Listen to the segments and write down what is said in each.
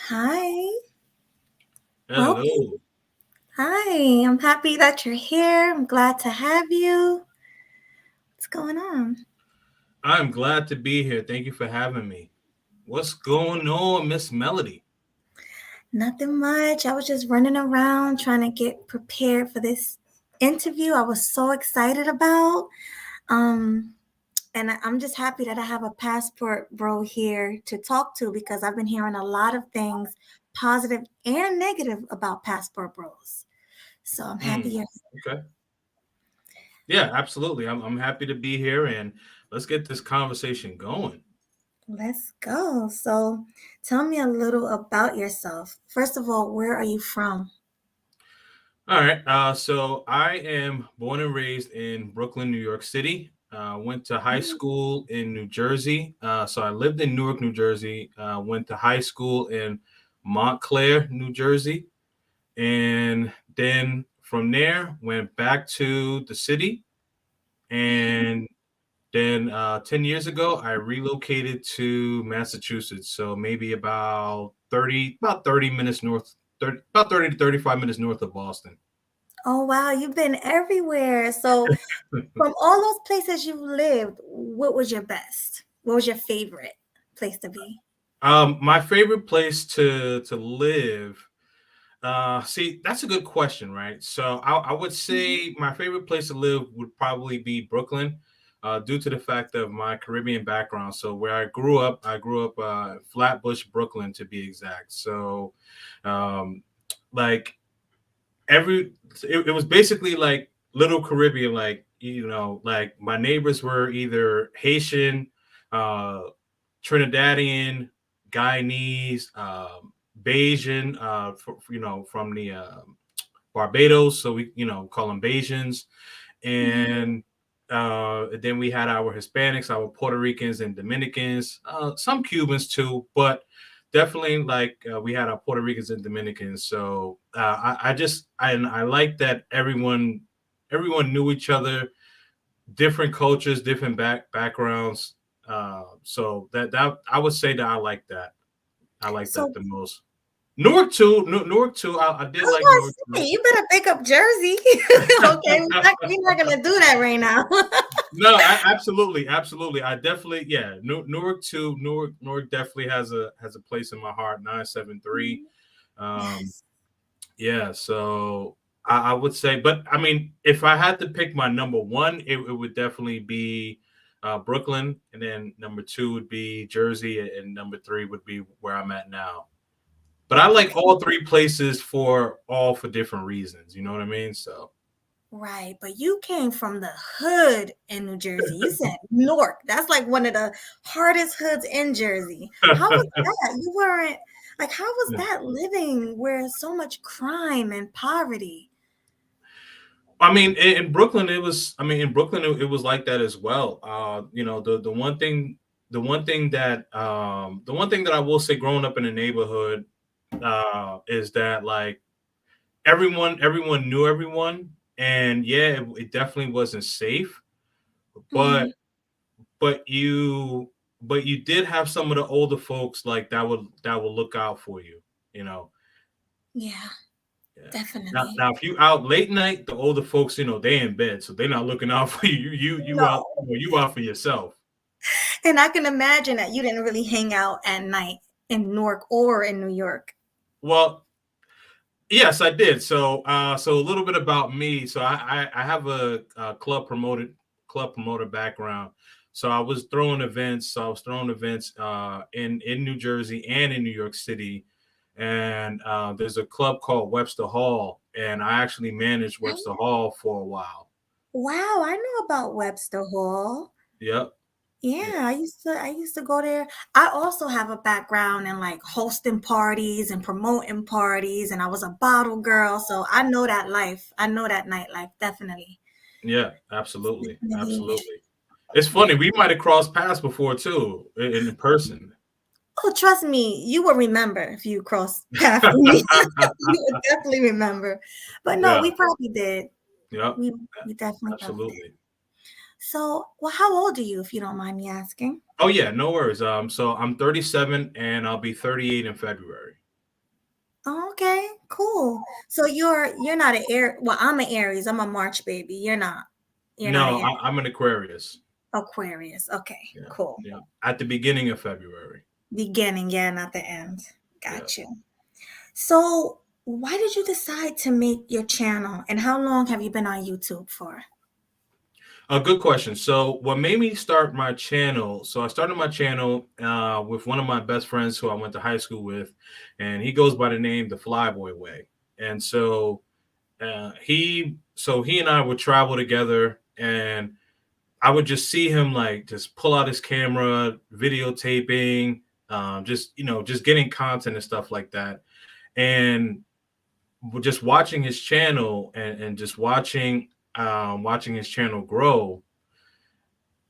Hi, welcome. Hello. Hi, I'm happy that you're here. I'm glad to have you. What's going on? I'm glad to be here. Thank you for having me. What's going on, Miss Melody? Nothing much. I was just running around trying to get prepared for this interview I was so excited about. Um, I'm just happy that I have a passport bro here to talk to because I've been hearing a lot of things, positive and negative, about passport bros. So I'm happy Mm, you're. okay. Yeah, absolutely. I'm happy to be here and let's get this conversation going. Let's go. So, tell me a little about yourself. First of all, where are you from? All right. So I am born and raised in Brooklyn, New York City. Went to high Mm. school in New Jersey. So I lived in Newark, New Jersey. Went to high school in Montclair, New Jersey. And then from there, went back to the city. And then 10 years ago, I relocated to Massachusetts. So maybe about 30 minutes north, about 30 to 35 minutes north of Boston. Oh, wow, you've been everywhere. So, from all those places you've lived, what was your best? What was your favorite place to be? My favorite place to live. See, that's a good question, right? So I would Mhm. say my favorite place to live would probably be Brooklyn, due to the fact of my Caribbean background. So where I grew up Flatbush, Brooklyn, to be exact. So, um, like every it was basically like little Caribbean, like like my neighbors were either Haitian, uh, Trinidadian, Guyanese, Bayesian, from the Barbados, so we call them Bajans, Mhm. and then we had our Hispanics, our Puerto Ricans and Dominicans, some Cubans too, but definitely like we had our Puerto Ricans and Dominicans. So I like that everyone knew each other, different cultures, different backgrounds. So that I would say that I like that. I like that So, the most. Newark too. Newark too. I I did was like gonna Newark say, too. you better pick up Jersey. Okay, we're not gonna do that right now. No, absolutely, absolutely. I definitely, yeah. Newark too. Newark definitely has a place in my heart. 973. Um, Yes. yeah. So I would say, but I mean, if I had to pick my number one, it would definitely be Brooklyn, and then number two would be Jersey, and number three would be where I'm at now. But I like Okay. all three places for different reasons. You know what I mean? So. Right, but you came from the hood in New Jersey. You said Newark. That's like one of the hardest hoods in Jersey. How was that? You weren't like, how was that living where so much crime and poverty? I mean, in Brooklyn, it was. I mean, in Brooklyn, it was like that as well. The one thing that I will say, growing up in the neighborhood, is that like everyone knew everyone, and yeah, it definitely wasn't safe, but Mhm. but you but you did have some of the older folks like that would look out for you. You know, Yeah, yeah. definitely. Now, if you out late night, the older folks, they in bed, so they're not looking out for you. You out, No. you out for yourself. And I can imagine that you didn't really hang out at night in Newark or in New York. Well, yes, I did. So a little bit about me. So I have a club promoter background. So I was throwing events. So I was throwing events in New Jersey and in New York City. And there's a club called Webster Hall, and I actually managed Webster Hall for a while. Wow, I know about Webster Hall. Yep. Yeah. Yeah, I used to go there. I also have a background in like hosting parties and promoting parties, and I was a bottle girl, so I know that life. I know that nightlife, definitely. Yeah, absolutely, Definitely. absolutely. It's Yeah. funny, we might have crossed paths before too, in person. Oh, trust me, you will remember if you cross paths with me. You would definitely remember. But no, Yeah, we probably did. yep, We definitely probably did. absolutely. So, well, how old are you, if you don't mind me asking? Oh yeah, no worries. So I'm 37 and I'll be 38 in February. Oh, okay, cool. So you're not an Air. Well, I'm an Aries. I'm a March baby. You're not. You're not No, an I'm an Aquarius. Aquarius. Okay, Yeah, cool. yeah. At the beginning of February. Beginning, yeah, not the end. Yeah. Got you. So, why did you decide to make your channel, and how long have you been on YouTube for? A good question. So, what made me start my channel? So, I started my channel with one of my best friends who I went to high school with, and he goes by the name the Flyboy Way. And he and I would travel together, and I would just see him like just pull out his camera, videotaping, just just getting content and stuff like that. And just watching his channel and just watching his channel grow,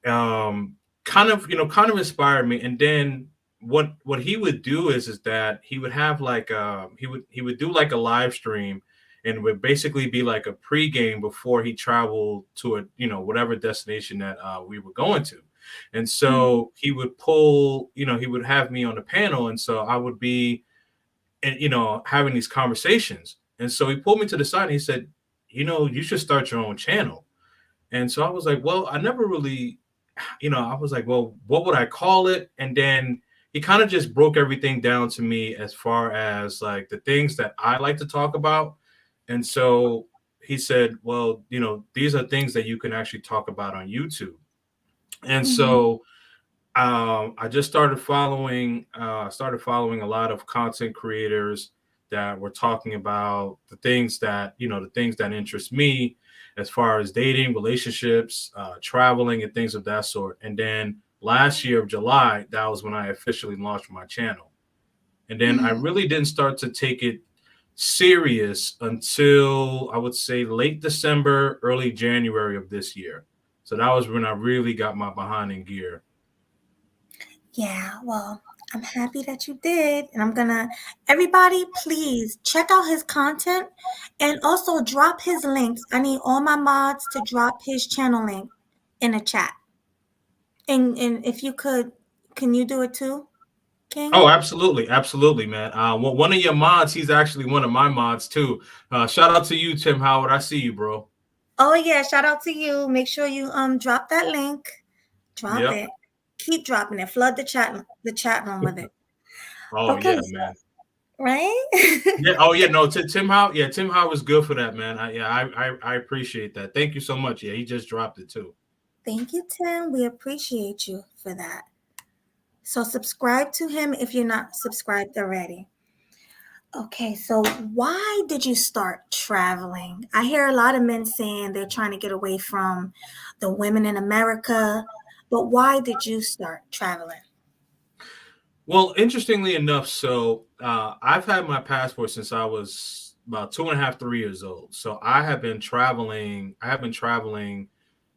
kind of inspired me. And then what he would do is that he would have like he would do like a live stream, and it would basically be like a pregame before he traveled to a whatever destination that we were going to. And Mhm. so he would pull, he would have me on the panel, and so I would be, and having these conversations. And so he pulled me to the side and he said, you should start your own channel. And so I was like, well, I never really, I was like, well, what would I call it? And then he kind of just broke everything down to me as far as like the things that I like to talk about. And so he said, well, these are things that you can actually talk about on YouTube. And Mhm. so I just started following a lot of content creators that were talking about the things that interest me, as far as dating, relationships, traveling, and things of that sort. And then last year of July, that was when I officially launched my channel. And then I Mhm. really didn't start to take it serious until I would say late December, early January of this year. So that was when I really got my behind in gear. Yeah, well, I'm happy that you did. And I'm gonna, everybody, please check out his content and also drop his links. I need all my mods to drop his channel link in a chat. And if you could, can you do it too, King? Oh, absolutely, absolutely, man. One of your mods, he's actually one of my mods too. Shout out to you, Tim Howard. I see you, bro. Oh yeah, shout out to you. Make sure you drop that link. Drop Yep. it. Keep dropping it. Flood the chat room with it. Oh Okay, yeah, man. right? Yeah. Oh yeah. No, Tim Howard. Yeah, Tim Howard was good for that, man. I appreciate that. Thank you so much. Yeah, he just dropped it too. Thank you, Tim. We appreciate you for that. So subscribe to him if you're not subscribed already. Okay, so why did you start traveling? I hear a lot of men saying they're trying to get away from the women in America, but why did you start traveling? Well, interestingly enough, so I've had my passport since I was about 2.5, 3 years old. So I have been traveling. I have been traveling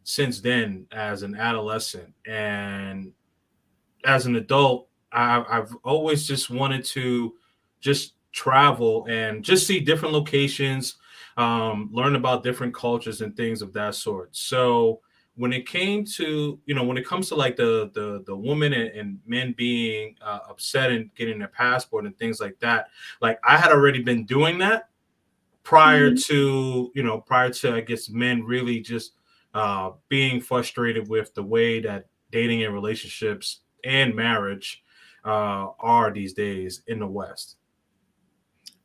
since then as an adolescent, and as an adult, I've always just wanted to just travel and just see different locations, learn about different cultures and things of that sort. So when it comes to like the woman and men being upset and getting their passport and things like that, like I had already been doing that Mhm. prior to I guess men really just being frustrated with the way that dating and relationships and marriage are these days in the West.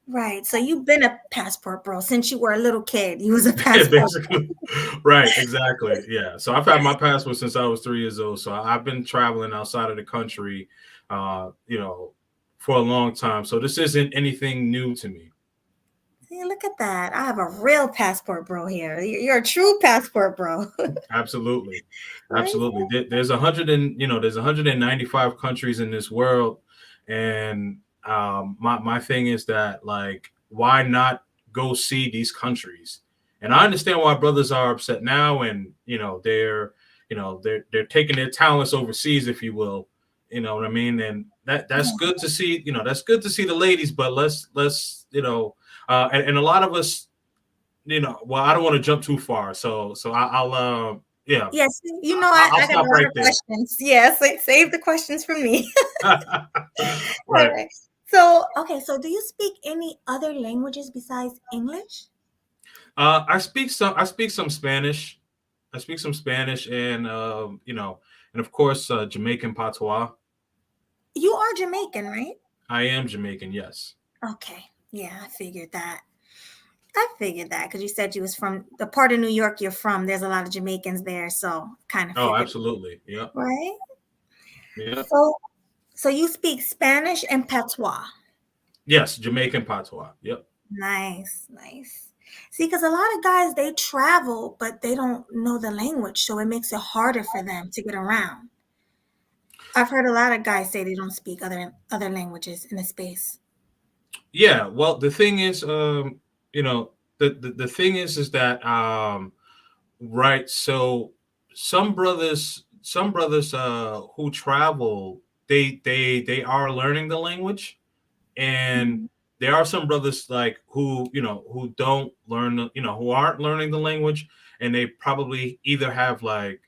Right. So you've been a passport bro since you were a little kid. You was a Yeah, passport bro. basically. Right, exactly. Yeah. So I've had my passport since I was 3 years old. So I've been traveling outside of the country, uh, you know, for a long time. So this isn't anything new to me. See, look at that. I have a real passport bro here. You're a true passport bro. Absolutely, Right? absolutely. There's 195 countries in this world, and my thing is that like, why not go see these countries? And I understand why brothers are upset now, and they're taking their talents overseas, if you will. You know what I mean? And that's good to see. That's good to see the ladies, but let's and a lot of us, well, I don't want to jump too far, so I'll yeah, Yes, I'll I got a stop lot right of there. questions. Yes, save the questions for me. All Right. right. So, okay, so do you speak any other languages besides English? I speak some Spanish. I speak some Spanish and and of course Jamaican patois. You are Jamaican, right? I am Jamaican, yes. Okay. Yeah, I figured that. I figured that because you said you was from the part of New York you're from. There's a lot of Jamaicans there, so kind of Oh, figured, absolutely. Yep. right? Yep. So, so you speak Spanish and patois. Yes, Jamaican patois. Yep. Nice, nice. See, because a lot of guys they travel, but they don't know the language, so it makes it harder for them to get around. I've heard a lot of guys say they don't speak other languages in the space. Yeah. Well, the thing is, the thing is that right. So some brothers who travel, they are learning the language, and Mhm. there are some brothers like who who don't learn, who aren't learning the language, and they probably either have like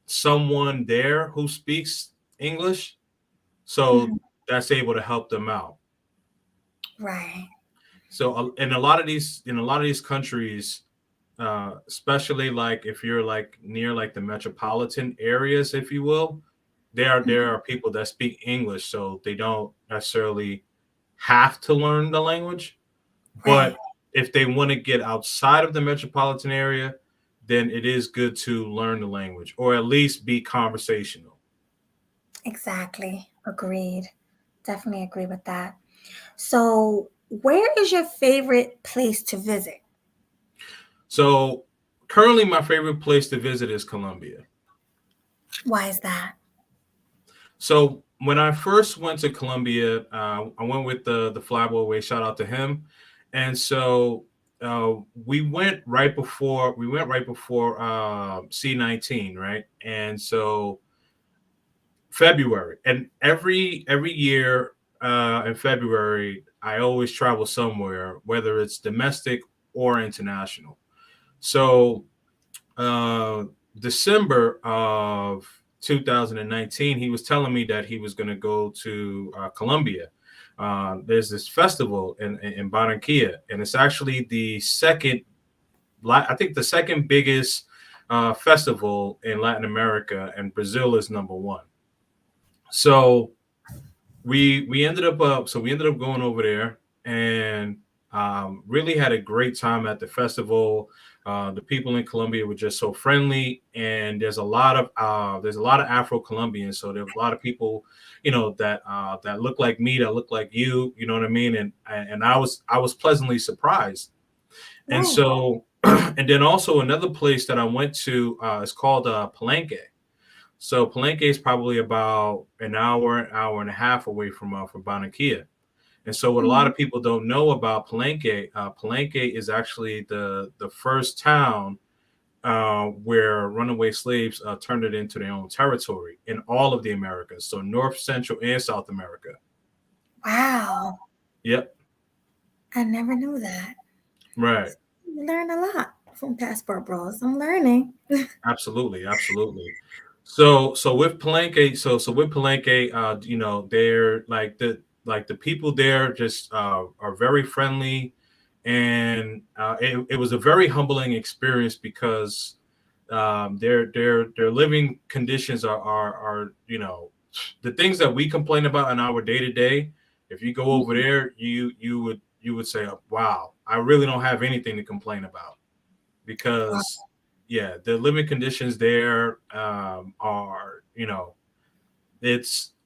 someone there who speaks English, so Mhm. that's able to help them out. Right. So in a lot of these countries, especially like if you're like near like the metropolitan areas, if you will, there Mhm. are people that speak English, so they don't necessarily have to learn the language. Right. But if they want to get outside of the metropolitan area, then it is good to learn the language or at least be conversational. Exactly. Agreed. Definitely agree with that. So, where is your favorite place to visit? So currently, my favorite place to visit is Colombia. Why is that? So when I first went to Colombia, I went with the Flyboy Way. Shout out to him. And so we went right before C19, right? And so February, and every year in February, I always travel somewhere, whether it's domestic or international. So uh, December of 2019, he was telling me that he was going to go to Colombia. There's this festival in Barranquilla, and it's actually the second, I think the second biggest festival in Latin America, and Brazil is number one. So we ended up going over there and really had a great time at the festival. The people in Colombia were just so friendly, and there's a lot of Afro Colombians, so there's a lot of people, that look like me, that look like you know what I mean, and I was pleasantly surprised. And Right. so and then also another place that I went to is called Palenque. So Palenque is probably about an hour and a half away from Barranquilla. And so what a lot Mhm. of people don't know about Palenque, Palenque is actually the first town where runaway slaves turned it into their own territory in all of the Americas. So North, Central, and South America. Wow. Yep. I never knew that. Right. You learn a lot from Passport Bros. I'm learning. Absolutely. Absolutely. So with Palenque, so with Palenque, they're like the people there just are very friendly, and it was a very humbling experience because their living conditions are the things that we complain about in our day to day. If you go over Mhm. there, you would say, wow, I really don't have anything to complain about, Wow. because yeah, the living conditions there are,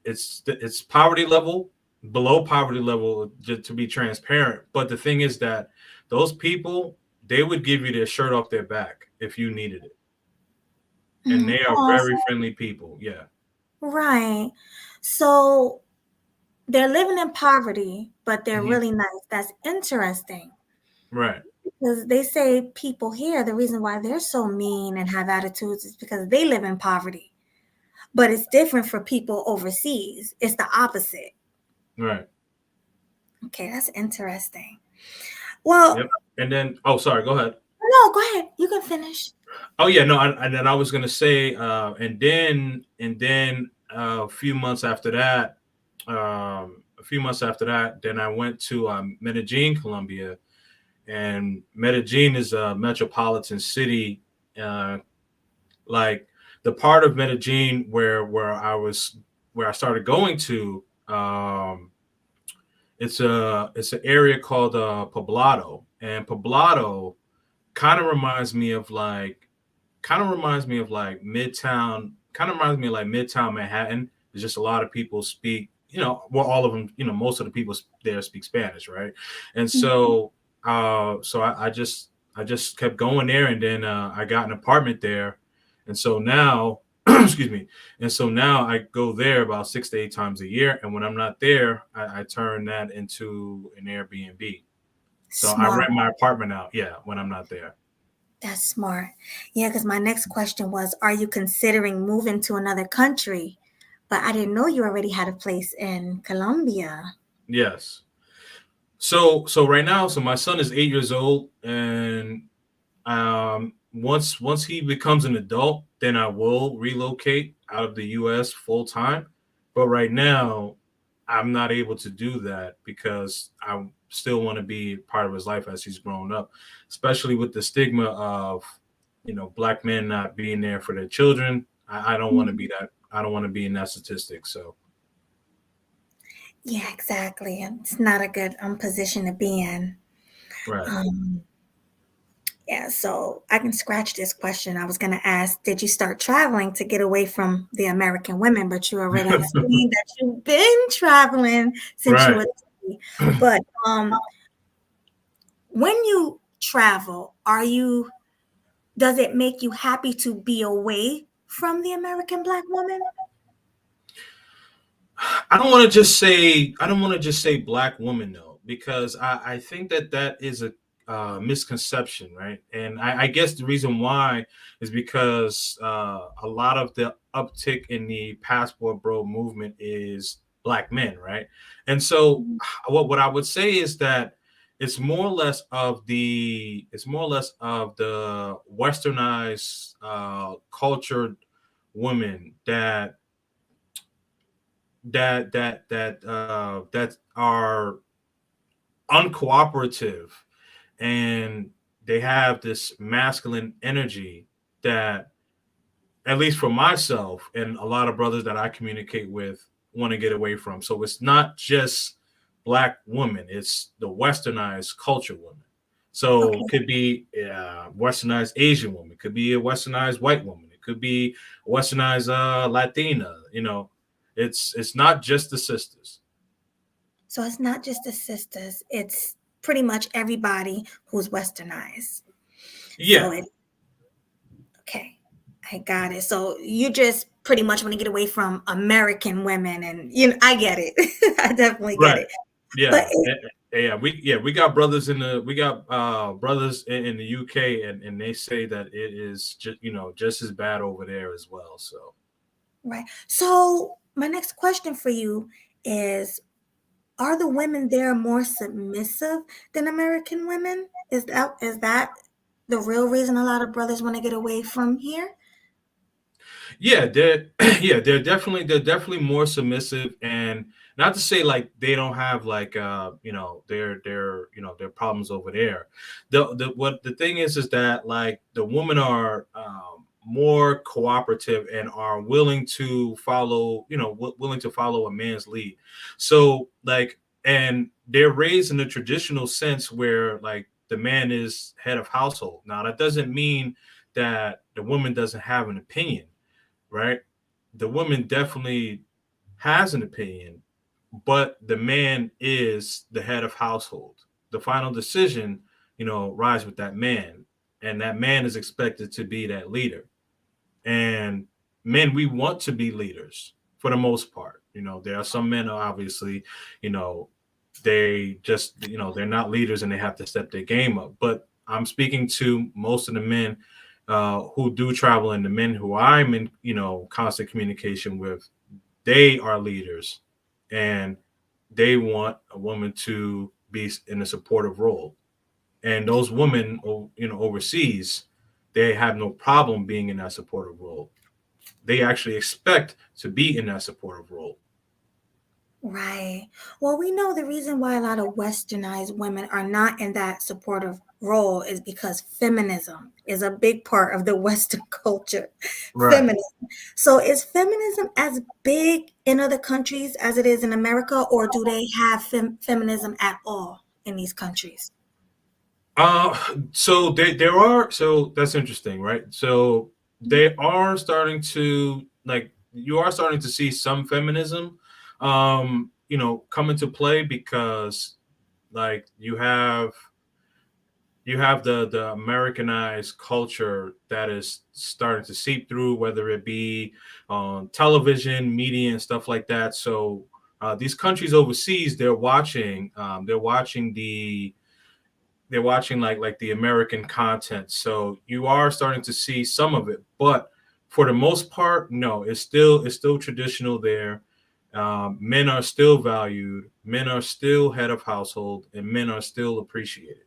it's poverty level, below poverty level, just to be transparent. But the thing is that those people, they would give you their shirt off their back if you needed it, and Mhm. they are very Awesome. friendly people. Yeah. Right. So they're living in poverty, but they're Hmm. really nice. That's interesting Right. because they say people here, the reason why they're so mean and have attitudes is because they live in poverty. But it's different for people overseas. It's the opposite. Right. Okay, that's interesting. Well, Yep. And then, oh, sorry, go ahead. no, go ahead. You can finish. Oh yeah, no, and then I was gonna say, and then a few months after that, a few months after that, then I went to Medellin, Colombia, and Medellin is a metropolitan city. Uh, like the part of Medellin where I started going to. It's an area called Poblado, and Poblado kind of reminds me of Midtown. Kind of reminds me of like Midtown Manhattan. There's just a lot of people speak. Well, all of them. Most of the people there speak Spanish, right? And so, I just kept going there, and then I got an apartment there, and so now, excuse me, and so now I go there about 6 to 8 times a year, and when I'm not there, I turn that into an Airbnb. So I Smart. rent my apartment out, yeah, when I'm not there. That's smart. Yeah, because my next question was, are you considering moving to another country? But I didn't know you already had a place in Colombia. Yes. So right now, so my son is 8 years old, and once he becomes an adult, then I will relocate out of the U.S. full time. But right now, I'm not able to do that because I still want to be part of his life as he's grown up, especially with the stigma of black men not being there for their children. I don't want to be that. I don't want to be in that statistic. So Yeah, exactly. It's not a good position to be in. right. Um, yeah, so I can scratch this question. I was going to ask, did you start traveling to get away from the American women? But you already explained that you've been traveling since you Right. were 20. But when you travel, does it make you happy to be away from the American black woman? I don't want to just say black woman though, because I think that is a misconception, right? And I guess the reason why is because a lot of the uptick in the passport bro movement is black men, right? And so what I would say is that it's more or less of the westernized cultured women that are uncooperative, and they have this masculine energy that, at least for myself and a lot of brothers that I communicate with, want to get away from. So it's not just black women, it's the westernized culture woman. So Okay. it could be a westernized Asian woman, it could be a westernized white woman, it could be a westernized Latina. It's not just the sisters. So it's not just the sisters, it's pretty much everybody who's westernized. So Yeah, it okay. I got it. So you just pretty much want to get away from American women and I get it. I definitely get right. it. But Yeah, we got brothers brothers in the UK, and they say that it is just as bad over there as well. So right. So my next question for you is, are the women there more submissive than American women? Is that the real reason a lot of brothers want to get away from here? yeah, they're yeah, they're definitely more submissive, and not to say like they don't have like their problems over there. The thing is that like the women are more cooperative and are willing to follow willing to follow a man's lead. So like, and they're raised in the traditional sense where like the man is head of household. Now that doesn't mean that the woman doesn't have an opinion, right? The woman definitely has an opinion, but the man is the head of household. The final decision, rides with that man, and that man is expected to be that leader. And men, we want to be leaders for the most part. There are some men, obviously, you know, they just, they're not leaders and they have to step their game up. But I'm speaking to most of the men who do travel, and the men who I'm in, constant communication with. They are leaders, and they want a woman to be in a supportive role. And those women, overseas, they have no problem being in that supportive role. They actually expect to be in that supportive role. Right. Well, we know the reason why a lot of westernized women are not in that supportive role is because feminism is a big part of the Western culture. Right. Feminism. So, is feminism as big in other countries as it is in America, or do they have feminism at all in these countries? Uh, so there are, so that's interesting, right? So they are starting to, like, you are starting to see some feminism, come into play because, like, you have the Americanized culture that is starting to seep through, whether it be on television, media, and stuff like that. So these countries overseas, they're watching like the American content. So you are starting to see some of it, but for the most part, no, it's still traditional there. Men are still valued, men are still head of household, and men are still appreciated.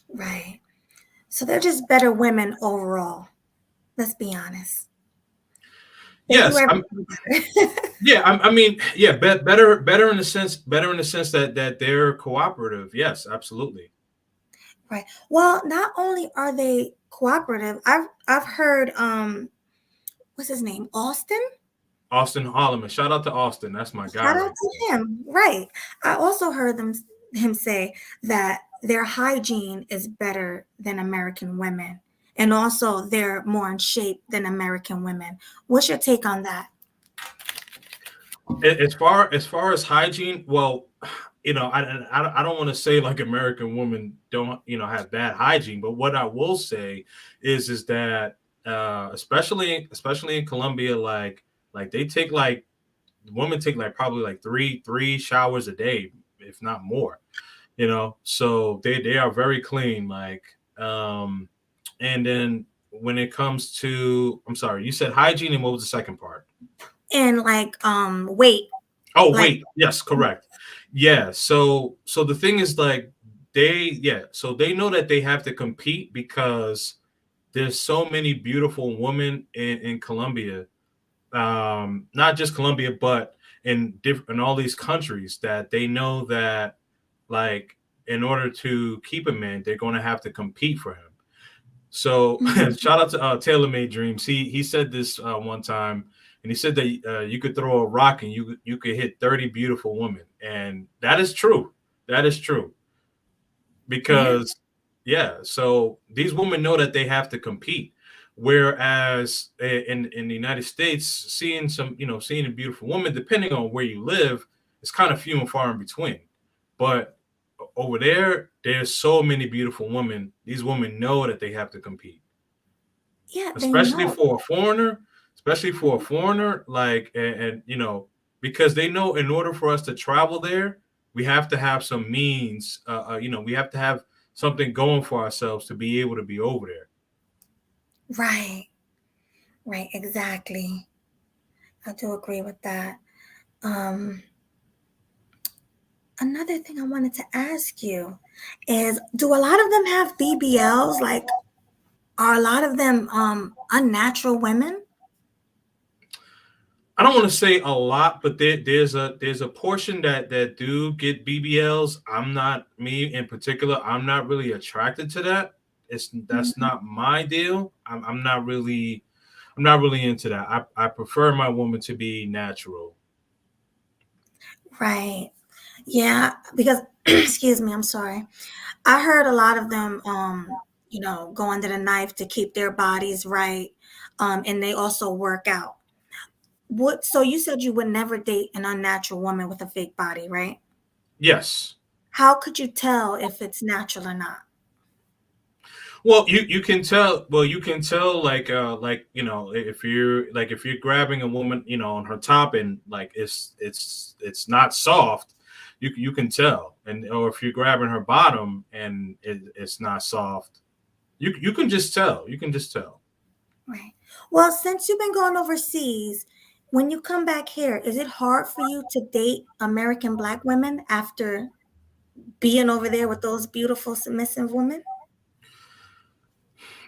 Right. So, they're just better women overall. Let's be honest. They do Yes, everything better. yeah, I mean, yeah, better in the sense that they're cooperative. Yes, absolutely. Right. Well, not only are they cooperative, I've heard what's his name? Austin? Austin Holloman, shout out to Austin. That's my guy Shout out right to there. him. Right. I also heard him say that their hygiene is better than American women. And also they're more in shape than American women. What's your take on that? As far as hygiene, well, I don't want to say like American women don't have bad hygiene, but what I will say is that especially in Colombia, like they take like women take like probably like three showers a day, if not more. So they are very clean. And then when it comes to, I'm sorry, you said hygiene, and what was the second part? And like weight. Oh, Like wait. Yes, correct. Yeah. So the thing is, like, so they know that they have to compete because there's so many beautiful women in Colombia, not just Colombia, but in all these countries, that they know that, like, in order to keep a man, they're going to have to compete for him. So mhm, shout out to Taylor Made Dreams. He said this one time, and he said that you could throw a rock and you could hit 30 beautiful women, and that is true. That is true yeah. because yeah. So these women know that they have to compete, whereas in the United States, seeing a beautiful woman, depending on where you live, is kind of few and far in between. But over there, there's so many beautiful women. These women know that they have to compete, Yeah, they especially know. for a foreigner, like, and because they know in order for us to travel there, we have to have some means. We have to have something going for ourselves to be able to be over there. Right. Right, exactly. I do agree with that. Um Another thing I wanted to ask you is, do a lot of them have BBLs? Like, are a lot of them unnatural women? I don't want to say a lot, but there's a portion that do get BBLs. I'm not, me in particular, I'm not really attracted to that. That's Mhm. not my deal. I'm not really into that. I prefer my woman to be natural. Right. Yeah, because excuse me, I'm sorry. I heard a lot of them go under the knife to keep their bodies right. And they also work out. What so you said you would never date an unnatural woman with a fake body, right? Yes. How could you tell if it's natural or not? Well, you can tell. Well, you can tell, like, if you're grabbing a woman, on her top, and like it's not soft, you can tell. And or if you're grabbing her bottom and it's not soft, you can just tell. You can just tell. Right. Well, since you've been going overseas, when you come back here, is it hard for you to date American Black women after being over there with those beautiful submissive women?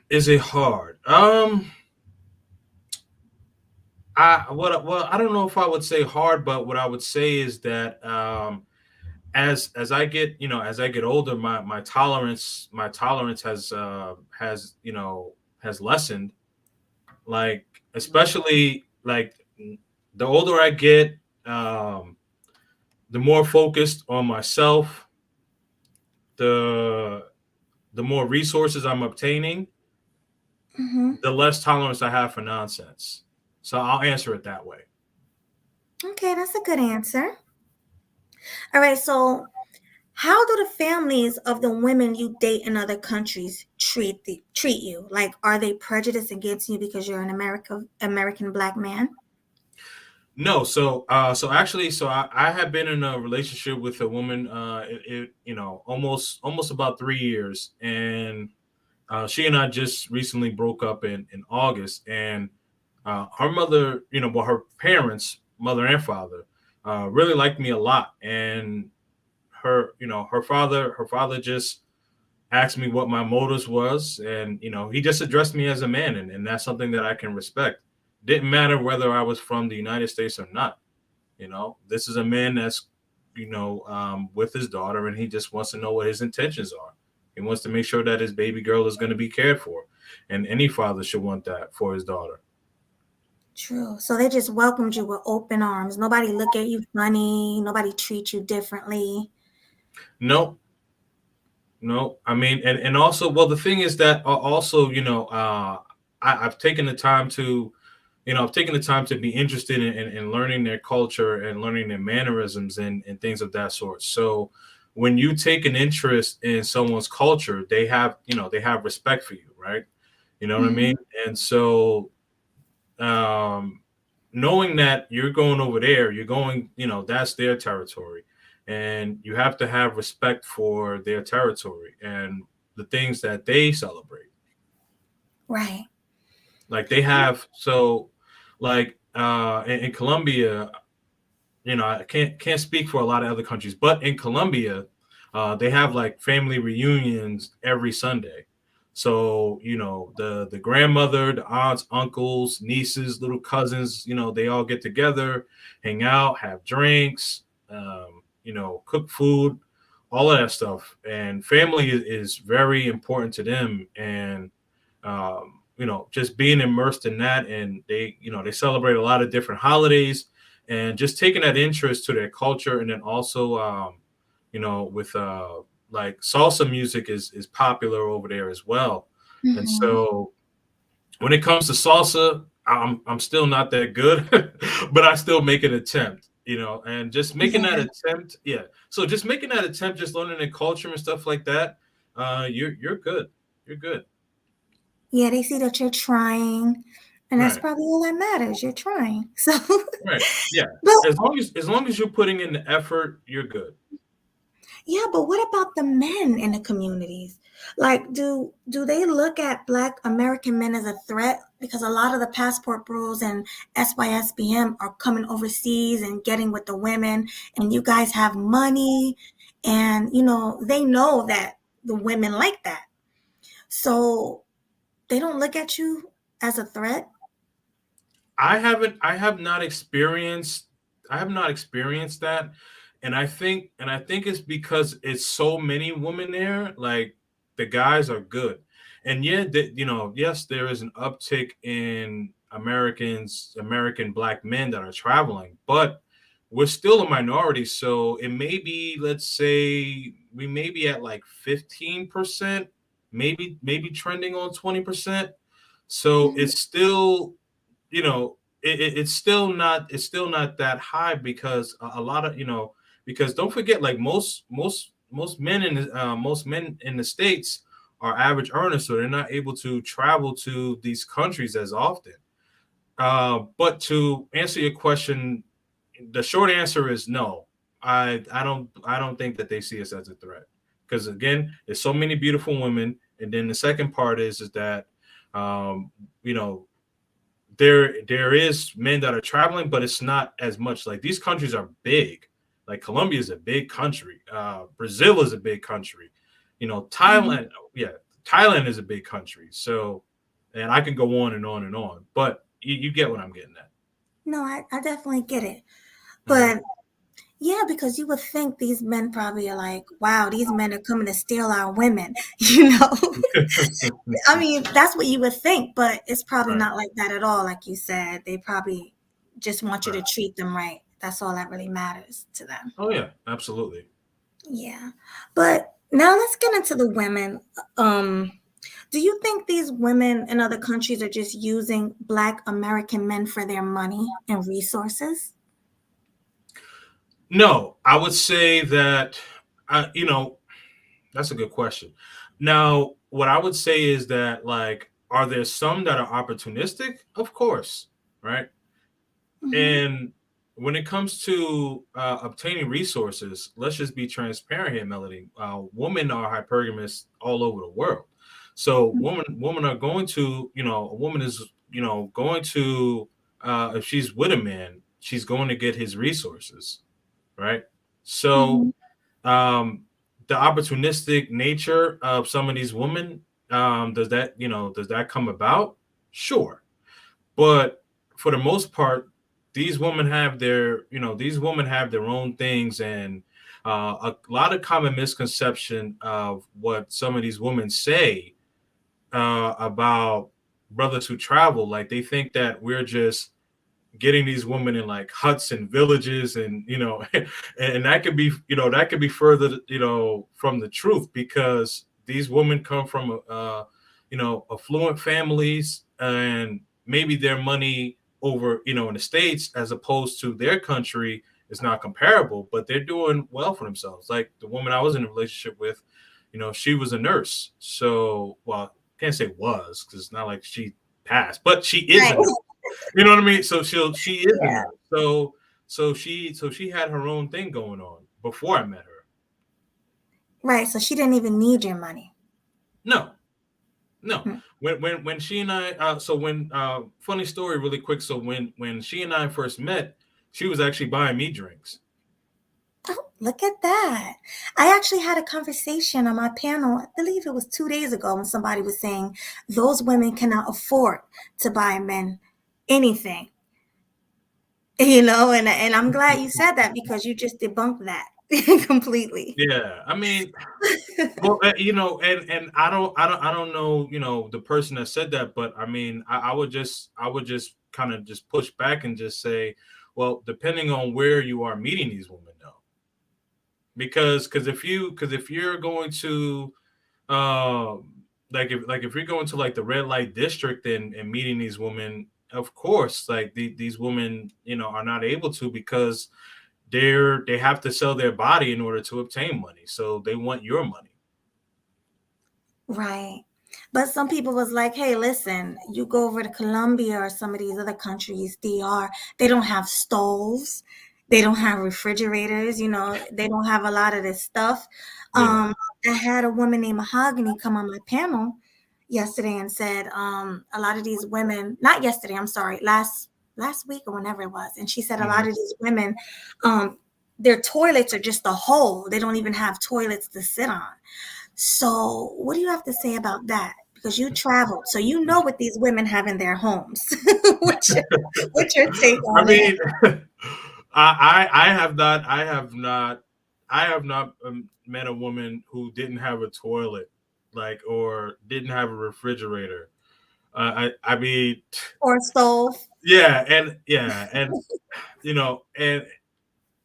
Is it hard? I don't know if I would say hard, but what I would say is that as I get, as I get older, my tolerance has lessened. Like, especially like the older I get, um, the more focused on myself, the the more resources I'm obtaining, Hmm. the less tolerance I have for nonsense. So I'll answer it that way. Okay, that's a good answer. All right, so how do the families of the women you date in other countries treat you? Like, are they prejudiced against you because you're an American black man? No, so actually, I have been in a relationship with a woman, almost about 3 years, and she and I just recently broke up in August, and her mother, well, her parents, mother and father, really liked me a lot, and her father just asked me what my motives was, and he just addressed me as a man, and that's something that I can respect. Didn't matter whether I was from the United States or not. This is a man that's with his daughter, and he just wants to know what his intentions are. He wants to make sure that his baby girl is going to be cared for, and any father should want that for his daughter. True. So they just welcomed you with open arms. Nobody look at you funny. Nobody treat you differently. No, no, I mean, and also, well, the thing is that also, I've taken the time to I've taken the time to be interested in learning their culture and learning their mannerisms and things of that sort. So when you take an interest in someone's culture, they have respect for you, right? You know what I Hmm. mean? And so, um, knowing that you're going over there, you're going, that's their territory, and you have to have respect for their territory and the things that they celebrate. Right. Like they have, so like in Colombia, I can't speak for a lot of other countries, but in Colombia, they have like family reunions every Sunday. So the grandmother, the aunts, uncles, nieces, little cousins, they all get together, hang out, have drinks, cook food, all of that stuff. And family is very important to them, and just being immersed in that, and they celebrate a lot of different holidays, and just taking that interest to their culture. And then also, with like salsa music is popular over there as well. And Hmm. so when it comes to salsa, I'm still not that good, but I still make an attempt, and just making that Yeah. attempt, yeah. So just making that attempt, just learning the culture and stuff like that, you're good. You're good. Yeah, they see that you're trying, and that's Right. probably all that matters. You're trying. So, Right. Yeah. but As long as you're putting in the effort, you're good. yeah, but what about the men in the communities? Like, do they look at Black American men as a threat? Because a lot of the passport bros and SYSBM are coming overseas and getting with the women, and you guys have money, and they know that the women like that, so they don't look at you as a threat. I have not experienced that. And I think it's because it's so many women there. Like, the guys are good. And yeah, yes, there is an uptick in American black men that are traveling, but we're still a minority. So it may be, let's say we may be at like 15%, maybe trending on 20%. So Mhm. it's still, it's still not that high, because a lot of, because don't forget, like most men in the states are average earners, so they're not able to travel to these countries as often. But to answer your question, the short answer is no. I don't think that they see us as a threat, because again, there's so many beautiful women. And then the second part is that, um, you know there is men that are traveling, but it's not as much. Like, these countries are big. Like, Colombia is a big country. Brazil is a big country. Mhm. Thailand, yeah, Thailand is a big country. So, and I can go on and on and on, but you get what I'm getting at. No, I definitely get it. Mhm. But yeah, because you would think these men probably are like, wow, these men are coming to steal our women, you know? I mean, that's what you would think, but it's probably Right, not like that at all. Like you said, they probably just want you to right. treat them right. That's all that really matters to them. Oh yeah, absolutely. Yeah. But now let's get into the women. Um, do you think these women in other countries are just using Black American men for their money and resources? No, I would say that, you know, that's a good question. Now, what I would say is that, like, are there some that are opportunistic? Of course, right? Hmm. And when it comes to obtaining resources, let's just be transparent here, Melody. Women are hypergamous all over the world. So women are going to, a woman is, going to, if she's with a man, she's going to get his resources, right? So Hmm. um, the opportunistic nature of some of these women, does that come about? Sure, but for the most part, these women have their own things, and a lot of common misconception of what some of these women say about brothers who travel. Like, they think that we're just getting these women in like huts and villages, and and that could be further from the truth, because these women come from affluent families, and maybe their money over in the States as opposed to their country is not comparable, but they're doing well for themselves. Like the woman I was in a relationship with, she was a nurse. So, well, can't say was, because it's not like she passed, but she is Right. a nurse. You know what I mean? So she is a Yeah. nurse. So she had her own thing going on before I met her. Right. So she didn't even need your money. No, no. Hmm. When she and I so when funny story really quick. So when she and I first met, she was actually buying me drinks. Oh, look at that. I actually had a conversation on my panel, I believe it was 2 days ago, when somebody was saying those women cannot afford to buy men anything, and I'm glad you said that because you just debunked that completely. Yeah, I mean, well, and I don't know, the person that said that, but I mean, I would just kind of just push back and just say, well, depending on where you are meeting these women, though, because if you're going to um like if you're going to like the red light district and meeting these women, of course, like these women, are not able to, because they have to sell their body in order to obtain money, so they want your money. Right. But some people was like, hey, listen, you go over to Colombia or some of these other countries, DR, they don't have stoves, they don't have refrigerators, they don't have a lot of this stuff. Yeah. I had a woman named Mahogany come on my panel yesterday and said, a lot of these women, not yesterday, I'm sorry, last week or whenever it was, and she said a lot Mhm. of these women, their toilets are just a hole. They don't even have toilets to sit on. So, what do you have to say about that? Because you traveled, so you know what these women have in their homes. what's, your, what's your take I on it? mean, I have not met a woman who didn't have a toilet, like, or didn't have a refrigerator. I mean, Or stove? yeah, and and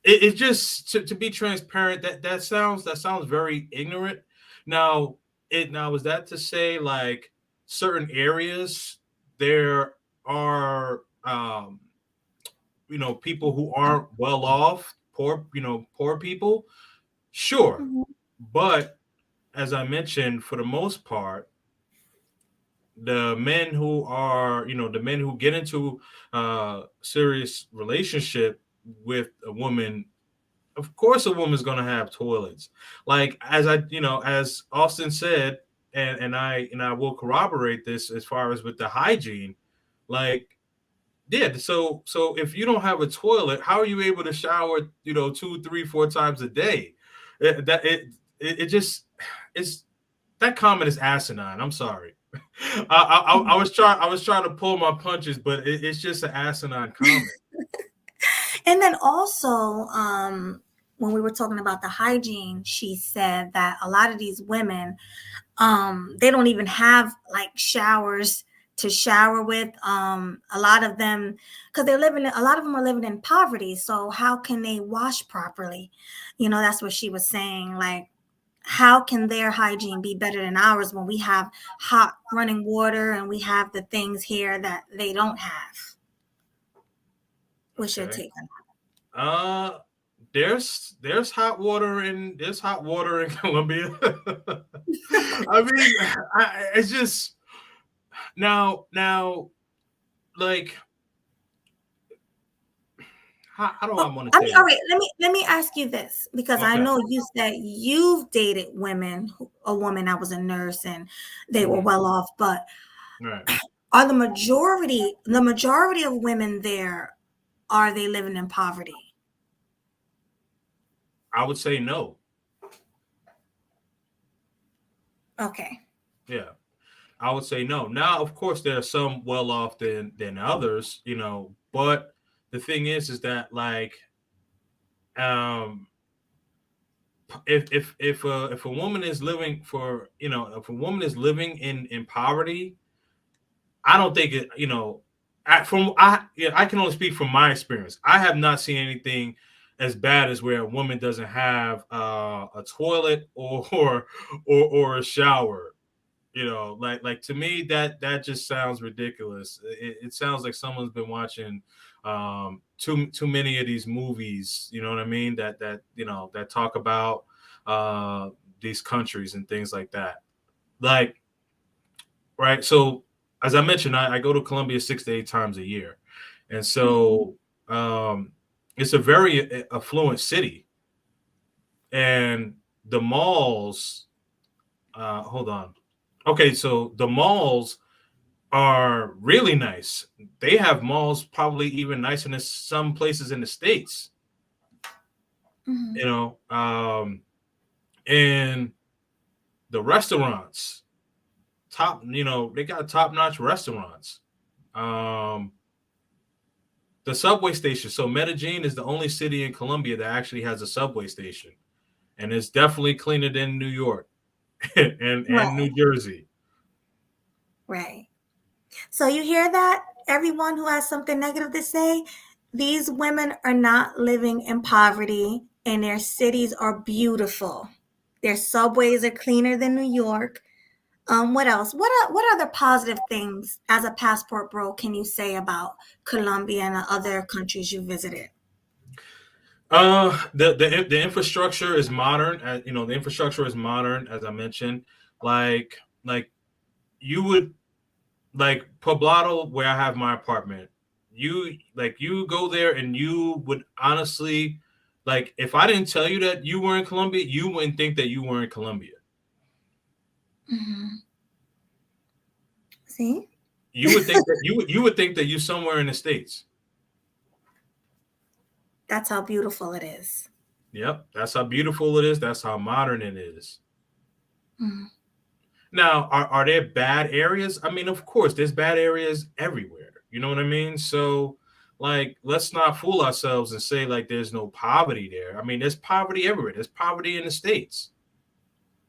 it's just to be transparent. That sounds very ignorant. Now, is that to say, like, certain areas there are people who aren't well off, poor people? Sure, Mhm. but as I mentioned, for the most part, the men who get into serious relationship with a woman, of course a woman's going to have toilets. Like, as Austin said, and I will corroborate this as far as with the hygiene. Like, yeah, so if you don't have a toilet, how are you able to shower, 2, 3, 4 times a day? It just, it's that comment is asinine. I'm sorry. I was trying to pull my punches, but it's just an asinine comment. And then also, when we were talking about the hygiene, she said that a lot of these women, they don't even have like showers to shower with. A lot of them, because a lot of them are living in poverty. So how can they wash properly? That's what she was saying. Like, how can their hygiene be better than ours when we have hot running water and we have the things here that they don't have? What's your Okay. take on Uh, there's hot water in Colombia. I mean, it's just now like how do I Well, want to I say mean, all this? right, let me ask you this, because I Okay. know you said you've dated a woman that was a nurse and they were Mhm. well off, but Right. are the majority of women there, are they living in poverty? I would say no. Okay. Yeah. I would say no. Now, of course, there are some well off than others, but the thing is that like um if a woman is living for if a woman is living in poverty, I don't think it I can only speak from my experience. I have not seen anything as bad as where a woman doesn't have a toilet or a shower. Like to me that just sounds ridiculous. It sounds like someone's been watching too many of these movies, you know what I mean, that talk about uh these countries and things like that. Like, right, so as I mentioned, I go to Colombia 6 to 8 times a year, and Mhm. so it's a very affluent city, and the malls hold on. Okay, so the malls are really nice. They have malls probably even nicer than some places in the States, you Mhm. know. And the restaurants, they got top-notch restaurants. Um, the subway station. So Medellin is the only city in Colombia that actually has a subway station, and it's definitely cleaner than New York and Right, New Jersey. right. So you hear that? Everyone who has something negative to say, these women are not living in poverty and their cities are beautiful. Their subways are cleaner than New York. What else? What other positive things as a passport bro can you say about Colombia and the other countries you visited? The infrastructure is modern. The infrastructure is modern, as I mentioned. Like you would like Poblado, where I have my apartment. You go there, and you would honestly, like, if I didn't tell you that you were in Colombia, you wouldn't think that you were in Colombia. Hmm. See, You would think that you're somewhere in the States. that's how beautiful it is. Yep, that's how beautiful it is. That's how modern it is. Mhm. Now, are there bad areas? I mean, of course, there's bad areas everywhere. You know what I mean? So, like, let's not fool ourselves and say like there's no poverty there. I mean, there's poverty everywhere. There's poverty in the States.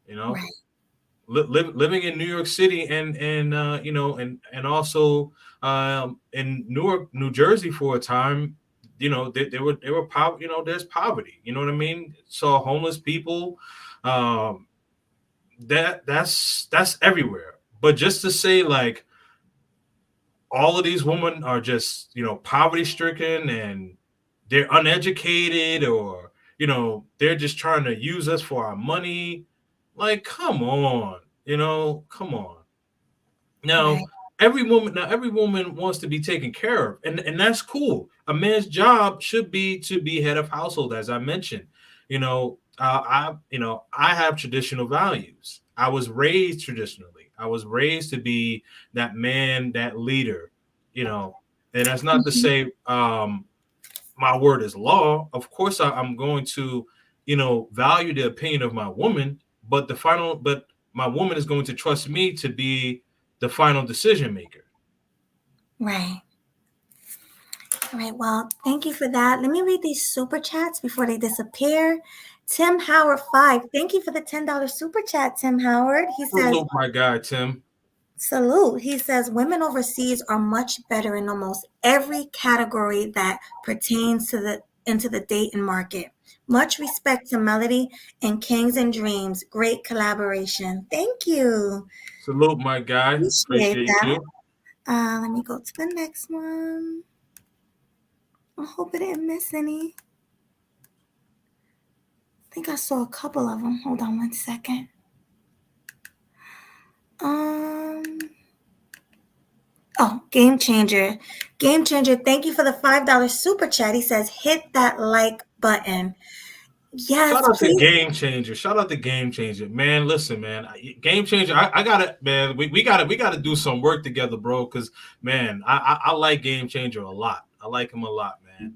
You know, Right. living in New York City and also in Newark, New Jersey for a time. They were poverty. There's poverty. You know what I mean? So homeless people. Um, that's everywhere. But just to say like all of these women are just poverty stricken and they're uneducated, or they're just trying to use us for our money, like come on, come on. Right. Now every woman wants to be taken care of, and that's cool. A man's job should be to be head of household, as I mentioned. I have traditional values. I was raised traditionally. I was raised to be that man, that leader. You know, and that's not to Mhm. say my word is law. Of course, I'm going to value the opinion of my woman, but my woman is going to trust me to be the final decision maker. Right. All right, well, thank you for that. Let me read these super chats before they disappear. Tim Howard 5. Thank you for the $10 super chat, Tim Howard. He says, Salute, my guy Tim. salute. He says, women overseas are much better in almost every category that pertains to the into the dating market. Much respect to Melody and Kings and Dreams. Great collaboration. Thank you. Salute, my guy. Appreciate Appreciate that. you. Let me go to the next one. I hope I didn't miss any. I think I saw a couple of them. Hold on one second. Um. Oh, Game Changer. Game Changer, thank you for the $5 super chat. He says, hit that like button. Shout Yes, out to please. Game Changer. Shout out to Game Changer. Man, listen, man. Game Changer, I gotta, man, we gotta do some work together, bro. Cause man, I like Game Changer a lot. I like him a lot, man.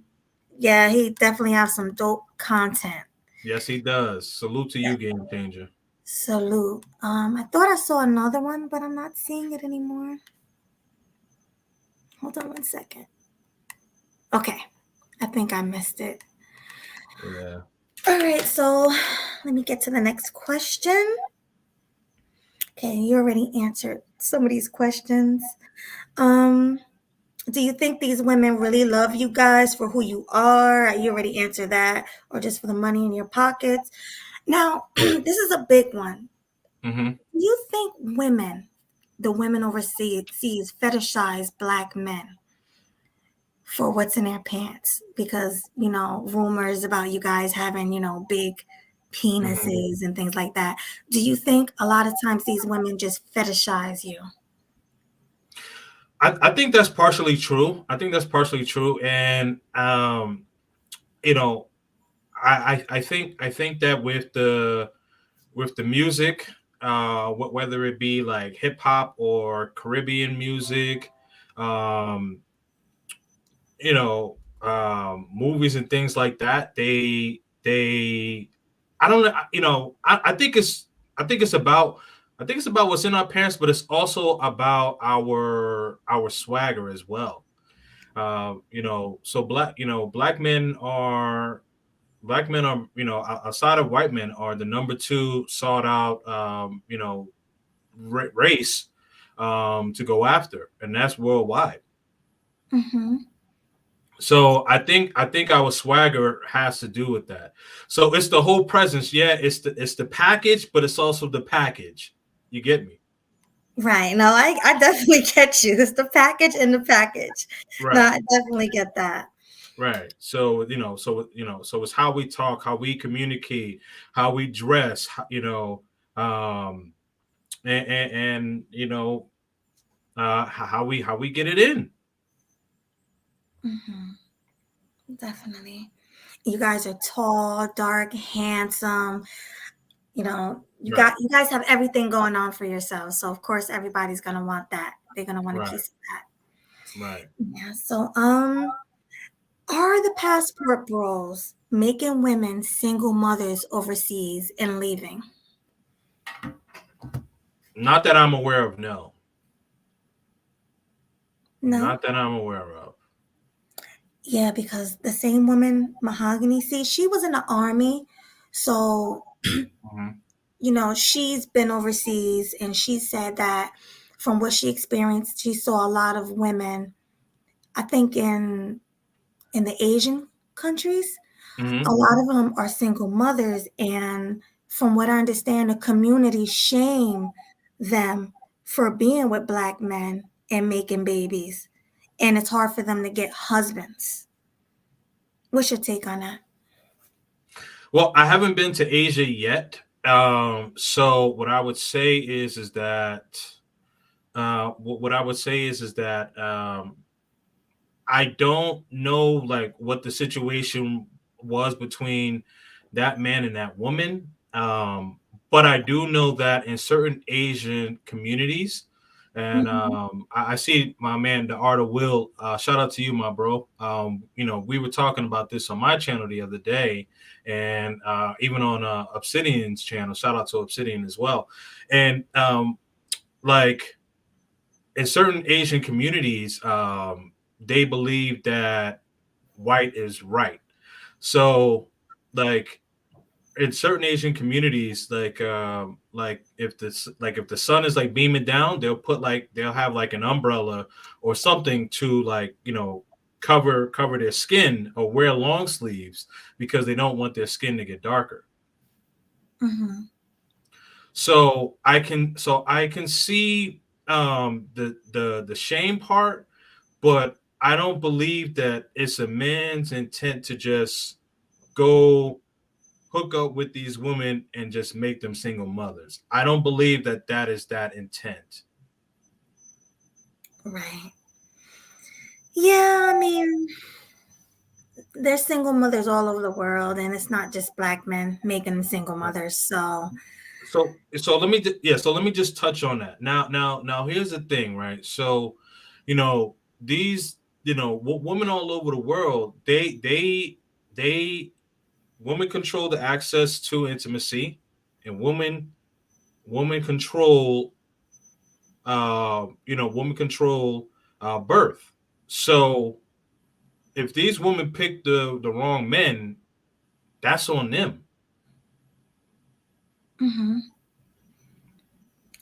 Yeah, he definitely has some dope content. Yes, he does. Salute to you, Game Changer. Salute. I thought I saw another one, but I'm not seeing it anymore. Hold on one second. Okay. I think I missed it. Yeah. All right, so let me get to the next question. Okay, you already answered some of these questions. Um, do you think these women really love you guys for who you are? You already answered that, or just for the money in your pockets? Now, this is a big one. Mm-hmm. Do you think the women overseas, fetishize black men for what's in their pants? Because, rumors about you guys having, big Mm-hmm. penises and things like that. Do you think a lot of times these women just fetishize you? I think that's partially true. I think that's partially true. And you know, I think that with the music, whether it be like hip hop or Caribbean music, um, movies and things like that, they I don't know, I think it's about what's in our pants, but it's also about our swagger as well. So black men are, outside of white men, are the number two sought out, race, to go after, and that's worldwide. Mm-hmm. So I think our swagger has to do with that. So it's the whole presence. Yeah, it's the package, but it's also the package. You get me? Right. No, I definitely get you. It's the package in the package. No, Right. I definitely get that. Right. So it's how we talk, how we communicate, how we dress, um, and how we get it in. Hmm. Definitely. You guys are tall, dark, handsome. Right. You guys have everything going on for yourselves. So of course everybody's gonna want that. They're gonna want a Right. piece of that. Right. Yeah. So are the passport bros making women single mothers overseas and leaving? Not that I'm aware of. No. No? Not that I'm aware of. Yeah, because the same woman, Mahogany, see, she was in the army. So, Mhm. she's been overseas and she said that from what she experienced, she saw a lot of women, I think in the Asian countries, a Mhm. lot of them are single mothers. And from what I understand, the community shame them for being with black men and making babies. And it's hard for them to get husbands. What's your take on that? Well, I haven't been to Asia yet. So what I would say is that what I would say is that I don't know like what the situation was between that man and that woman. But I do know that in certain Asian communities, and Mhm. I see my man, the Art of Will. Shout out to you, my bro. We were talking about this on my channel the other day, and even on Obsidian's channel. Shout out to Obsidian as well. And like in certain Asian communities, they believe that white is right. So like in certain Asian communities, if the sun is like beaming down, they'll have like an umbrella or something to like cover their skin or wear long sleeves because they don't want their skin to get darker. Mm-hmm. So I can see the shame part, but I don't believe that it's a man's intent to just go hook up with these women and just make them single mothers. I don't believe that that is that intent. Right. Yeah, I mean, there's single mothers all over the world, and it's not just black men making them single mothers. So, So let me just touch on that. Now here's the thing, right? So, these women all over the world, they women control the access to intimacy, and women control women control birth. So if these women pick the wrong men, that's on them. mhm,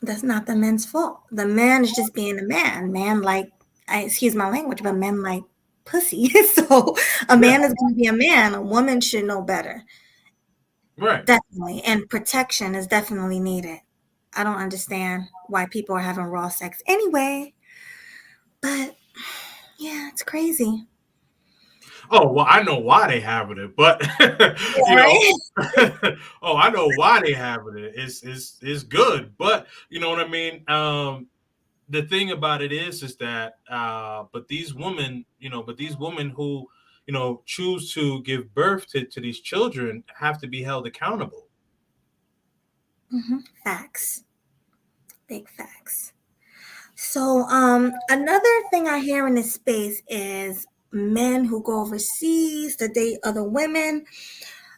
that's not the men's fault. The man is just being a man. Man, like, excuse my language, but men like pussy. So, a Yeah, man is going to be a man. A woman should know better. right. Definitely. And protection is definitely needed. I don't understand why people are having raw sex anyway, but yeah, it's crazy. Oh well, I know why they having it, but Yeah, you know, right? oh, I know why they having it. It's good, but you know what I mean. The thing about it is that but these women who choose to give birth to these children have to be held accountable. Facts. Big facts. So, another thing I hear in this space is men who go overseas to date other women.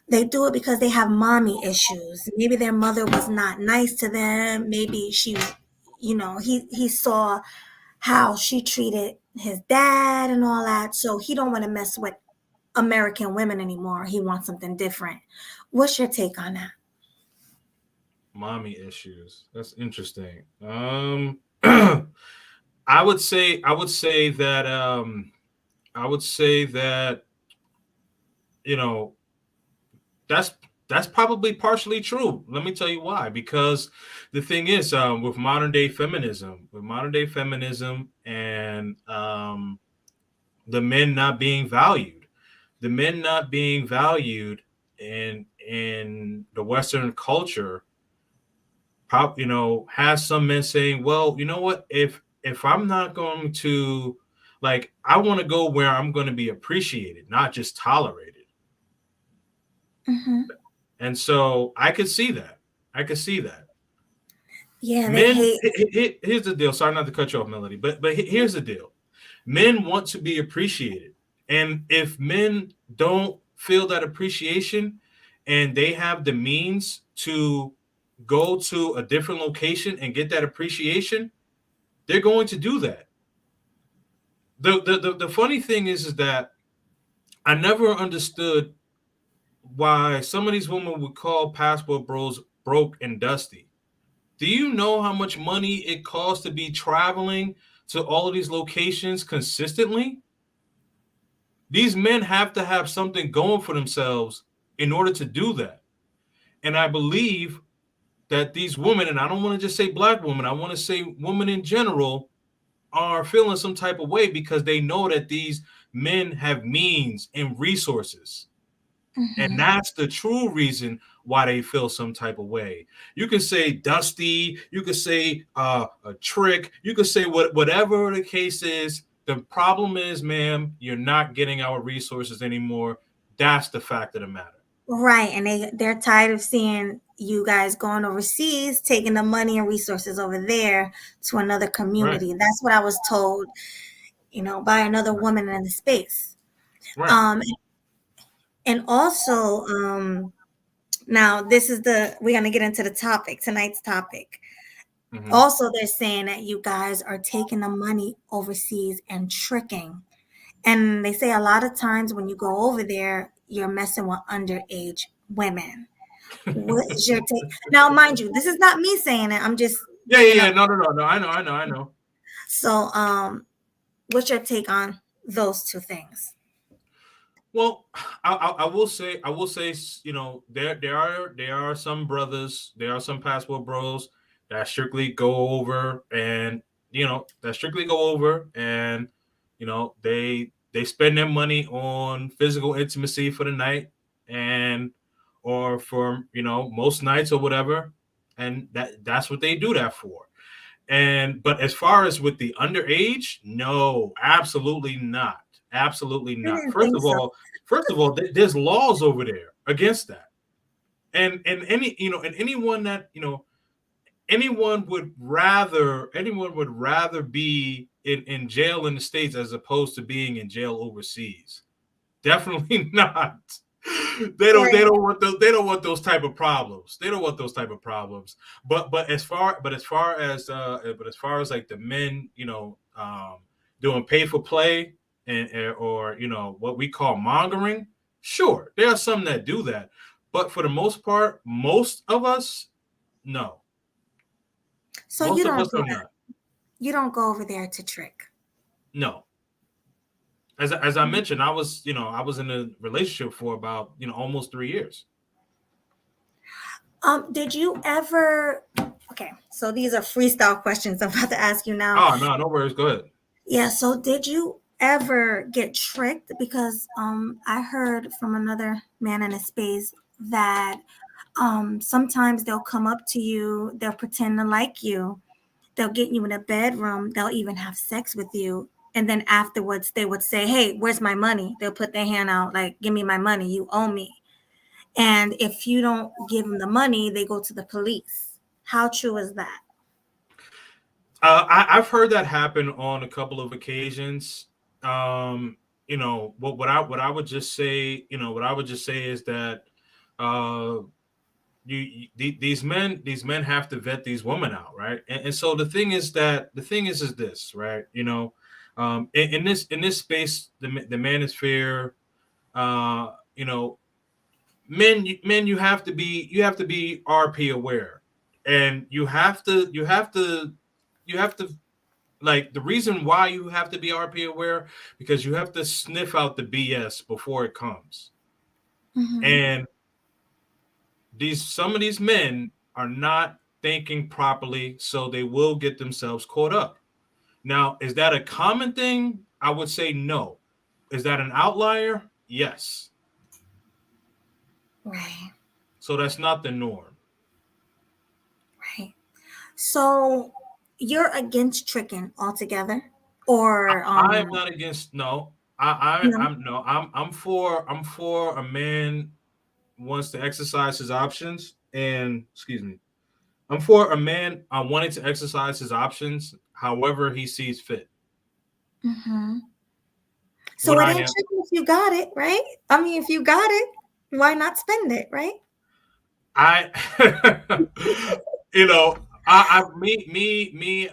They do it because they have mommy issues. Maybe their mother was not nice to them. Maybe he saw how she treated his dad and all that. So he don't want to mess with American women anymore. He wants something different. What's your take on that? Mommy issues. That's interesting. I would say that you know that's that's probably partially true. Let me tell you why. Because the thing is, with modern day feminism, and the men not being valued, the men not being valued in the Western culture, has some men saying, well, you know what, if I'm not going to, like, I want to go where I'm going to be appreciated, not just tolerated. Hmm. And so I could see that. I could see that. Yeah, they Men, hate. here's the deal. Sorry not to cut you off, Melody, but here's the deal. Men want to be appreciated, and if men don't feel that appreciation, and they have the means to go to a different location and get that appreciation, they're going to do that. The funny thing is that I never understood why some of these women would call passport bros broke and dusty. Do you know how much money it costs to be traveling to all of these locations consistently? These men have to have something going for themselves in order to do that. And I believe that these women, and I don't want to just say black women, I want to say women in general, are feeling some type of way because they know that these men have means and resources. And Mhm. that's the true reason why they feel some type of way. You can say dusty, you could say a trick, you could say whatever the case is. The problem is, ma'am, you're not getting our resources anymore. That's the fact of the matter. Right, and they're tired of seeing you guys going overseas, taking the money and resources over there to another Right, community. That's what I was told, by another right, woman in the space. right. Um, and also, now this is we're gonna get into the topic, tonight's topic. Hmm. Also, they're saying that you guys are taking the money overseas and tricking. And they say a lot of times when you go over there, you're messing with underage women. What is your take? Now, mind you, this is not me saying it. I'm just Yeah, yeah, being yeah. up. No. I know. So, what's your take on those two things? Well, I will say, there are some brothers, there are some passport bros that strictly go over and they spend their money on physical intimacy for the night and or for most nights or whatever, and that's what they do that for. And but as far as with the underage, no, absolutely not. Absolutely I not. didn't think so. First of all, there's laws over there against that. And anyone that, anyone would rather be in jail in the States as opposed to being in jail overseas. Definitely not. They Right. don't want those, they don't want those type of problems. They don't want those type of problems. But as far as like the men, doing pay for play or what we call mongering, sure, there are some that do that. But for the most part, most of us, no. So you Most of don't us do are that. not. You don't go over there to trick. No. As I mentioned, I was in a relationship for about almost 3 years. Did you ever? Okay, so these are freestyle questions I'm about to ask you now. Oh no, no worries. Go ahead. Yeah, so did you ever get tricked? Because I heard from another man in a space that sometimes they'll come up to you, they'll pretend to like you, they'll get you in a bedroom, they'll even have sex with you. And then afterwards, they would say, "Hey, where's my money?" They'll put their hand out, like, "Give me my money, you owe me." And if you don't give them the money, they go to the police. How true is that? I've heard that happen on a couple of occasions. What I would just say, is that uh, these men have to vet these women out, right? And so the thing is this, right? In this space, the manosphere, uh, you know, men, you have to be RP aware, and you have to like the reason why you have to be RP aware because you have to sniff out the BS before it comes. Mm-hmm. And these some of these men are not thinking properly, so they will get themselves caught up. Now, is that a common thing? I would say no. Is that an outlier? Yes. Right, So that's not the norm. right. So you're against tricking altogether, I, or I am not against no. no? I'm no. I'm for a man wants to exercise his options and excuse me. I'm for a man wanting to exercise his options however he sees fit. Mm-hmm. So What it I ain't am tricking if you got it, right? I mean, if you got it, why not spend it, right? I you know I me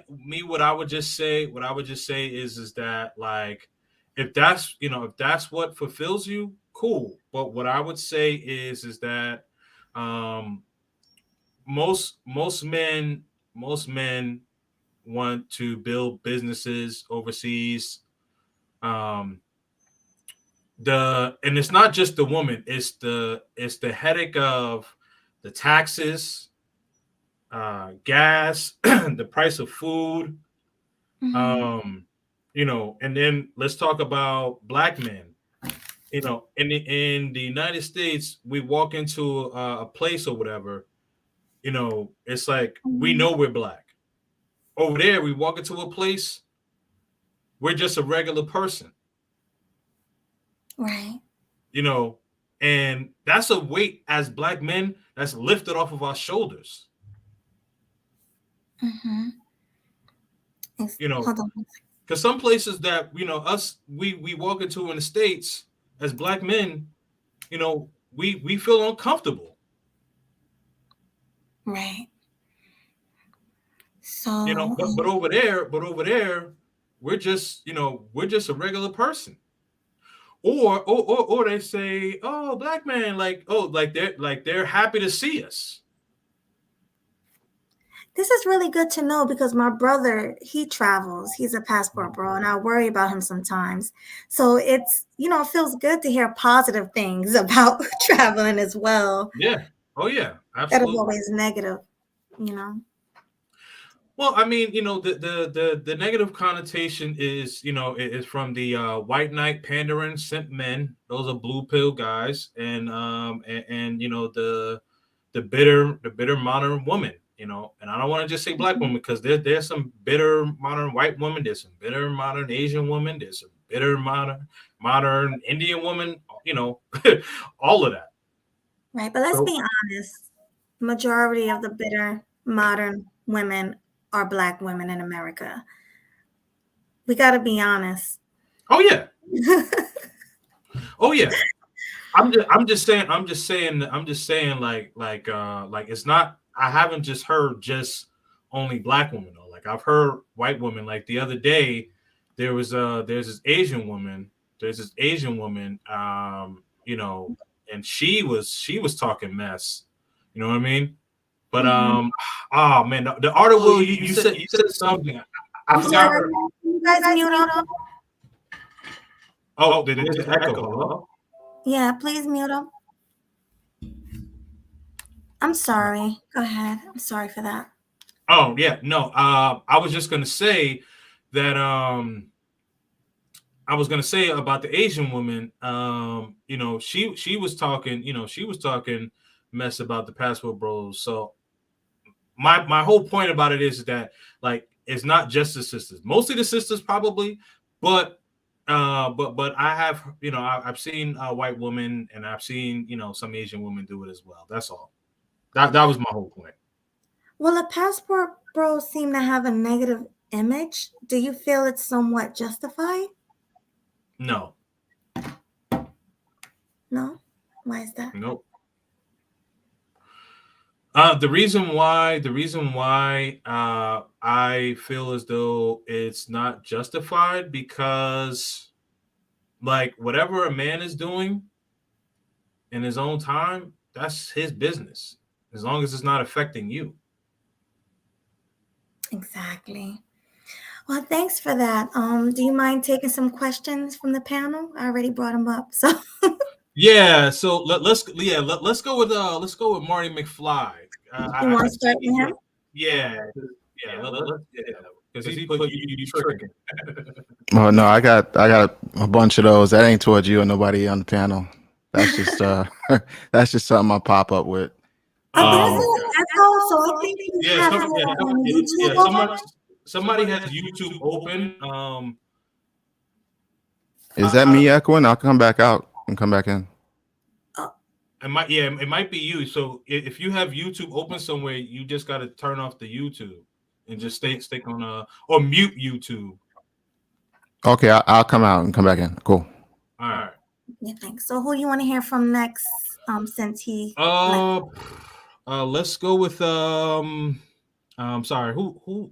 what I would just say is that like if that's if that's what fulfills you, cool. But what I would say is that um most men want to build businesses overseas. Um and it's not just the woman, it's the headache of the taxes, gas, the price of food, Mm-hmm. um, and then let's talk about black men. In the United States, we walk into a place or whatever, it's like we Mm-hmm. know we're black. Over there, we walk into a place, we're just a regular person, Right. you know, and that's a weight as black men that's lifted off of our shoulders, Mm-hmm. you know, Hold on. because some places that we walk into in the States as black men, we feel uncomfortable. Right. So, But over there, we're just we're just a regular person. or they say, oh, black man, like, oh, like they're happy to see us. This is really good to know because my brother, he travels. He's a passport bro, and I worry about him sometimes. So it's, it feels good to hear positive things about traveling as well. Yeah. Oh yeah, That is absolutely. always negative, you know. Well, I mean, the negative connotation is, is from the white knight pandering simp men. Those are blue pill guys, and the bitter modern woman. And I don't want to just say black woman because there's some bitter modern white woman, there's some bitter modern Asian woman, there's some bitter modern Indian woman. All of that. Right, but let's So be honest. Majority of the bitter modern women are black women in America. We got to be honest. oh yeah, oh yeah. I'm just saying like it's not, I haven't just heard just only black women though. Like I've heard white women. Like the other day there's this Asian woman, and she was talking mess. You know what I mean? But Mhm. oh man, the article you said something. I I'm forgot sorry. her. You guys mute up. Oh, there's an echo. Hello? Yeah, please mute up. I'm sorry. Go ahead. I'm sorry for that. Oh yeah, no. I was just gonna say that I was gonna say about the Asian woman. She was talking mess about the passport bros. So my whole point about it is that like it's not just the sisters. Mostly the sisters probably, but but I've seen a white woman and I've seen some Asian women do it as well. That's all. That was my whole point. Well, the passport bros seem to have a negative image. Do you feel it's somewhat justified? No, No? Why is that? nope. The reason why I feel as though it's not justified because like whatever a man is doing in his own time, that's his business. As long as it's not affecting you. Exactly. Well, thanks for that. Do you mind taking some questions from the panel? I already brought them up. So Yeah, so let's go with Marty McFly. you I want to see start with him? yeah, yeah, because he put you tricking. Oh no, I got a bunch of those. That ain't towards you or nobody on the panel. That's just that's just something I pop up with. There's Oh, an okay. echo, so I think you Yeah, have yeah, YouTube someone open. somebody has YouTube open. Is that I me echoing? I'll come back out and come back in. it might be you. So if you have YouTube open somewhere, you just got to turn off the YouTube and just stick on or mute YouTube. Okay, I'll come out and come back in. Cool. All right. Yeah, thanks. So who you want to hear from next? Since he left. Let's go with sorry, who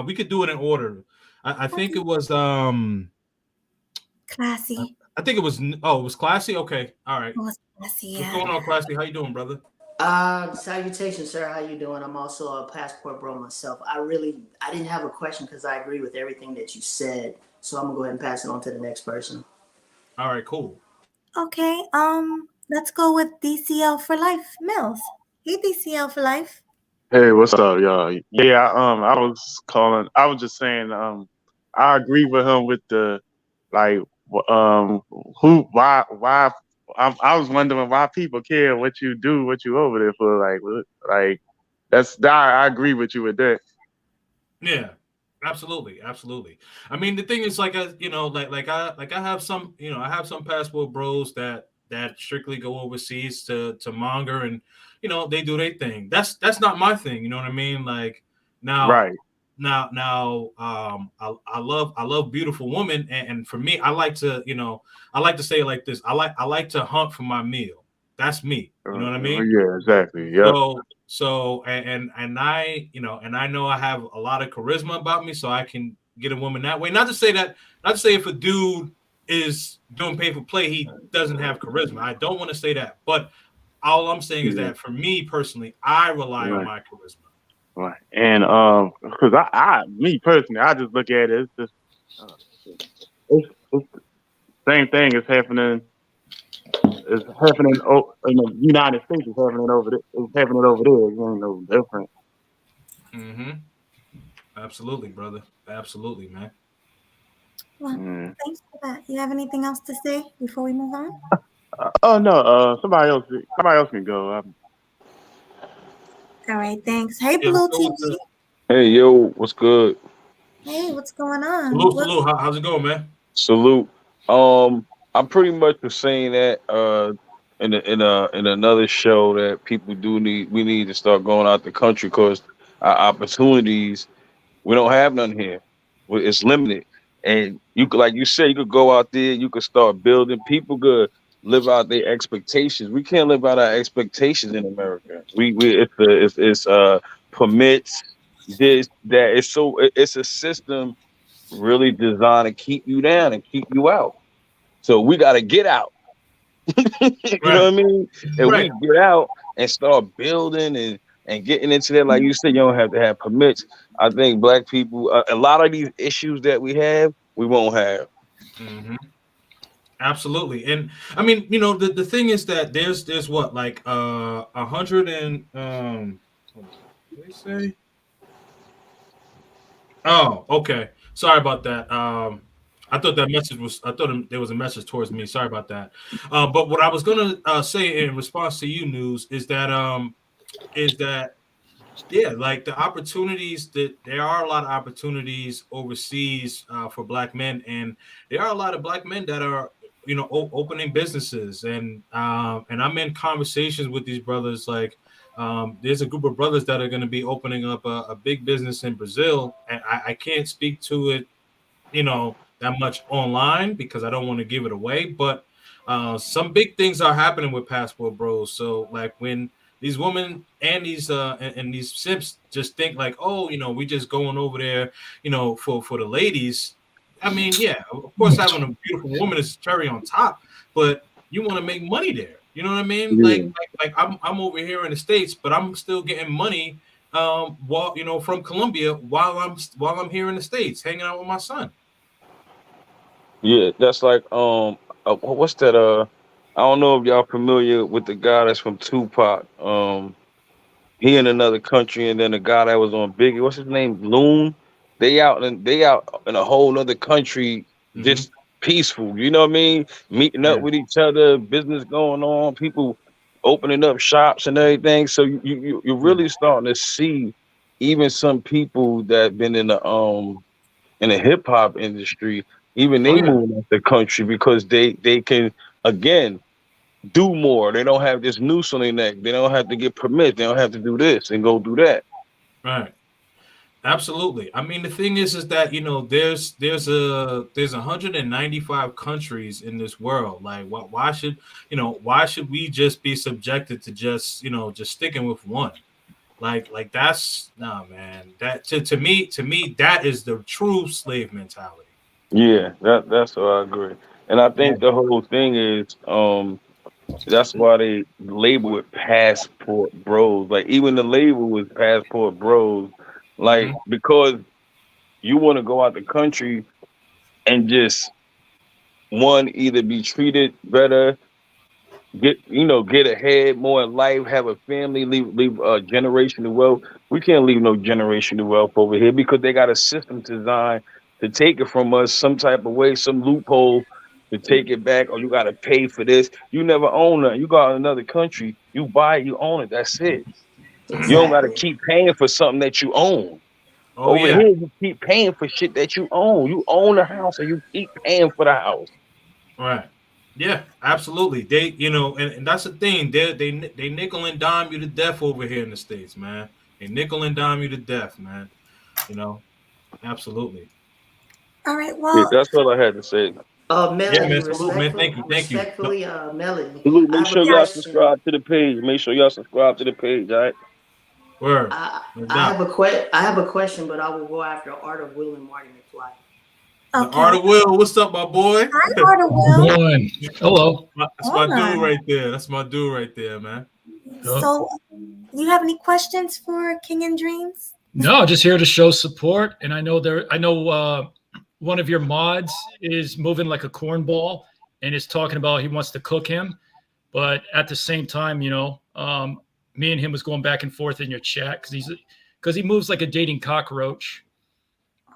we could do it in order. I think it was Classy. I think it was it was Classy. Okay, all right. It was classy, What's yeah. going on, Classy? How you doing, brother? Salutations, sir. How you doing? I'm also a passport bro myself. I didn't have a question because I agree with everything that you said. So I'm gonna go ahead and pass it on to the next person. All right, cool. Okay. Let's go with DCL for life, Mills. Hey, DCL for life. Hey, what's up, y'all? Yeah, I was calling. I was just saying, I agree with him with the like, why. I was wondering why people care what you do, what you over there for. Like I agree with you with that. Yeah, absolutely, absolutely. I mean, the thing is, like, I have some, I have some passport bros that strictly go overseas to monger, and they do their thing. That's not my thing. You know what I mean? Like now, Right. I love beautiful women, and for me, I like to say it like this. I like to hunt for my meal. That's me. You know what I mean? Yeah, exactly. Yep. And I know I have a lot of charisma about me, so I can get a woman that way. Not to say if a dude is doing pay for play, he doesn't have charisma. I don't want to say that, but all I'm saying is that for me personally, I rely on my charisma. Right. And because me personally, I just look at it. It's just it's the same thing is happening. It's happening in the United States. It's happening over there. It's happening over there. It ain't no different. Mm-hmm. Absolutely, brother. Absolutely, man. Well, thanks for that. You have anything else to say before we move on? Oh no. Somebody else can go. All right, thanks. Hey, Yeah, Blue let's go with TV. Hey, yo, what's good? Hey, what's going on? Salute. How's it going, man? Salute. I'm pretty much was saying that in another show that we need to start going out the country because our opportunities, we don't have none here. It's limited. And you could, like you said, you could go out there, you could start building. People could live out their expectations. We can't live out our expectations in America. It's permits this, that. It's a system really designed to keep you down and keep you out. So we got to get out. You know what I mean? And we get out and start building and getting into that. Like you said, you don't have to have permits. I think black people, a lot of these issues that we have, we won't have. Mm-hmm. Absolutely. And I mean, you know, the thing is that there's what, like 100 and what did they say? Oh, okay. Sorry about that. I thought there was a message towards me. Sorry about that. But what I was gonna say in response to you, News, is that yeah, like the opportunities, that there are a lot of opportunities overseas for black men, and there are a lot of black men that are, you know, opening businesses, and I'm in conversations with these brothers. Like, there's a group of brothers that are going to be opening up a big business in Brazil, and I can't speak to it, you know, that much online because I don't want to give it away. But some big things are happening with Passport Bros. So like when these women and these and these simps just think like, oh, you know, we just going over there, you know, for the ladies. I mean, yeah, of course, having a beautiful woman is cherry on top, but you want to make money there. You know what I mean? Yeah. Like I'm over here in the States, but I'm still getting money while, you know, from Colombia while I'm here in the States hanging out with my son. Yeah, that's like what's that? I don't know if y'all familiar with the guy that's from Tupac. He in another country, and then the guy that was on Biggie, what's his name? Loon. They out in a whole other country, just peaceful. You know what I mean? Meeting up with each other, business going on, people opening up shops and everything. So you're really starting to see even some people that been in the hip hop industry, even they moving out the country because they can again do more. They don't have this noose on their neck. They don't have to get permits. They don't have to do this and go do that. Right. Absolutely. I mean, the thing is that, you know, there's 195 countries in this world. Like, why should we just be subjected to just, you know, just sticking with one? Like that's no, man. That to me, that is the true slave mentality. Yeah, that's what I agree. And I think the whole thing is that's why they label it Passport Bros. Like even the label was Passport Bros. Like because you want to go out the country and just either be treated better, get ahead more in life, have a family, leave generational wealth. We can't leave no generational wealth over here because they got a system designed to take it from us some type of way, some loophole to take it back, or you got to pay for this. You never own it. You go out in another country, you buy it, you own it. That's it. Exactly. You don't got to keep paying for something that you own. Over here, you keep paying for shit that you own. You own the house, and you keep paying for the house. Right. Yeah, absolutely. They, you know, and that's the thing. They nickel and dime you to death over here in the States, man. They nickel and dime you to death, man. You know, absolutely. All right. Well, that's all I had to say. Melody, Yeah, man. Salute, man. Thank you. Respectfully, Melody. Make sure y'all subscribe to the page. Make sure y'all subscribe to the page, all right? Word. I have a question, but I will go after Art of Will and Marty McFly. The Art of Will. What's up, my boy? Hi, Art of Will. One. Hello. That's my dude right there. That's my dude right there, man. So, you have any questions for King and Dreams? No, just here to show support. And I know one of your mods is moving like a cornball and is talking about he wants to cook him. But at the same time, me and him was going back and forth in your chat because he moves like a dating cockroach.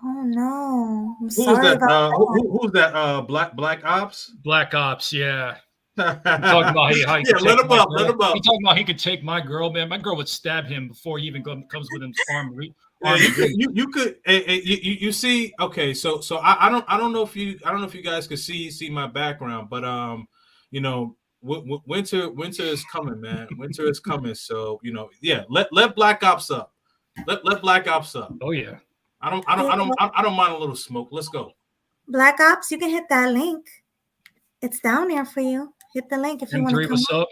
Oh no! I'm Who's sorry that? about that. Who's that? Black Ops? Black Ops, yeah. Talking about how he could let him up. Let him up. He's talking about he could take my girl, man. My girl would stab him before he even comes with his arm. Yeah, you could you see. Okay, so I don't know if you guys could see my background, but winter is coming, man. Winter is coming. So let Black Ops up. Let Black Ops up. Oh yeah. I don't mind a little smoke. Let's go. Black Ops, you can hit that link. It's down there for you. Hit the link if you want to come. What's up?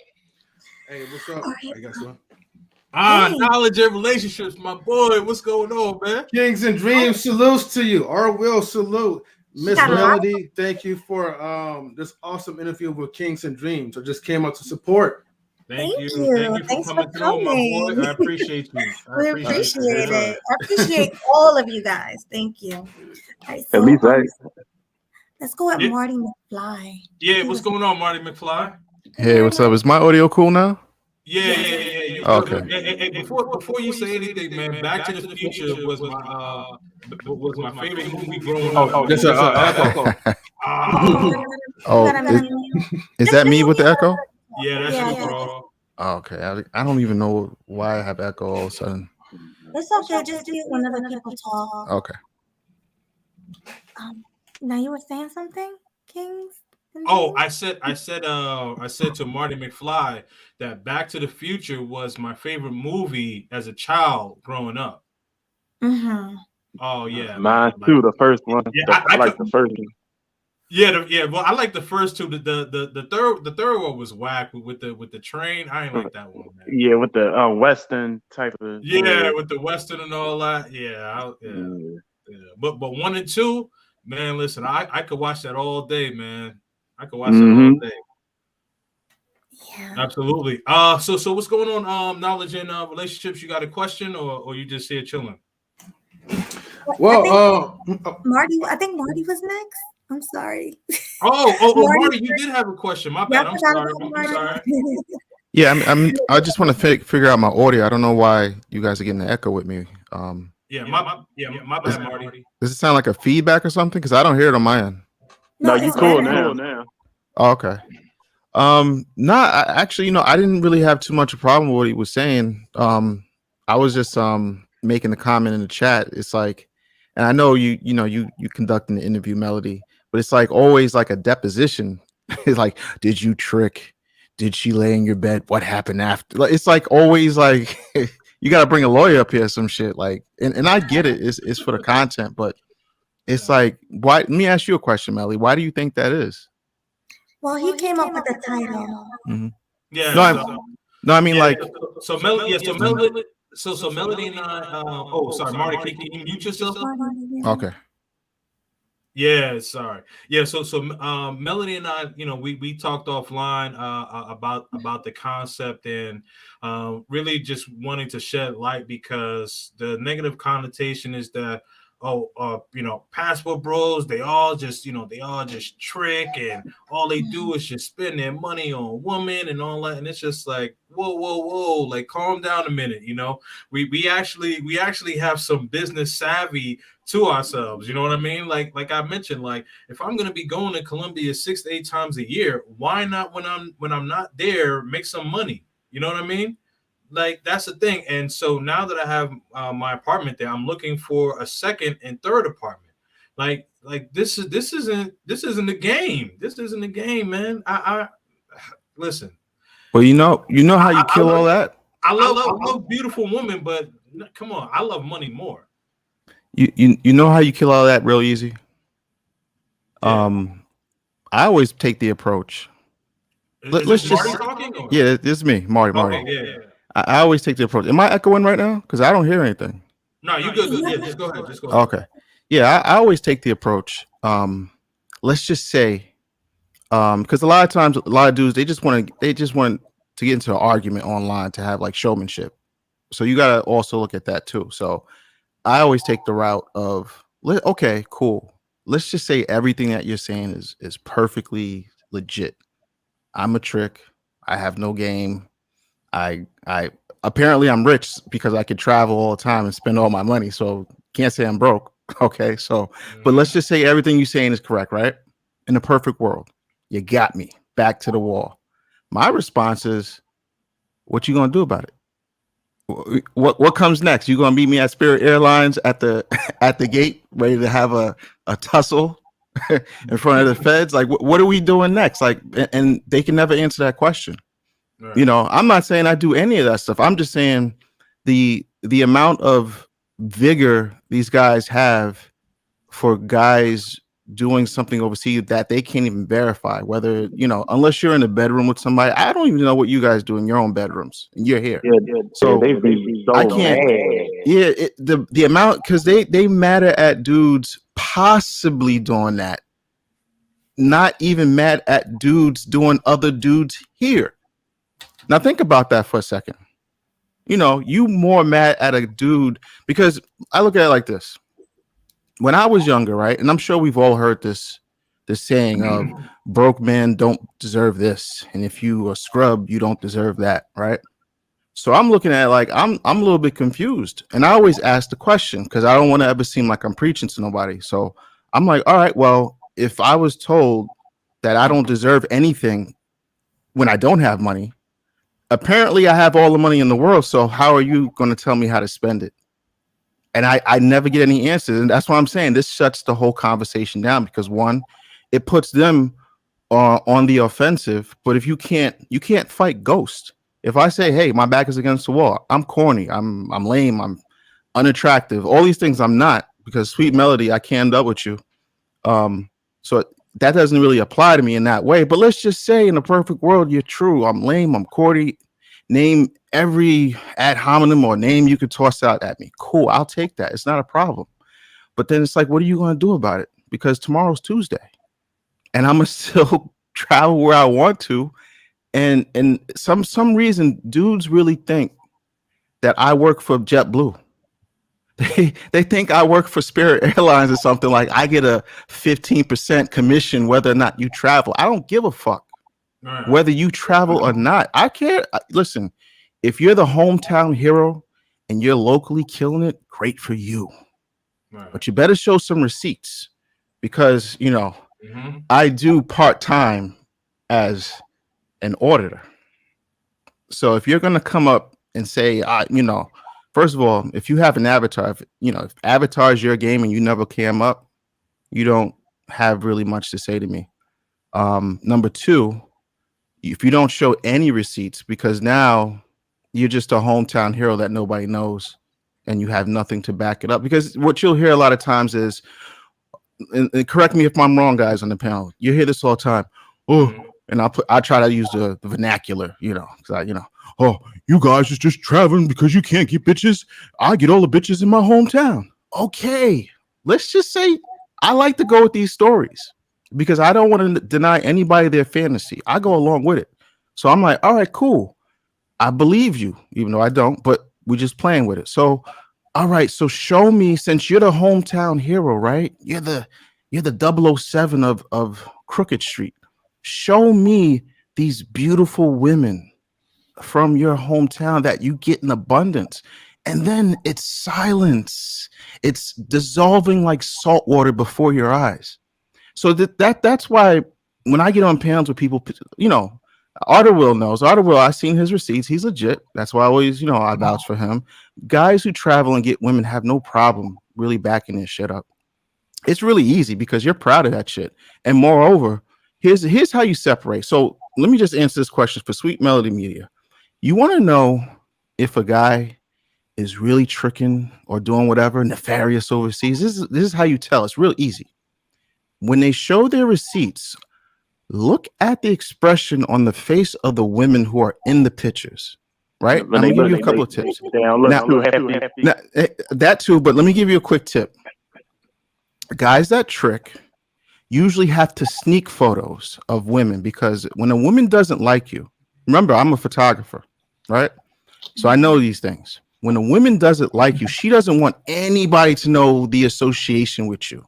Hey, what's up? Right. I got some. Knowledge and relationships, my boy. What's going on, man? Kings and Dreams, salutes to you. Our will salute. Miss Melody, thank you for this awesome interview with Kings and Dreams. I just came out to support. Thank you for coming through, my boy. I appreciate you. We appreciate it. I appreciate all of you guys. Thank you. All right, so, At least let's go at Marty McFly. Yeah, what's going on, Marty McFly? Hey, what's up? Is my audio cool now? Yeah. Okay. Hey, before you say anything, man, Back to the Future was my favorite movie growing up. Yes, sir. Is that me with the echo? Yeah, that's you, bro. Okay, I don't even know why I have echo all of a sudden. It's okay. Just do it when other people talk. Okay. Now you were saying something, Kings? Oh, I said to Marty McFly that Back to the Future was my favorite movie as a child growing up. Mm-hmm. Oh yeah, mine too. The first one. Yeah, I like the first one. Yeah. Well, I like the first two. The third one was whack with the train. I ain't like that one, man. Yeah, with the Western type of. Yeah, with the Western and all that. Yeah. But 1 and 2, man. Listen, I could watch that all day, man. I could watch that all day. Yeah. Absolutely. So what's going on? Knowledge and relationships. You got a question, or you just here chilling? Well, I think Marty was next. I'm sorry. Oh, Marty, you did have a question. My bad. I'm sorry. Yeah, I just want to figure out my audio. I don't know why you guys are getting an echo with me. My bad, Marty. Does it sound like a feedback or something? Because I don't hear it on my end. No, you cool now. Oh, okay. Actually, I didn't really have too much of a problem with what he was saying. I was just making the comment in the chat. It's like, and I know you conducting the interview, Melody, but it's like always like a deposition. It's like, did you trick? Did she lay in your bed? What happened after? It's like always like you got to bring a lawyer up here, or some shit. Like, and I get it. It's for the content, but it's like, why? Let me ask you a question, Melly. Why do you think that is? Well, he came up with the title. Mm-hmm. Yeah. I mean, like. So Melody. Yeah. So Melody. So Melody and I. Sorry, Marty. Can you mute yourself? Okay. Yeah, sorry. Yeah, so Melody and I, we talked offline about the concept and really just wanting to shed light, because the negative connotation is that passport bros, they all just trick, and all they do is just spend their money on women and all that, and it's just like whoa, like calm down a minute. We actually have some business savvy to ourselves, you know what I mean? Like I mentioned, like if I'm gonna be going to Colombia 6 to 8 times a year, why not when I'm not there make some money? You know what I mean? Like that's the thing. And so now that I have my apartment there, I'm looking for a second and third apartment. Like this isn't the game. This isn't the game, man. I listen. Well, you know how you kill all that. I love beautiful women, but come on, I love money more. You know how you kill all that real easy. Yeah. I always take the approach. Let's just. Yeah, this is me, Marty. Okay, yeah. I always take the approach. Am I echoing right now? Because I don't hear anything. No, you good. Yeah, just go ahead. Okay. Yeah, I always take the approach. let's just say, because a lot of times, a lot of dudes, they just want to get into an argument online to have like showmanship. So you got to also look at that too. So I always take the route of, okay, cool. Let's just say everything that you're saying is perfectly legit. I'm a trick. I have no game. I apparently I'm rich because I could travel all the time and spend all my money. So can't say I'm broke. Okay. So, but let's just say everything you're saying is correct, right? In a perfect world, you got me back to the wall. My response is, what you gonna do about it? What comes next? You gonna meet me at Spirit Airlines at the gate, ready to have a tussle in front of the feds? Like, what are we doing next? Like, and they can never answer that question. Right. You know, I'm not saying I do any of that stuff. I'm just saying the amount of vigor these guys have for guys doing something overseas that they can't even verify, whether, you know, unless you're in a bedroom with somebody. I don't even know what you guys do in your own bedrooms, and you're here. So they be so I can't. mad. Yeah, the amount, because they matter at dudes possibly doing that, not even mad at dudes doing other dudes here. Now think about that for a second. You know, you more mad at a dude, because I look at it like this. When I was younger, right, and I'm sure we've all heard this saying of broke men don't deserve this, and if you a scrub, you don't deserve that, right? So I'm looking at it like I'm a little bit confused, and I always ask the question because I don't want to ever seem like I'm preaching to nobody. So I'm like, all right, well, if I was told that I don't deserve anything when I don't have money, apparently I have all the money in the world. So how are you going to tell me how to spend it? And I never get any answers. And that's why I'm saying this shuts the whole conversation down, because one, it puts them on the offensive. But if you can't fight ghost. If I say, hey, my back is against the wall, I'm corny, I'm lame, I'm unattractive, all these things I'm not, because Sweet Melody, I canned up with you. So that doesn't really apply to me in that way. But let's just say in a perfect world, you're true. I'm lame, I'm corny. Name every ad hominem or name you could toss out at me. Cool, I'll take that. It's not a problem. But then it's like, what are you going to do about it? Because tomorrow's Tuesday, and I'm going to still travel where I want to. And some reason dudes really think that I work for JetBlue. They think I work for Spirit Airlines or something, like I get a 15% commission whether or not you travel. I don't give a fuck whether you travel or not. I care. Listen, if you're the hometown hero and you're locally killing it, great for you. But you better show some receipts, because, you know, I do part-time as an auditor. So if you're going to come up and say, you know, first of all, if you have an avatar, if avatar is your game and you never came up, you don't have really much to say to me. Number two, if you don't show any receipts, because now you're just a hometown hero that nobody knows and you have nothing to back it up. Because what you'll hear a lot of times is, and correct me if I'm wrong, guys on the panel, you hear this all the time. Oh, and I try to use the vernacular, you know, because oh, you guys is just traveling because you can't get bitches. I get all the bitches in my hometown. Okay, let's just say I like to go with these stories because I don't want to deny anybody their fantasy. I go along with it. So I'm like, all right, cool. I believe you, even though I don't, but we're just playing with it. So, all right, so show me, since you're the hometown hero, right? You're the 007 of Crooked Street. Show me these beautiful women from your hometown that you get in abundance. And then it's silence. It's dissolving like salt water before your eyes. So that's why when I get on panels with people, you know, Otter Will knows. Otter Will, I've seen his receipts. He's legit. That's why I always, you know, I vouch for him. Guys who travel and get women have no problem really backing this shit up. It's really easy because you're proud of that shit. And moreover, here's how you separate. So let me just answer this question for Sweet Melody Media. You want to know if a guy is really tricking or doing whatever nefarious overseas? This is how you tell. It's real easy. When they show their receipts, look at the expression on the face of the women who are in the pictures, right? I'm going to give you a couple of tips. That too, but let me give you a quick tip. Guys that trick usually have to sneak photos of women, because when a woman doesn't like you, remember, I'm a photographer, right? So I know these things. When a woman doesn't like you, she doesn't want anybody to know the association with you.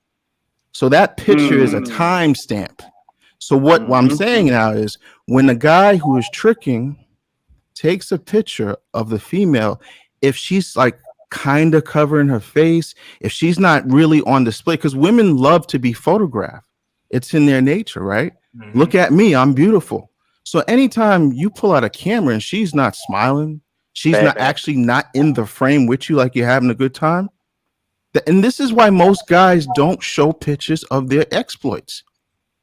So that picture is a timestamp. So what I'm saying now is, when the guy who is tricking takes a picture of the female, if she's like kind of covering her face, if she's not really on display, because women love to be photographed. It's in their nature, right? Look at me, I'm beautiful. So anytime you pull out a camera and she's not smiling, she's not actually not in the frame with you like you're having a good time. And this is why most guys don't show pictures of their exploits,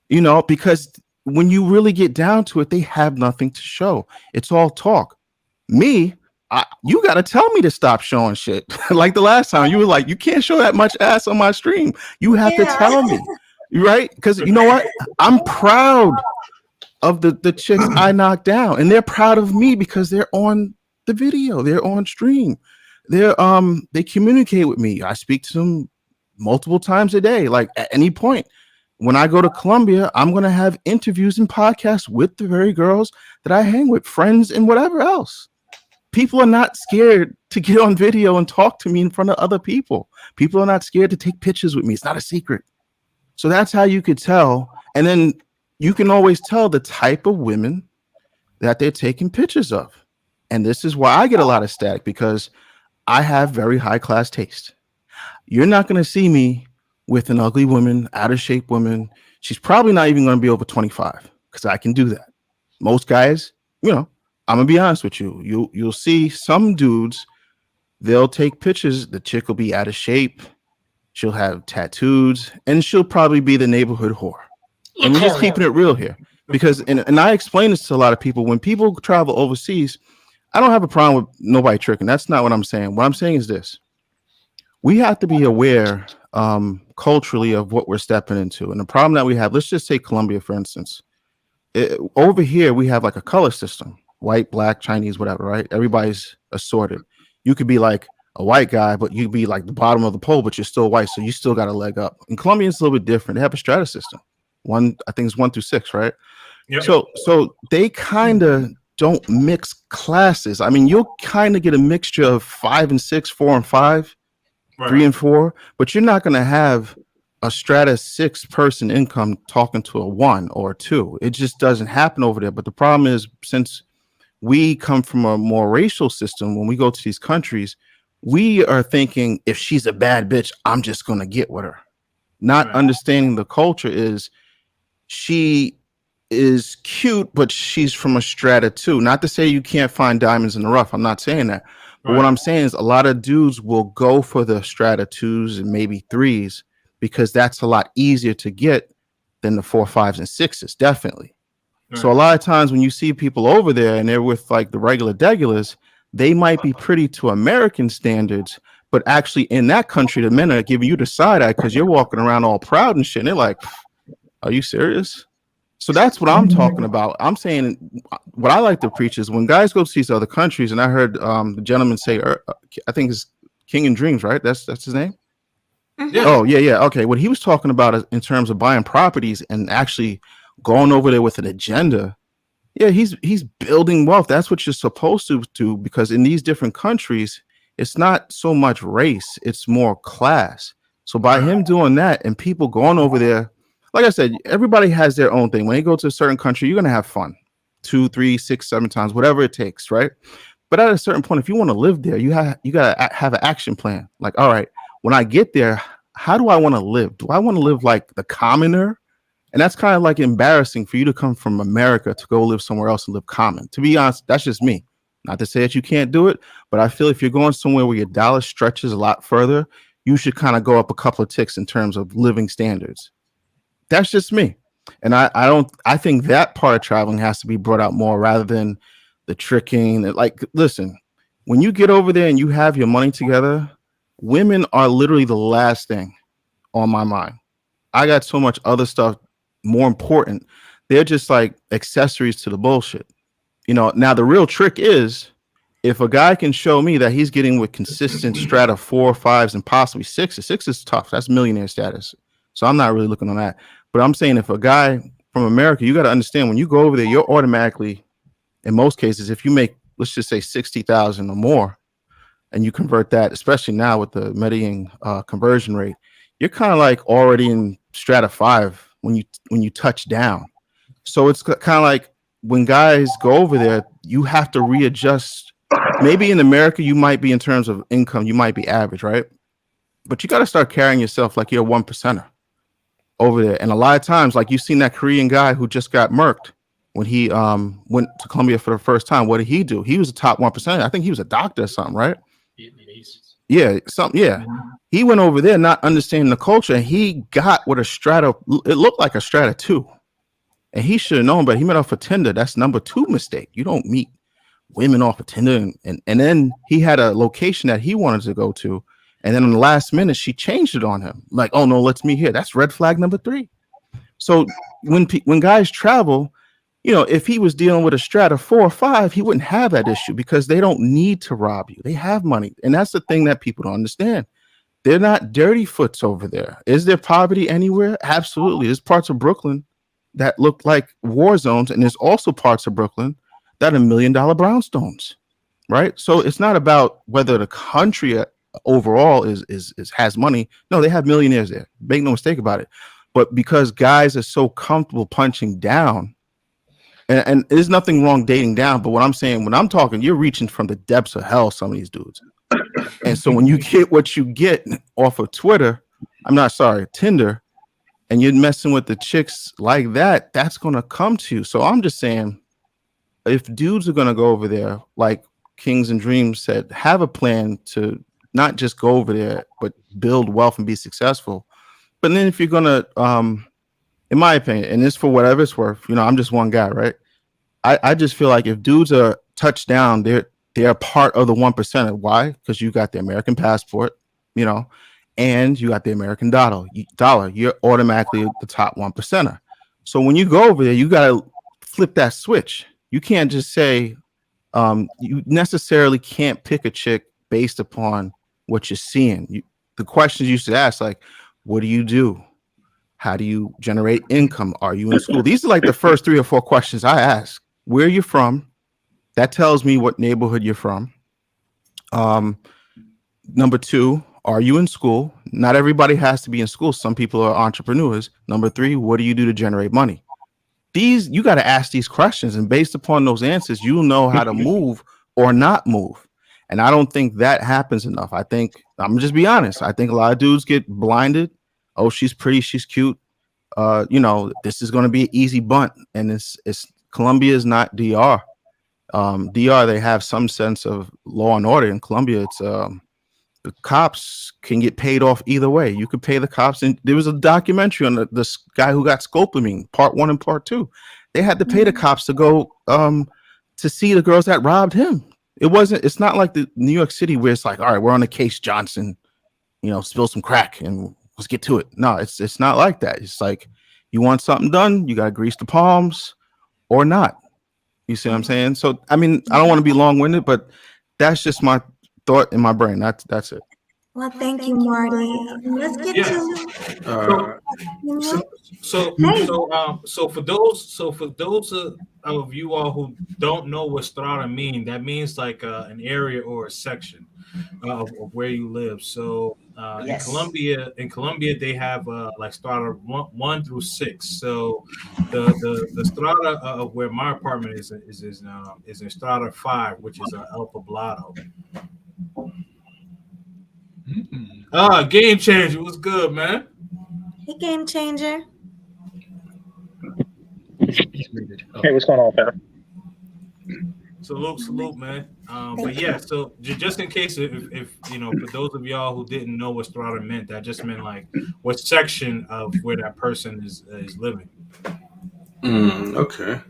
you know, because when you really get down to it, they have nothing to show. It's all talk. Me, you got to tell me to stop showing shit. Like the last time you were like, you can't show that much ass on my stream. You have to tell me, right? Because you know what? I'm proud of the chicks I knocked down, and they're proud of me because they're on the video, they're on stream, they communicate with me. I speak to them multiple times a day. Like at any point when I go to Colombia, I'm going to have interviews and podcasts with the very girls that I hang with, friends and whatever else. People are not scared to get on video and talk to me in front of other people. People are not scared to take pictures with me. It's not a secret. So that's how you could tell. And then you can always tell the type of women that they're taking pictures of. And this is why I get a lot of static, because I have very high class taste. You're not going to see me with an ugly woman, out of shape woman. She's probably not even going to be over 25, because I can do that. Most guys, you know, I'm going to be honest with you. You'll see some dudes, they'll take pictures. The chick will be out of shape. She'll have tattoos, and she'll probably be the neighborhood whore. And we're just keeping it real here, because, and I explain this to a lot of people. When people travel overseas, I don't have a problem with nobody tricking. That's not what I'm saying. What I'm saying is this: we have to be aware culturally of what we're stepping into. And the problem that we have, let's just say Colombia, for instance. Over here, we have like a color system: white, black, Chinese, whatever, right? Everybody's assorted. You could be like a white guy, but you'd be like the bottom of the pole, but you're still white, so you still got a leg up. In Colombia, it's a little bit different. They have a strata system. I think it's 1 through 6, right? Yep. So they kind of don't mix classes. I mean, you'll kind of get a mixture of 5 and 6, 4 and 5, right, 3 and 4, but you're not going to have a strata 6 person income talking to a 1 or a 2. It just doesn't happen over there. But the problem is, since we come from a more racial system, when we go to these countries, we are thinking, if she's a bad bitch, I'm just going to get with her. Not understanding the culture is, she is cute, but she's from a strata 2. Not to say you can't find diamonds in the rough. I'm not saying that. But what I'm saying is, a lot of dudes will go for the strata 2s and maybe 3s, because that's a lot easier to get than the 4, 5s, and 6s. Definitely. So a lot of times when you see people over there and they're with like the regular degulars, they might be pretty to American standards, but actually in that country, the men are giving you the side eye because you're walking around all proud and shit. And they're like, are you serious? So that's what I'm talking about. I'm saying, what I like to preach is, when guys go to these other countries, and I heard the gentleman say, I think it's King and Dreams, right? That's his name? Yeah. Oh, yeah. Okay. What he was talking about is in terms of buying properties and actually going over there with an agenda. Yeah, he's building wealth. That's what you're supposed to do, because in these different countries, it's not so much race, it's more class. So by him doing that and people going over there, like I said, everybody has their own thing. When you go to a certain country, you're going to have fun 2, 3, 6, 7 times, whatever it takes, right? But at a certain point, if you want to live there, you got to have an action plan. Like, all right, when I get there, how do I want to live? Do I want to live like the commoner? And that's kind of like embarrassing for you to come from America to go live somewhere else and live common. To be honest, that's just me. Not to say that you can't do it, but I feel if you're going somewhere where your dollar stretches a lot further, you should kind of go up a couple of ticks in terms of living standards. That's just me. And I think that part of traveling has to be brought out more rather than the tricking. Like, listen, when you get over there and you have your money together, women are literally the last thing on my mind. I got so much other stuff more important. They're just like accessories to the bullshit. You know, now the real trick is, if a guy can show me that he's getting with consistent strata 4, 5s, and possibly 6s. 6 is tough. That's millionaire status. So I'm not really looking on that. But I'm saying if a guy from America, you got to understand when you go over there, you're automatically, in most cases, if you make, let's just say 60,000 or more, and you convert that, especially now with the Medellin conversion rate, you're kind of like already in strata 5 when you touch down. So it's kind of like when guys go over there, you have to readjust. Maybe in America, you might be in terms of income, you might be average, right? But you got to start carrying yourself like you're a 1%er over there. And a lot of times, like you've seen that Korean guy who just got murked when he went to Colombia for the first time. What did he do? He was a top 1%. I think he was a doctor or something, right? Yeah, something. Yeah, he went over there not understanding the culture, and he got with a strata. It looked like a strata 2, and he should have known. But he met off a Tinder. That's number 2 mistake. You don't meet women off of Tinder, and then he had a location that he wanted to go to, and then in the last minute she changed it on him. Like, oh no, let's meet here. That's red flag number 3. So when guys travel, you know, if he was dealing with a strata 4 or 5, he wouldn't have that issue because they don't need to rob you. They have money. And that's the thing that people don't understand. They're not dirty foots over there. Is there poverty anywhere? Absolutely. There's parts of Brooklyn that look like war zones. And there's also parts of Brooklyn that are $1 million brownstones, right? So it's not about whether the country overall has money. No, they have millionaires there. Make no mistake about it. But because guys are so comfortable punching down, and there's nothing wrong dating down, but what I'm saying, when I'm talking, you're reaching from the depths of hell, some of these dudes. And so when you get what you get off of Tinder, and you're messing with the chicks like that, that's going to come to you. So I'm just saying, if dudes are going to go over there, like Kings and Dreams said, have a plan to not just go over there, but build wealth and be successful. But then if you're going to, in my opinion, and it's for whatever it's worth, you know, I'm just one guy, right? I just feel like if dudes are touched down, they're part of the 1%. Why? Because you got the American passport, you know, and you got the American dollar. You're automatically the top 1%er. So when you go over there, you got to flip that switch. You can't just say, you necessarily can't pick a chick based upon what you're seeing. The questions you should ask, like, what do you do? How do you generate income? Are you in school? These are like the first 3 or 4 questions I ask. Where are you from? That tells me what neighborhood you're from. Number 2, are you in school? Not everybody has to be in school. Some people are entrepreneurs. Number 3, what do you do to generate money? You got to ask these questions, and based upon those answers, you'll know how to move or not move. And I don't think that happens enough. I'm gonna just be honest. I think a lot of dudes get blinded. Oh, she's pretty, she's cute. You know, this is going to be an easy bunt. And it's Colombia is not DR. DR, they have some sense of law and order. In Colombia, it's the cops can get paid off either way. You could pay the cops. And there was a documentary on this guy who got scopolamine, part 1 and part 2. They had to pay the cops to go to see the girls that robbed him. It's not like the New York City where it's like, all right, we're on the case, Johnson, you know, spill some crack and let's get to it. No, it's not like that. It's like, you want something done, you got to grease the palms or not. You see what I'm saying? So, I mean, I don't want to be long-winded, but that's just my thought in my brain. That's it. Well, thank you, Marty. Let's get to. So for those of you all who don't know what strata mean, that means like an area or a section of where you live. So Yes. in Colombia they have like strata 1 through 6. So the strata of where my apartment is in strata 5, which is El Poblado. Game changer. What's good, man? Hey, game changer. Hey, what's going on, fam? Salute, man. But yeah, so just in case, if you know, for those of y'all who didn't know what strata meant, that just meant like what section of where that person is living. Okay.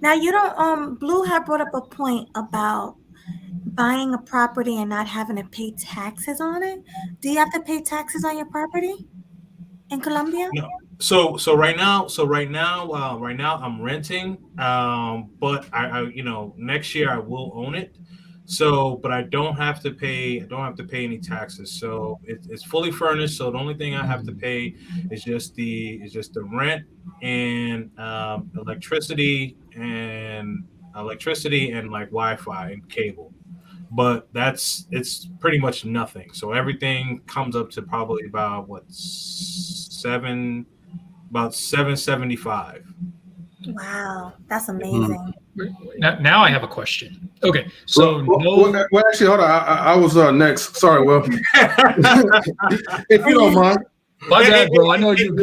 Now you don't. Blue had brought up a point about buying a property and not having to pay taxes on it. Do you have to pay taxes on your property in Colombia? No. So right now I'm renting. But I next year I will own it. So, but I don't have to pay. I don't have to pay any taxes. So it's fully furnished. So the only thing I have to pay is just the rent and electricity and like Wi-Fi and cable. But it's pretty much nothing. So everything comes up to probably about about $775. Wow, that's amazing. Now I have a question. Okay, so well, actually, hold on. I was next. Sorry, Will. If you don't mind. My bad, bro. I know you.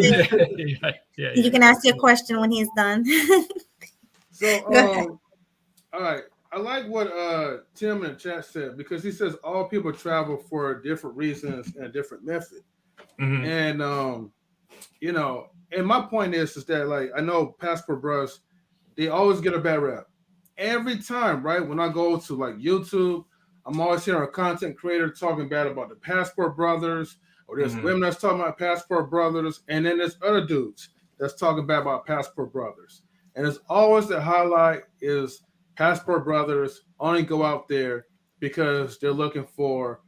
Yeah. You can ask your question when he's done. So, Go ahead. all right. I like what Tim in the chat said, because he says all people travel for different reasons and a different method. Mhm. And you know, and my point is that, like, I know Passport Bros, they always get a bad rap. Every time, right? When I go to like YouTube, I'm always hearing a content creator talking bad about the Passport Brothers, or there's women that's talking about Passport Brothers, and then there's other dudes that's talking bad about Passport Brothers. And it's always the highlight is Passport Brothers only go out there because they're looking for,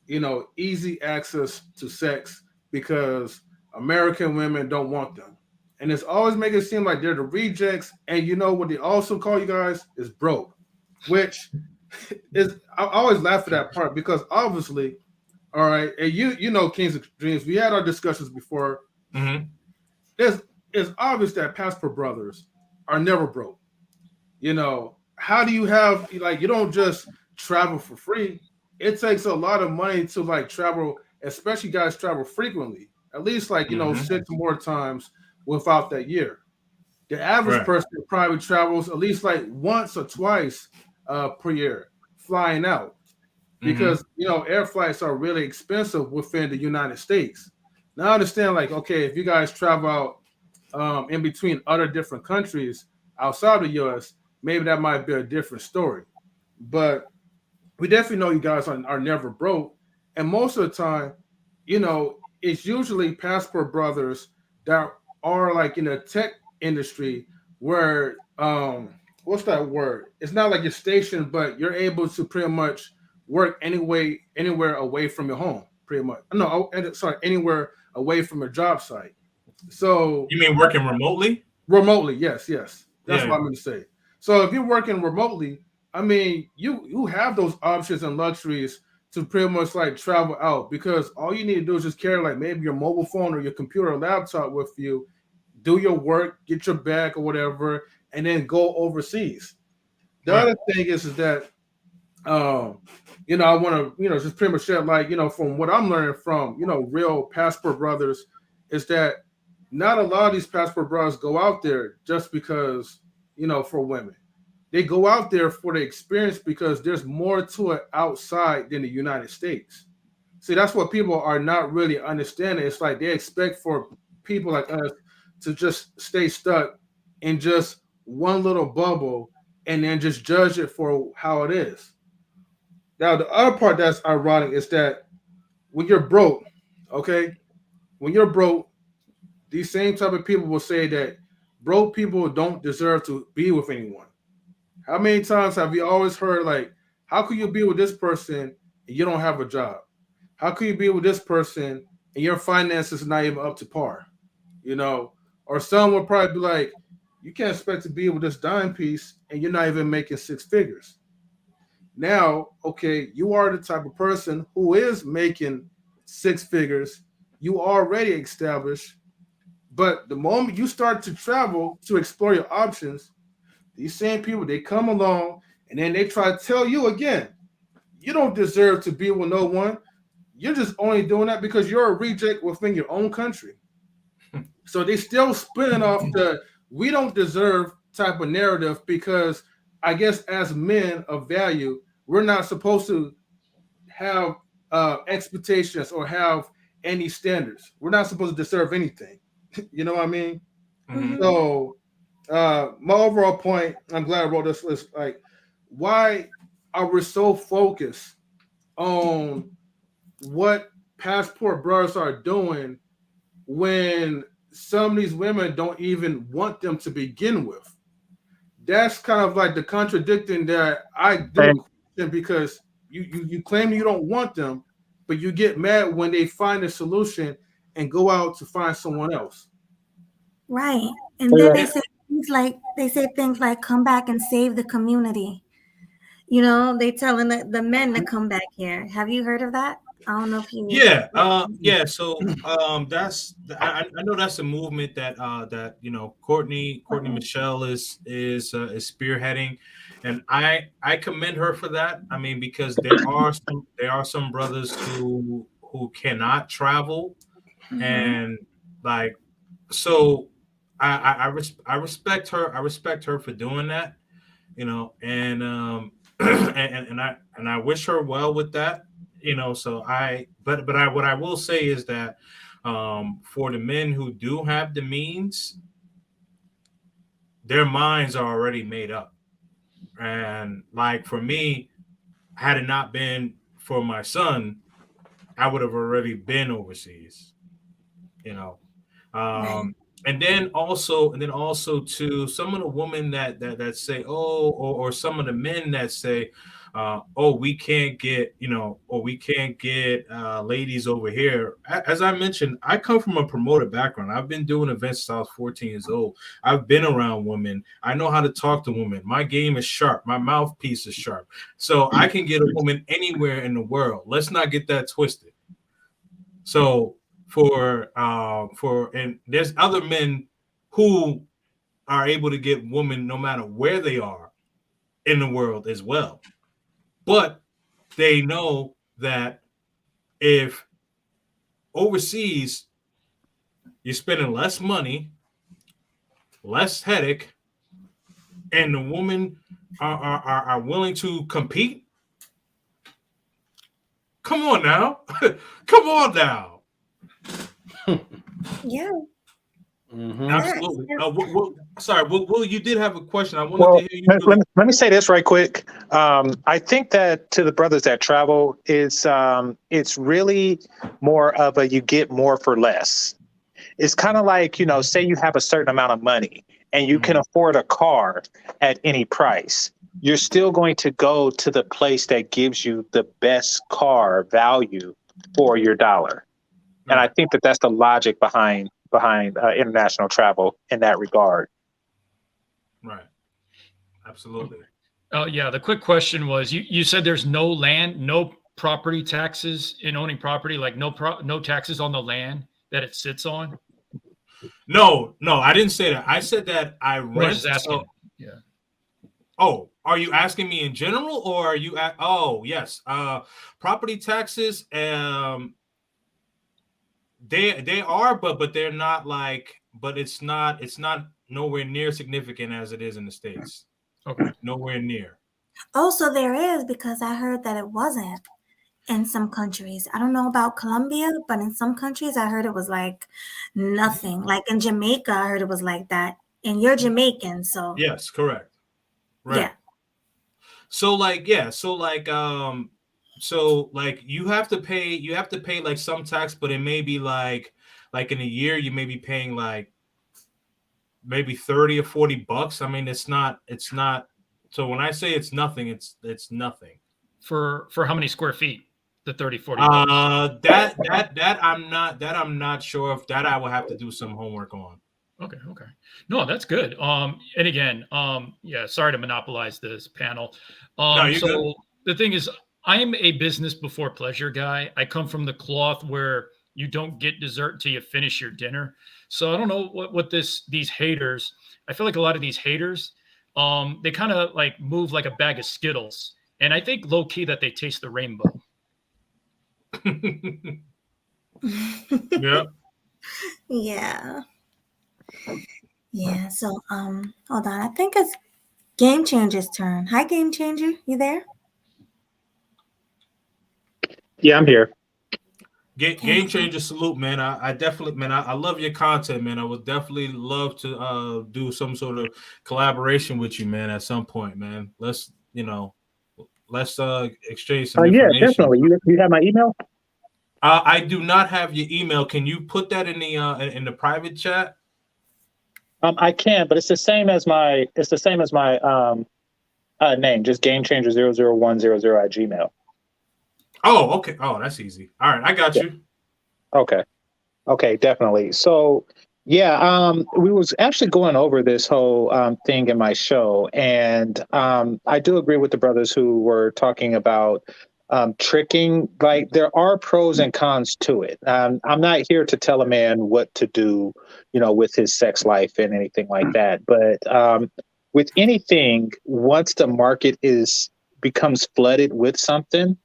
you know, easy access to sex because American women don't want them. And it's always making it seem like they're the rejects. And you know what they also call you guys is broke, which is, I always laugh at that part, because obviously, all right, and you know, Kings of Dreams, we had our discussions before. It's obvious that Passport Brothers are never broke. You know, how do you have, like, you don't just travel for free. It takes a lot of money to like travel, especially guys travel frequently, at least like, you know, 6 more times without that year. The average person probably travels at least like once or twice per year flying out, because you know, air flights are really expensive within the United States. Now I understand, like, okay, if you guys travel out in between other different countries outside the US, maybe that might be a different story. But we definitely know you guys are never broke. And most of the time, you know, it's usually Passport Brothers that are like in the tech industry where, what's that word? It's not like you're stationed, but you're able to pretty much work anywhere away from your home, pretty much. No, sorry, anywhere away from a job site. So you mean working remotely? Remotely, yes. That's what I'm going to say. So if you're working remotely, I mean, you have those options and luxuries to pretty much like travel out, because all you need to do is just carry like maybe your mobile phone or your computer or laptop with you, do your work, get your bag or whatever, and then go overseas. The other thing is that, you know, I want to, you know, just pretty much share, like, you know, from what I'm learning from, you know, real Passport Brothers, is that not a lot of these Passport Brothers go out there just because, you know, for women. They go out there for the experience, because there's more to it outside than the United States. See, that's what people are not really understanding. It's like they expect for people like us to just stay stuck in just one little bubble and then just judge it for how it is. Now, the other part that's ironic is that when you're broke, okay, when you're broke, these same type of people will say that broke people don't deserve to be with anyone. How many times have you always heard, like, how could you be with this person and you don't have a job? How could you be with this person and your finances are not even up to par? You know, or some will probably be like, you can't expect to be with this dime piece and you're not even making 6 figures. Now, okay, you are the type of person who is making 6 figures. You already established. But the moment you start to travel to explore your options, these same people, they come along and then they try to tell you again, you don't deserve to be with no one. You're just only doing that because you're a reject within your own country. So they still spinning off the we don't deserve type of narrative, because I guess as men of value, we're not supposed to have expectations or have any standards. We're not supposed to deserve anything. You know what I mean? So my overall point, I'm glad I wrote this list, like, why are we so focused on what Passport Brothers are doing when some of these women don't even want them to begin with? That's kind of like the contradicting that I do because you claim you don't want them, but you get mad when they find a solution and go out to find someone else. Right. And then they say things like come back and save the community. You know, they telling the men to come back here. Have you heard of that? I don't know if you. Yeah. So that's I know that's a movement that Courtney Michelle is spearheading, and I commend her for that. I mean, because there are some brothers who cannot travel, and like, so I respect her. I respect her for doing that, and and I wish her well with that. So but what I will say is that for the men who do have the means, their minds are already made up. And like for me, had it not been for my son, I would have already been overseas, And then also to some of the women that say, or some of the men that say, we can't get, ladies over here. As I mentioned, I come from a promoter background. I've been doing events since I was 14 years old. I've been around women. I know how to talk to women. My game is sharp. My mouthpiece is sharp. So I can get a woman anywhere in the world. Let's not get that twisted. So and there's other men who are able to get women no matter where they are in the world as well. But they know that if overseas you're spending less money, less headache, and the women are willing to compete, come on now. Come on now. Yeah. Absolutely. Sorry, Will, you did have a question. I wanted to hear you. Let me say this right quick. I think that to the brothers that travel, it's really more of a you get more for less. It's kind of like, say you have a certain amount of money and you can afford a car at any price. You're still going to go to the place that gives you the best car value for your dollar. And I think that that's the logic behind international travel in that regard. Right. Absolutely. Oh yeah. The quick question was, you said there's no land, no property taxes in owning property, like no taxes on the land that it sits on. No, I didn't say that. I said that I rent. Just asking. Yeah. Oh, are you asking me in general, or are you yes. Property taxes, they are, but they're not it's not nowhere near significant as it is in the States. Okay. Nowhere near. Also, there is, because I heard that it wasn't in some countries. I don't know about Colombia, but in some countries I heard it was like nothing. Like in Jamaica, I heard it was like that. And you're Jamaican, so yes, correct. Right. Yeah. So you have to pay like some tax, but it may be like in a year you may be paying like maybe $30 or $40. I mean, it's not. So when I say it's nothing, it's nothing. For how many square feet? The 30, 40. That I'm not sure of. That I will have to do some homework on. Okay. No, that's good. And again, sorry to monopolize this panel. No, you're good. The thing is, I'm a business before pleasure guy. I come from the cloth where you don't get dessert until you finish your dinner. So I don't know what these haters, I feel like a lot of these haters, they kind of like move like a bag of Skittles. And I think low key that they taste the rainbow. Yeah. Yeah. Yeah. So hold on. I think it's Game Changer's turn. Hi, Game Changer. You there? Yeah, I'm here. Game Changer, salute, man. I definitely, man, I love your content, man. I would definitely love to do some sort of collaboration with you, man, at some point, man. Let's exchange some information. Yeah, definitely. You have my email? I do not have your email. Can you put that in the private chat? I can, but it's the same as my name, just GameChanger00100 at Gmail. Oh, okay. Oh, that's easy. All right, I got you. Okay, definitely. So yeah, we was actually going over this whole thing in my show, and I do agree with the brothers who were talking about tricking. Like, there are pros and cons to it. I'm not here to tell a man what to do, with his sex life and anything like that. But with anything, once the market becomes flooded with something,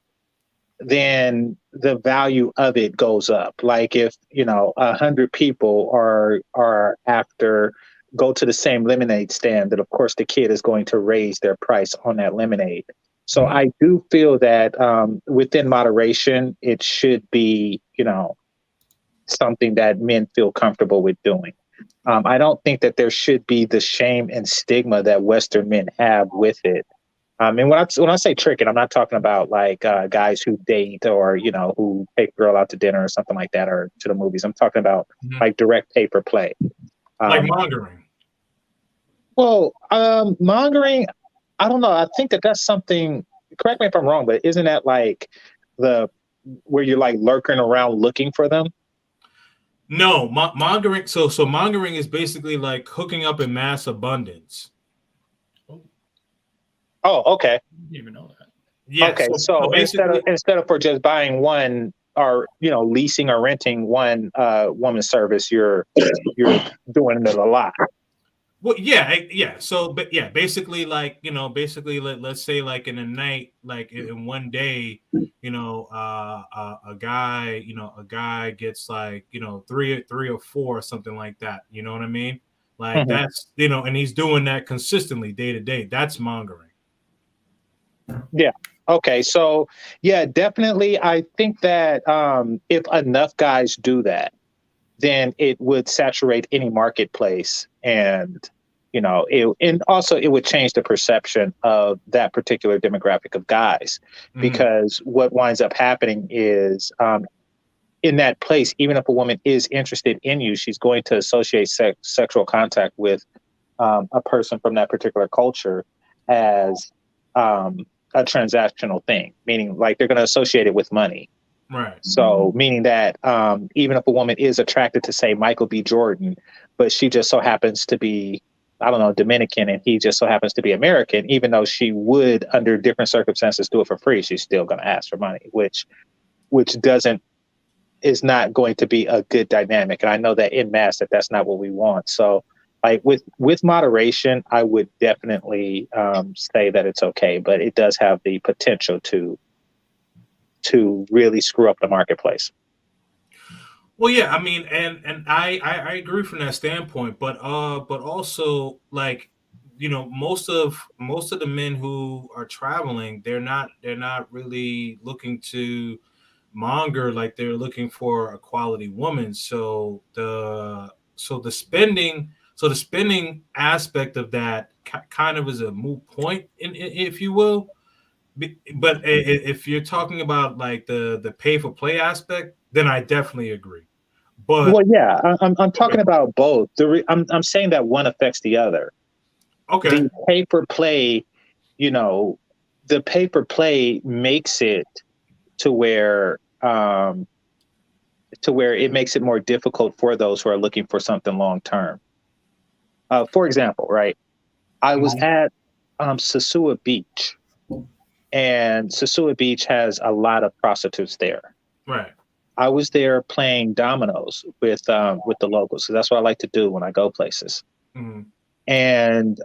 then the value of it goes up. Like, if 100 people are after go to the same lemonade stand, then of course the kid is going to raise their price on that lemonade. So I do feel that within moderation, it should be something that men feel comfortable with doing. I don't think that there should be the shame and stigma that Western men have with it. And when I say tricking, I'm not talking about like guys who date or who take a girl out to dinner or something like that, or to the movies. I'm talking about like direct pay for play, like mongering. Well, mongering, I don't know. I think that's something. Correct me if I'm wrong, but isn't that like where you're like lurking around looking for them? No, mongering. So mongering is basically like hooking up in mass abundance. Oh, okay. I didn't even know that. Yeah. Okay, so instead of for just buying one, or leasing or renting one woman's service, you're doing it a lot. Well, yeah. So, but yeah, basically, like let's say like in a night, like in one day, a guy gets like 3 or 4 or something like that. You know what I mean? Like that's and he's doing that consistently day to day. That's mongering. Yeah. Okay. So yeah, definitely. I think that if enough guys do that, then it would saturate any marketplace, and it would change the perception of that particular demographic of guys, because what winds up happening is in that place, even if a woman is interested in you, she's going to associate sexual contact with a person from that particular culture as a transactional thing, meaning like they're going to associate it with money. Right. So meaning that even if a woman is attracted to, say, Michael B. Jordan, but she just so happens to be, I don't know, Dominican, and he just so happens to be American, even though she would, under different circumstances, do it for free, she's still going to ask for money, which is not going to be a good dynamic. And I know that in mass that's not what we want. So like with moderation, I would definitely say that it's okay, but it does have the potential to really screw up the marketplace. Well, yeah, I mean, and I agree from that standpoint, but also like most of the men who are traveling, they're not really looking to monger, like they're looking for a quality woman. So the spending aspect of that kind of is a moot point, if you will. But if you're talking about like the pay for play aspect, then I definitely agree. But well, yeah, I'm talking about both. I'm saying that one affects the other. Okay. The pay for play, the pay for play makes it to where it makes it more difficult for those who are looking for something long term. For example, right? I was at Sosua Beach, and Sosua Beach has a lot of prostitutes there. Right. I was there playing dominoes with the locals, so that's what I like to do when I go places. Mm-hmm. And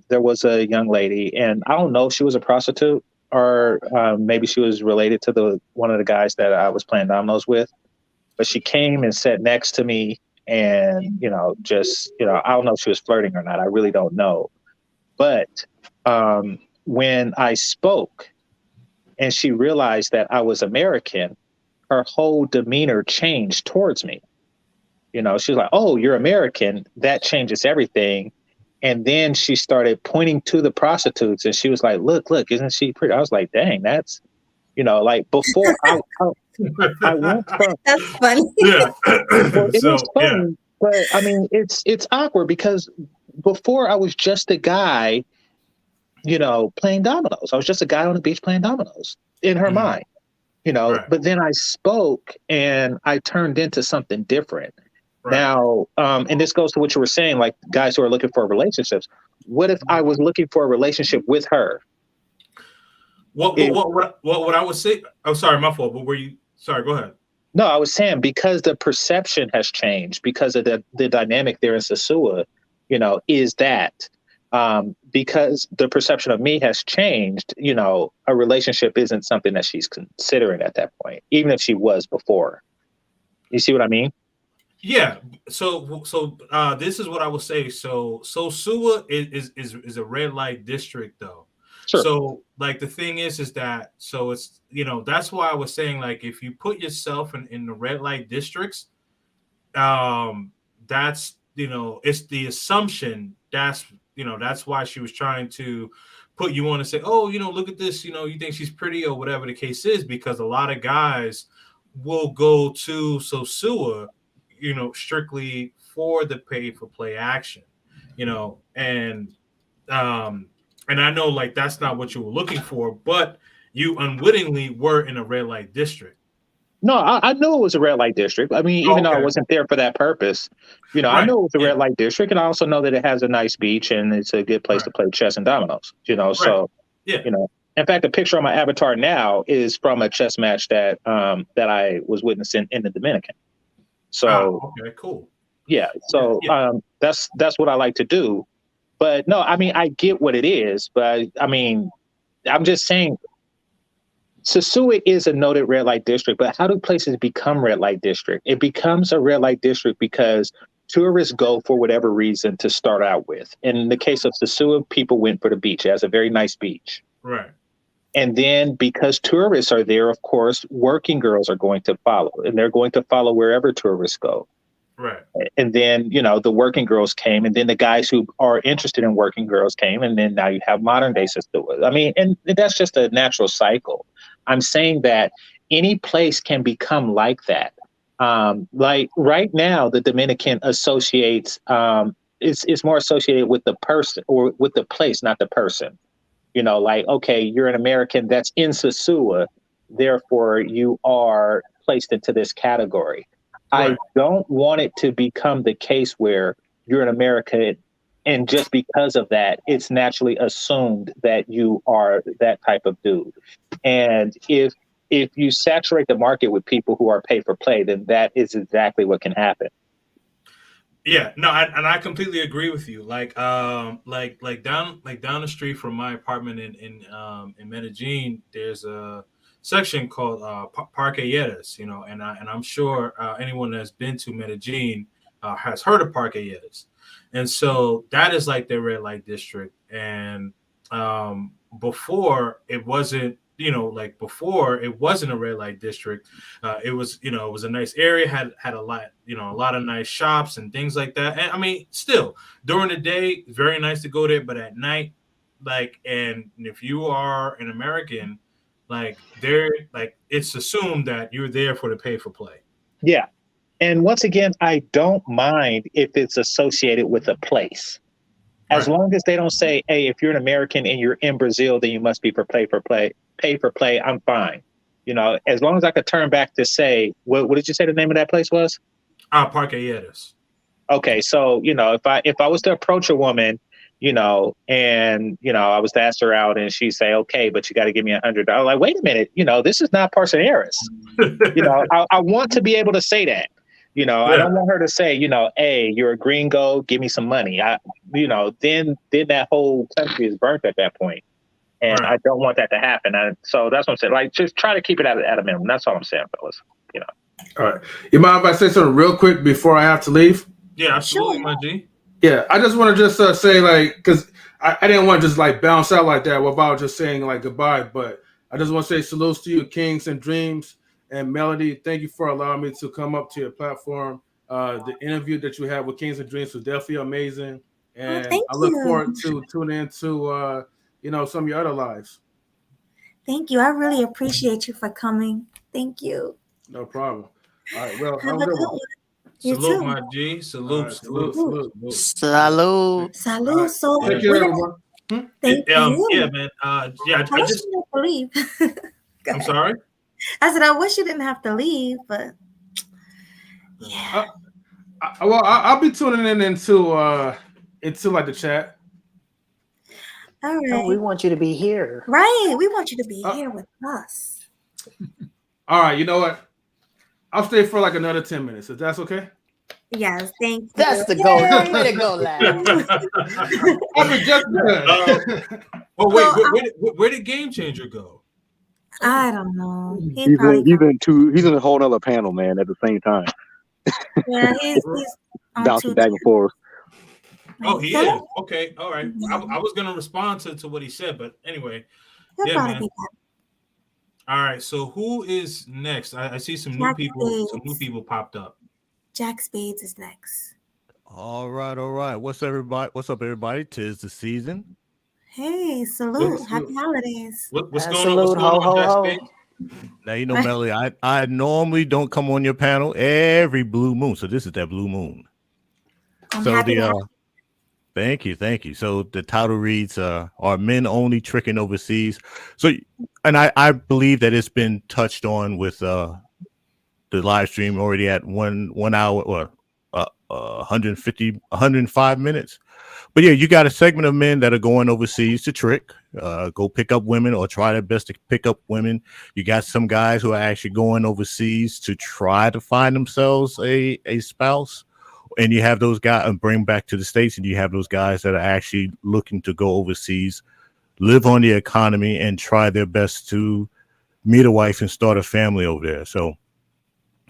there was a young lady, and I don't know if she was a prostitute or maybe she was related to one of the guys that I was playing dominoes with, but she came and sat next to me, and I don't know if she was flirting or not. I really don't know. But when I spoke and she realized that I was American, her whole demeanor changed towards me. She was like, "Oh, you're American. That changes everything." And then she started pointing to the prostitutes, and she was like, look, isn't she pretty? I was like, dang, that's, like before I went from. That's funny. Yeah. Well, it was funny, yeah. But I mean, it's awkward because before I was just a guy playing dominoes. I was just a guy on the beach playing dominoes in her mind, Right. but then I spoke and I turned into something different. Right. Now, and this goes to what you were saying, like guys who are looking for relationships. What if I was looking for a relationship with her? What I would say? Oh, sorry, my fault. But were you? Sorry, go ahead. No, I was saying because the perception has changed because of the dynamic there in Sosua, is that because the perception of me has changed, a relationship isn't something that she's considering at that point, even if she was before. You see what I mean? Yeah. So this is what I would say. So Sosua is a red light district though. Sure. So like the thing is that so it's that's why I was saying like if you put yourself in the red light districts, that's it's the assumption that's why she was trying to put you on and say, oh, look at this, you think she's pretty or whatever the case is, because a lot of guys will go to Sosua strictly for the pay for play action, and I know like that's not what you were looking for, but you unwittingly were in a red light district. No, I knew it was a red light district. I mean, even though I wasn't there for that purpose, I Right. know it was a red light district, and I also know that it has a nice beach and it's a good place to play chess and dominoes. So Yeah. in fact, the picture on my avatar now is from a chess match that I was witnessing in the Dominican. So okay, cool. yeah, so that's what I like to do. But no, I mean, I get what it is, but I mean, I'm just saying Sosua is a noted red light district, but how do places become red light district? It becomes a red light district because tourists go for whatever reason to start out with. In the case of Sosua, people went for the beach. It has a very nice beach. Right. And then because tourists are there, of course, working girls are going to follow, and they're going to follow wherever tourists go. Right. And then, the working girls came, and then the guys who are interested in working girls came, and then now you have modern day Sosua. I mean, and that's just a natural cycle. I'm saying that any place can become like that. Like right now, the Dominican associates, it's more associated with the person or with the place, not the person. Like, okay, you're an American that's in Sosua, therefore you are placed into this category. Right. I don't want it to become the case where you're an American and just because of that, it's naturally assumed that you are that type of dude. And if you saturate the market with people who are pay for play, then that is exactly what can happen. Yeah, no, I completely agree with you. Like down the street from my apartment in Medellin, there's a section called Parque Lleras, and I'm sure anyone that's been to Medellin has heard of Parque Lleras, and so that is like their red light district. And before it wasn't. Before it wasn't a red light district. It was, it was a nice area, had a lot of nice shops and things like that. And I mean, still during the day, very nice to go there, but at night, and if you are an American, it's assumed that you're there for the pay for play. Yeah. And once again, I don't mind if it's associated with a place. As long as they don't say, hey, if you're an American and you're in Brazil, then you must be for pay for play, I'm fine. As long as I could turn back to say, what did you say the name of that place was? Parque Lleras. Okay. So, if I was to approach a woman, and, I was to ask her out and she'd say, okay, but you got to give me $100. I'm like, wait a minute, this is not Parque Lleras. I want to be able to say that. I don't want her to say, hey, you're a gringo, give me some money. Then that whole country is burnt at that point. And I don't want that to happen. So that's what I'm saying. Like, just try to keep it at a minimum. That's all I'm saying, fellas. All right. You mind if I say something real quick before I have to leave? Yeah, absolutely, my G. Yeah, I just want to just say, because I didn't want to just bounce out like that without just saying goodbye. But I just want to say salutes to you, Kings and Dreams. And Melody, thank you for allowing me to come up to your platform. The interview that you had with Kings and Dreams was definitely amazing. And I look forward to tuning into, some of your other lives. Thank you. I really appreciate you for coming. Thank you. No problem. All right. Well, have a good one. Salute, my G. Salute. Salud. Right. So take care, everyone. Thank you. Yeah, man. Yeah, I I wish just. you didn't have to leave. Go I'm ahead. sorry. I said I wish you didn't have to leave, but yeah. I'll be tuning in into like the chat. All No, we right. want you to be here. Right. We want you to be here with us. All right, you know what? I'll stay for like another 10 minutes, if that's okay. Yes, thank you. That's the goal. Yay. Way to go, lad. I mean, just because. Oh wait, So, where did Game Changer go? I don't know. He He's probably he's in a whole other panel, man, at the same time. yeah, he's on Bouncing two back and forth. Oh, he is. Okay, all right. I was gonna respond to what he said, but anyway. He'll Yeah, probably man. be back. All right. So who is next? I see some new Jack people. Some Spades. new people popped up. Jack Spades is next. All right. What's up, everybody? 'Tis the season. Hey, salute. What's Happy holidays. What's And going on? What's salute, going ho, on, ho, Jack ho. Spade? Now you know, Melly, I normally don't come on your panel every blue moon, so this is that blue moon. I'm So happy the to have thank you. So the title reads, "Are men only tricking overseas?" So, and I believe that it's been touched on with the live stream already at 1 hour or 105 minutes. But yeah, you got a segment of men that are going overseas to trick, go pick up women or try their best to pick up women. You got some guys who are actually going overseas to try to find themselves a spouse. And you have those guys and bring back to the States, and you have those guys that are actually looking to go overseas, live on the economy, and try their best to meet a wife and start a family over there. So,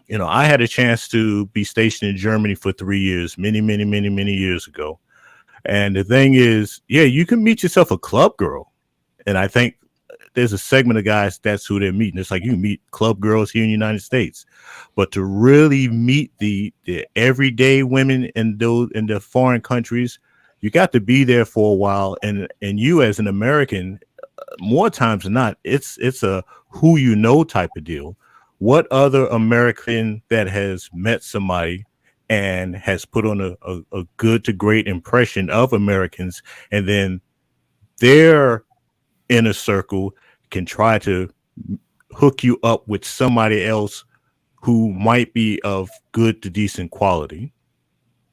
you know, I had a chance to be stationed in Germany for 3 years, many years ago. And the thing is, yeah, you can meet yourself a club girl. And I think there's a segment of guys that's who they're meeting. It's like you meet club girls here in the United States, but to really meet the everyday women in the foreign countries, you got to be there for a while. And you as an American, more times than not, it's a who you know type of deal. What other American that has met somebody and has put on a good to great impression of Americans, and then their inner circle can try to hook you up with somebody else who might be of good to decent quality.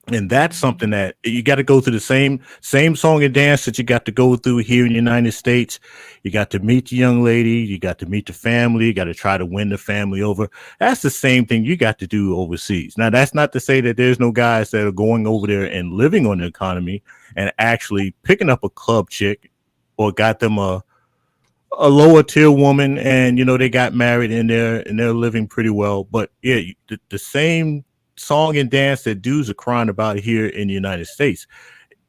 And that's something that you got to go through the same song and dance that you got to go through here in the United States. You got to meet the young lady, you got to meet the family, you got to try to win the family over. That's the same thing you got to do overseas. Now, that's not to say that there's no guys that are going over there and living on the economy and actually picking up a club chick or got them a lower tier woman, and you know they got married and they're living pretty well. But yeah, the same song and dance that dudes are crying about here in the United States,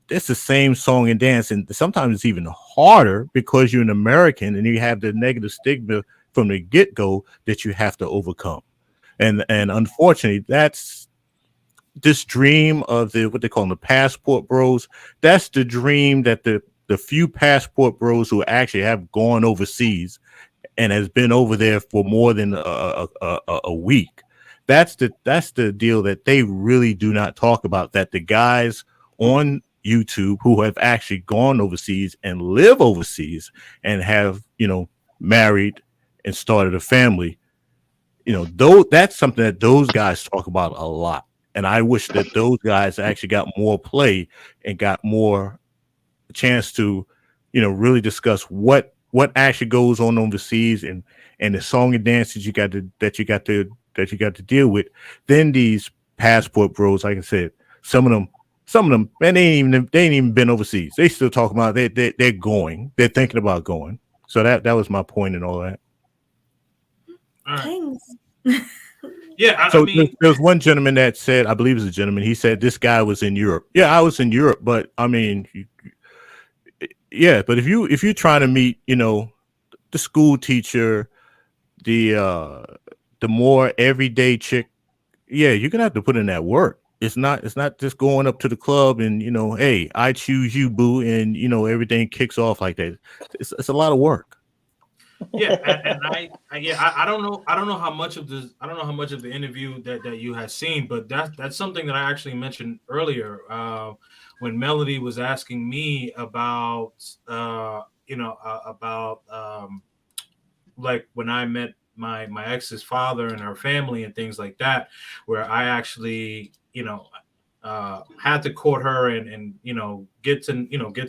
it's the same song and dance, and sometimes it's even harder because you're an American and you have the negative stigma from the get-go that you have to overcome. And unfortunately, that's this dream of what they call the passport bros. That's the dream that the few passport bros who actually have gone overseas and has been over there for more than a week. That's the deal that they really do not talk about, that the guys on YouTube who have actually gone overseas and live overseas and have, you know, married and started a family, you know, that's something that those guys talk about a lot. And I wish that those guys actually got more play and got more chance to, you know, really discuss what actually goes on overseas and the song and dances you got to deal with. Then these passport bros, like I said, some of them, man, they ain't even been overseas. They still talk about they're thinking about going. So that was my point and all that. All right. Kings. Yeah, So I mean, there's one gentleman that said, I believe it was a gentleman, he said this guy was in Europe. Yeah, I was in Europe, but I mean, yeah, but if you're trying to meet, you know, the school teacher, the more everyday chick, yeah, you're gonna have to put in that work. It's not just going up to the club and, you know, hey, I choose you, boo, and you know everything kicks off like that. It's a lot of work. Yeah, and I don't know how much of this, I don't know how much of the interview that you had seen, but that's something that I actually mentioned earlier when Melody was asking me about about like when I met my ex's father and her family and things like that, where I actually had to court her and get to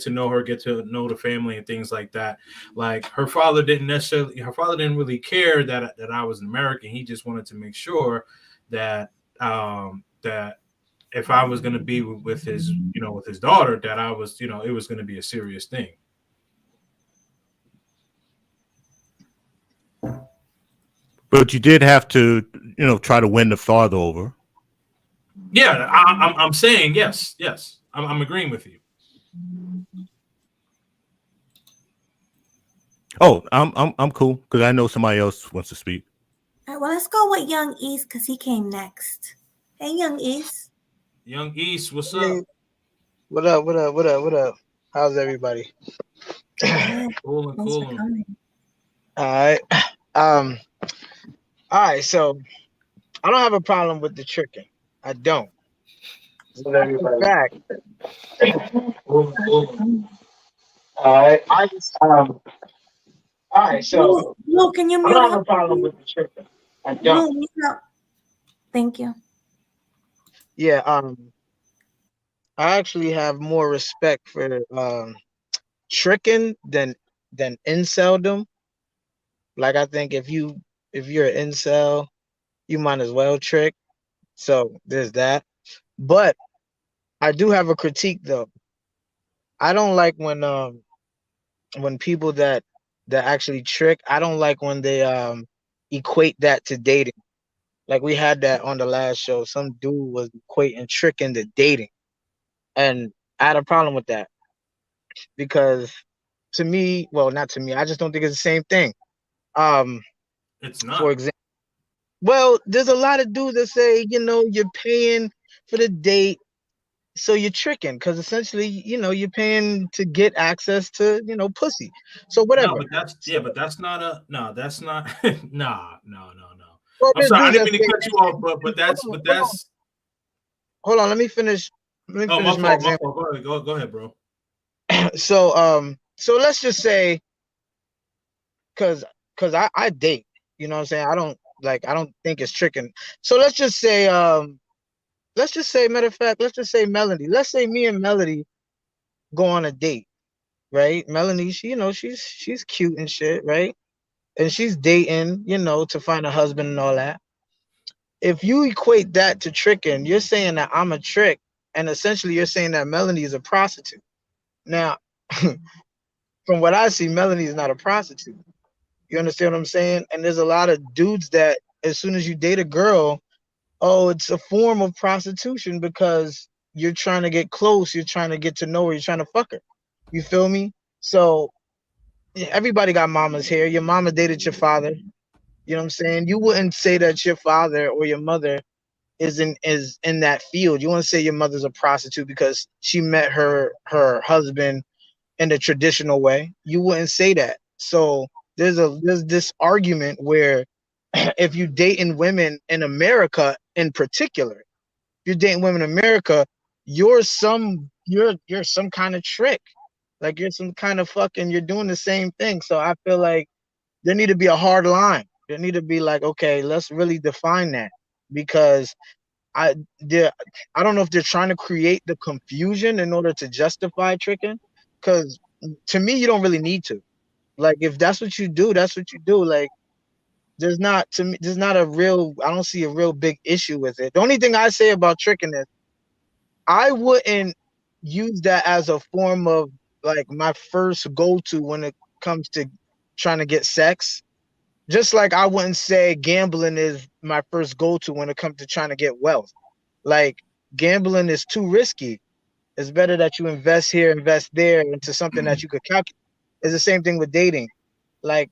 know her, get to know the family and things like that. Like her father didn't really care that I was an American. He just wanted to make sure that that if I was going to be with his with his daughter, that I was it was going to be a serious thing. But you did have to, try to win the father over. Yeah, I'm saying yes. I'm agreeing with you. Oh, I'm cool because I know somebody else wants to speak. All right, well, let's go with Young East because he came next. Hey, Young East. Young East, what's Hey, up? what up? What up? What up? What up? How's everybody? Cool. All right. All right. So I don't have a problem with the tricking. I don't. In fact, all right. All right. So Lou, can you I mute don't have up? a problem with the tricking. I Lou, don't. mute up. Thank you. Yeah. I actually have more respect for tricking than inceldom. Like I think if you're an incel, you might as well trick. So there's that. But I do have a critique though. I don't like when people that actually trick, I don't like when they equate that to dating. Like we had that on the last show. Some dude was equating tricking to dating. And I had a problem with that because to me, well, not to me, I just don't think it's the same thing. It's For not. example, well, there's a lot of dudes that say, you're paying for the date, so you're tricking because essentially, you're paying to get access to, pussy. So No, whatever. but that's not a no. That's not nah. No. Well, I'm there's sorry, I dudes didn't that mean to say, cut you off, but hold on. that's. Hold on, let me finish. Oh, my My fault. My example. fault. Go ahead, bro. So let's just say, because I date, you know what I'm saying? I don't think it's tricking. So let's just say, matter of fact, let's just say Melody. Let's say me and Melody go on a date, right? Melanie, she's cute and shit, right? And she's dating, to find a husband and all that. If you equate that to tricking, you're saying that I'm a trick, and essentially you're saying that Melanie is a prostitute. Now, from what I see, Melanie is not a prostitute. You understand what I'm saying? And there's a lot of dudes that as soon as you date a girl, oh, it's a form of prostitution because you're trying to get close, you're trying to get to know her, you're trying to fuck her. You feel me? So everybody got mamas here. Your mama dated your father. You know what I'm saying? You wouldn't say that your father or your mother is in that field. You wouldn't say your mother's a prostitute because she met her husband in the traditional way. You wouldn't say that. So there's this argument where if you dating women in America in particular, if you're dating women in America, you're some kind of trick. Like you're some kind of you're doing the same thing. So I feel like there need to be a hard line. There need to be like, okay, let's really define that because I don't know if they're trying to create the confusion in order to justify tricking. Because to me, you don't really need to. Like if that's what you do, that's what you do. Like there's not a real. I don't see a real big issue with it. The only thing I say about tricking is I wouldn't use that as a form of like my first go-to when it comes to trying to get sex. Just like I wouldn't say gambling is my first go-to when it comes to trying to get wealth. Like gambling is too risky. It's better that you invest here, invest there into something that you could calculate. It's the same thing with dating. Like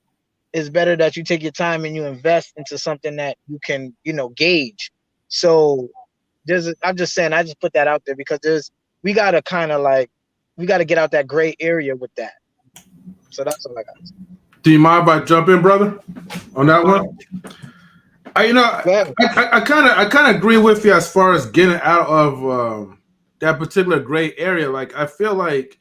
it's better that you take your time and you invest into something that you can, gauge. So I'm just saying, I just put that out there because we gotta kind of like, we gotta get out that gray area with that. So that's all I got. Do you mind if I jump in, brother, on that one? I kind of agree with you as far as getting out of that particular gray area. Like, I feel like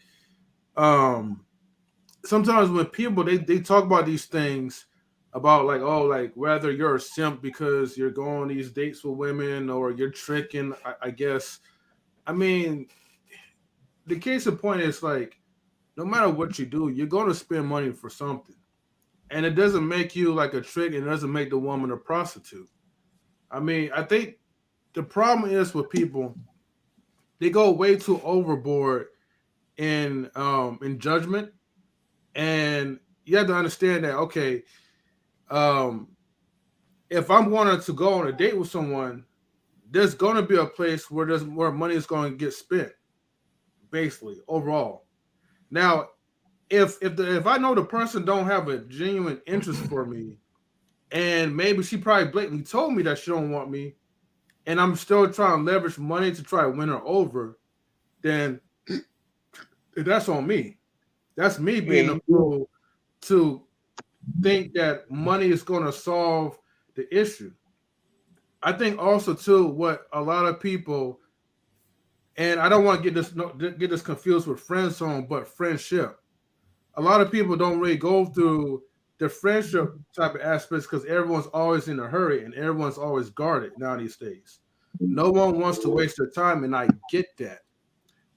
sometimes when people they talk about these things about like, oh, like whether you're a simp because you're going on these dates with women or you're tricking, I guess. I mean, the case in point is like, no matter what you do, you're going to spend money for something. And it doesn't make you like a trick, and it doesn't make the woman a prostitute. I mean, I think the problem is with people, they go way too overboard in judgment. And you have to understand that, okay, if I'm wanting to go on a date with someone, there's going to be a place where money is going to get spent, basically, overall. Now, if I know the person don't have a genuine interest for me, and maybe she probably blatantly told me that she don't want me, and I'm still trying to leverage money to try to win her over, then that's on me. That's me being a fool to think that money is going to solve the issue. I think also too what a lot of people, and I don't want to get this confused with friend zone, but friendship. A lot of people don't really go through the friendship type of aspects because everyone's always in a hurry and everyone's always guarded now these days. No one wants to waste their time, and I get that.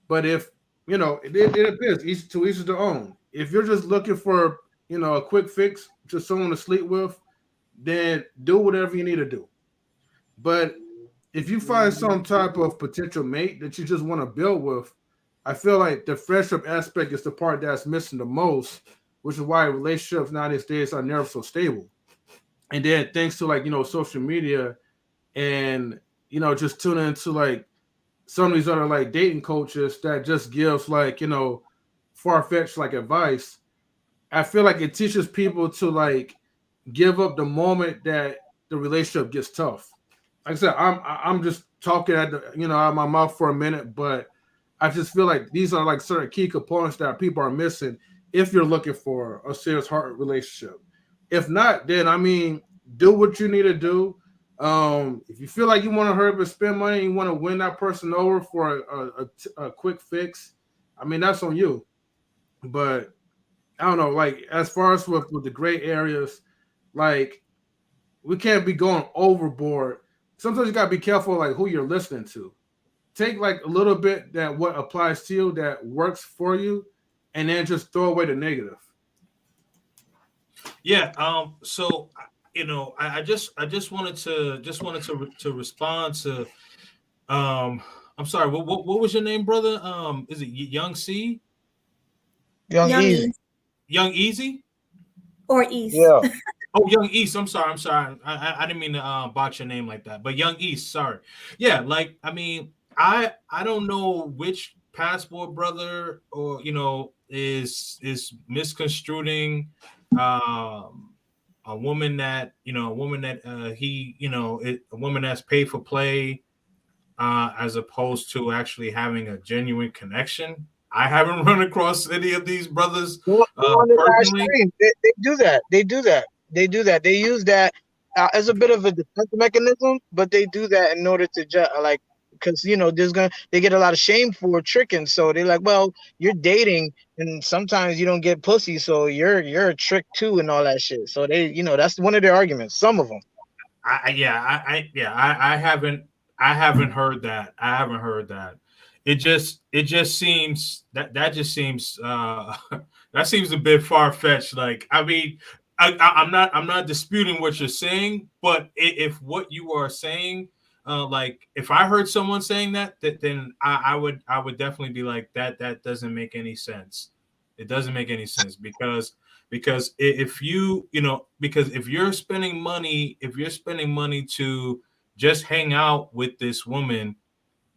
But if, you know, it depends. Each is their own. If you're just looking for, you know, a quick fix, just someone to sleep with, then do whatever you need to do. But if you find some type of potential mate that you just want to build with, I feel like the friendship aspect is the part that's missing the most, which is why relationships nowadays are never so stable. And then thanks to, like, you know, social media and, you know, just tuning into like some of these other like dating coaches that just gives like, you know, far-fetched like advice, I feel like it teaches people to like give up the moment that the relationship gets tough. Like I said, I'm just talking at the, you know, out of my mouth for a minute, but I just feel like these are like certain key components that people are missing if you're looking for a serious heart relationship. If not, then I mean, do what you need to do. If you feel like you want to hurry up and spend money, and you want to win that person over for a quick fix, I mean, that's on you. But I don't know, like as far as with the gray areas, like we can't be going overboard. Sometimes you gotta be careful like who you're listening to. Take like a little bit that what applies to you that works for you, and then just throw away the negative. Yeah. So you know, I just wanted to respond to. I'm sorry. What was your name, brother? Is it Young C? Young Easy. Young Easy? Or East. Yeah. Oh, Young East. I'm sorry. I didn't mean to box your name like that. But Young East, sorry. Yeah, like I mean, I don't know which passport brother or you know is misconstruing a woman that a woman that's paid for play as opposed to actually having a genuine connection. I haven't run across any of these brothers personally. They do that. They use that as a bit of a defense mechanism, but they do that in order to like, because you know they get a lot of shame for tricking. So they're like, well, you're dating, and sometimes you don't get pussy, so you're a trick too, and all that shit. So they, you know, that's one of their arguments. Some of them. I haven't heard that. I haven't heard that. It just seems that seems that seems a bit far-fetched. Like, I mean, I'm not disputing what you're saying, but if what you are saying, like if I heard someone saying that then I would definitely be like that doesn't make any sense. It doesn't make any sense because if you're spending money to just hang out with this woman,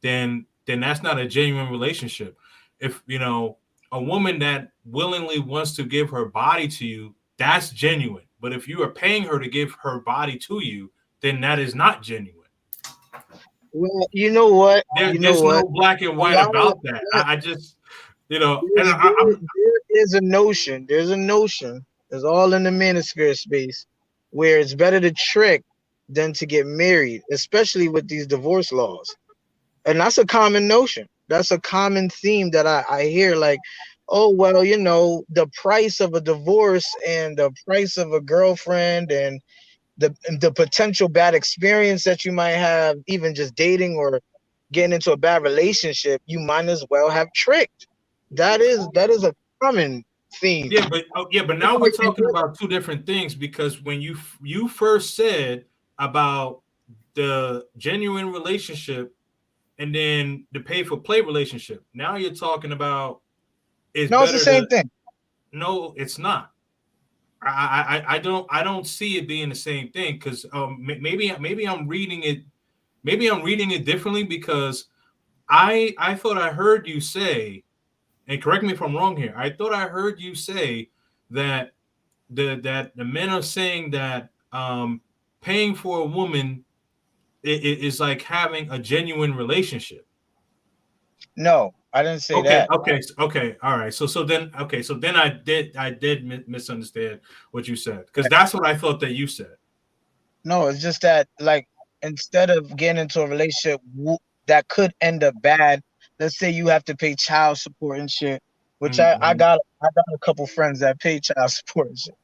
then that's not a genuine relationship. If you know a woman that willingly wants to give her body to you, that's genuine. But if you are paying her to give her body to you, then that is not genuine. Well, you know what? There's no black and white about that. I just, you know, there is a notion. There's a notion It's all in the manosphere space, where it's better to trick than to get married, especially with these divorce laws. And that's a common notion. That's a common theme that I hear. Like, oh well, you know, the price of a divorce and the price of a girlfriend and the potential bad experience that you might have, even just dating or getting into a bad relationship, you might as well have tricked. That is a common theme. But now we're talking about two different things, because when you first said about the genuine relationship and then the pay for play relationship, now you're talking about it's the same thing. No, it's not. I don't see it being the same thing, because maybe I'm reading it differently, because I thought I heard you say, and correct me if I'm wrong here, I thought I heard you say that the men are saying that paying for a woman is like having a genuine relationship. No, I didn't say that. Okay, all right. So then I did misunderstand what you said, because that's what I thought that you said. No, it's just that, like, instead of getting into a relationship that could end up bad, let's say you have to pay child support and shit, which I got a couple friends that pay child support and shit.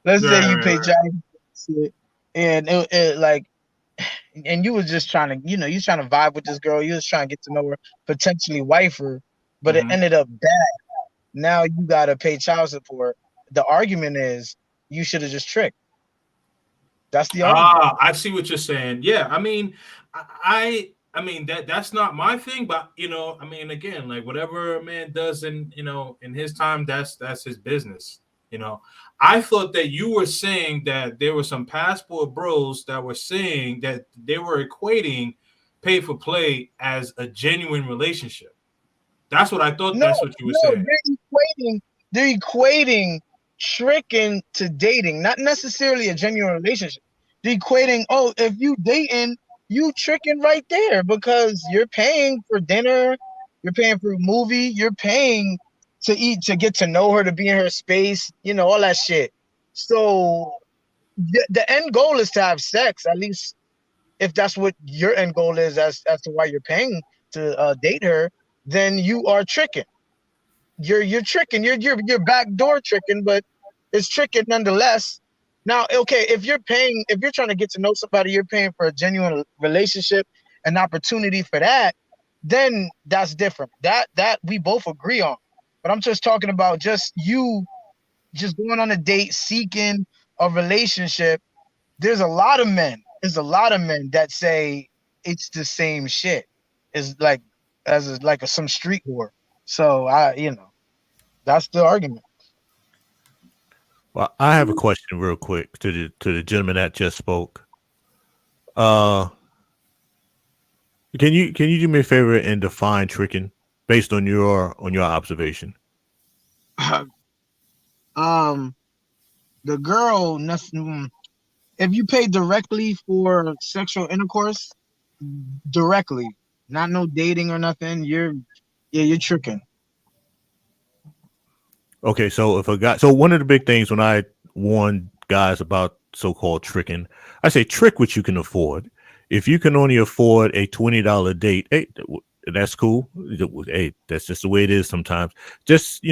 Let's say you pay child support and it like, and you was just trying to, you know, you trying to vibe with this girl, you was trying to get to know her, potentially wife her, but it ended up bad. Now you gotta pay child support. The argument is you should have just tricked. That's the argument. I see what you're saying. Yeah, I mean, I mean that's not my thing, but you know, I mean, again, like whatever a man does in his time, that's his business. You know, I thought that you were saying that there were some passport bros that were saying that they were equating pay for play as a genuine relationship. That's what I thought. That's what you were saying. They're equating tricking to dating, not necessarily a genuine relationship. They're equating, oh, if you dating, you tricking right there, because you're paying for dinner, you're paying for a movie, you're paying to eat, to get to know her, to be in her space, you know, all that shit. So the end goal is to have sex, at least if that's what your end goal is, as to why you're paying to date her, then you are tricking. You're tricking. You're backdoor tricking, but it's tricking nonetheless. Now, okay, if you're trying to get to know somebody, you're paying for a genuine relationship, an opportunity for that, then that's different. That we both agree on. But I'm just talking about just going on a date, seeking a relationship. There's a lot of men that say it's the same shit. It's like some street whore. So that's the argument. Well, I have a question real quick to the gentleman that just spoke. Can you do me a favor and define tricking based on your observation? The girl, if you pay directly for sexual intercourse, directly, not no dating or nothing, you're tricking. Okay, so one of the big things when I warn guys about so-called tricking, I say trick what you can afford. If you can only afford a $20 date, hey, that's cool. Hey, that's just the way it is sometimes. Just,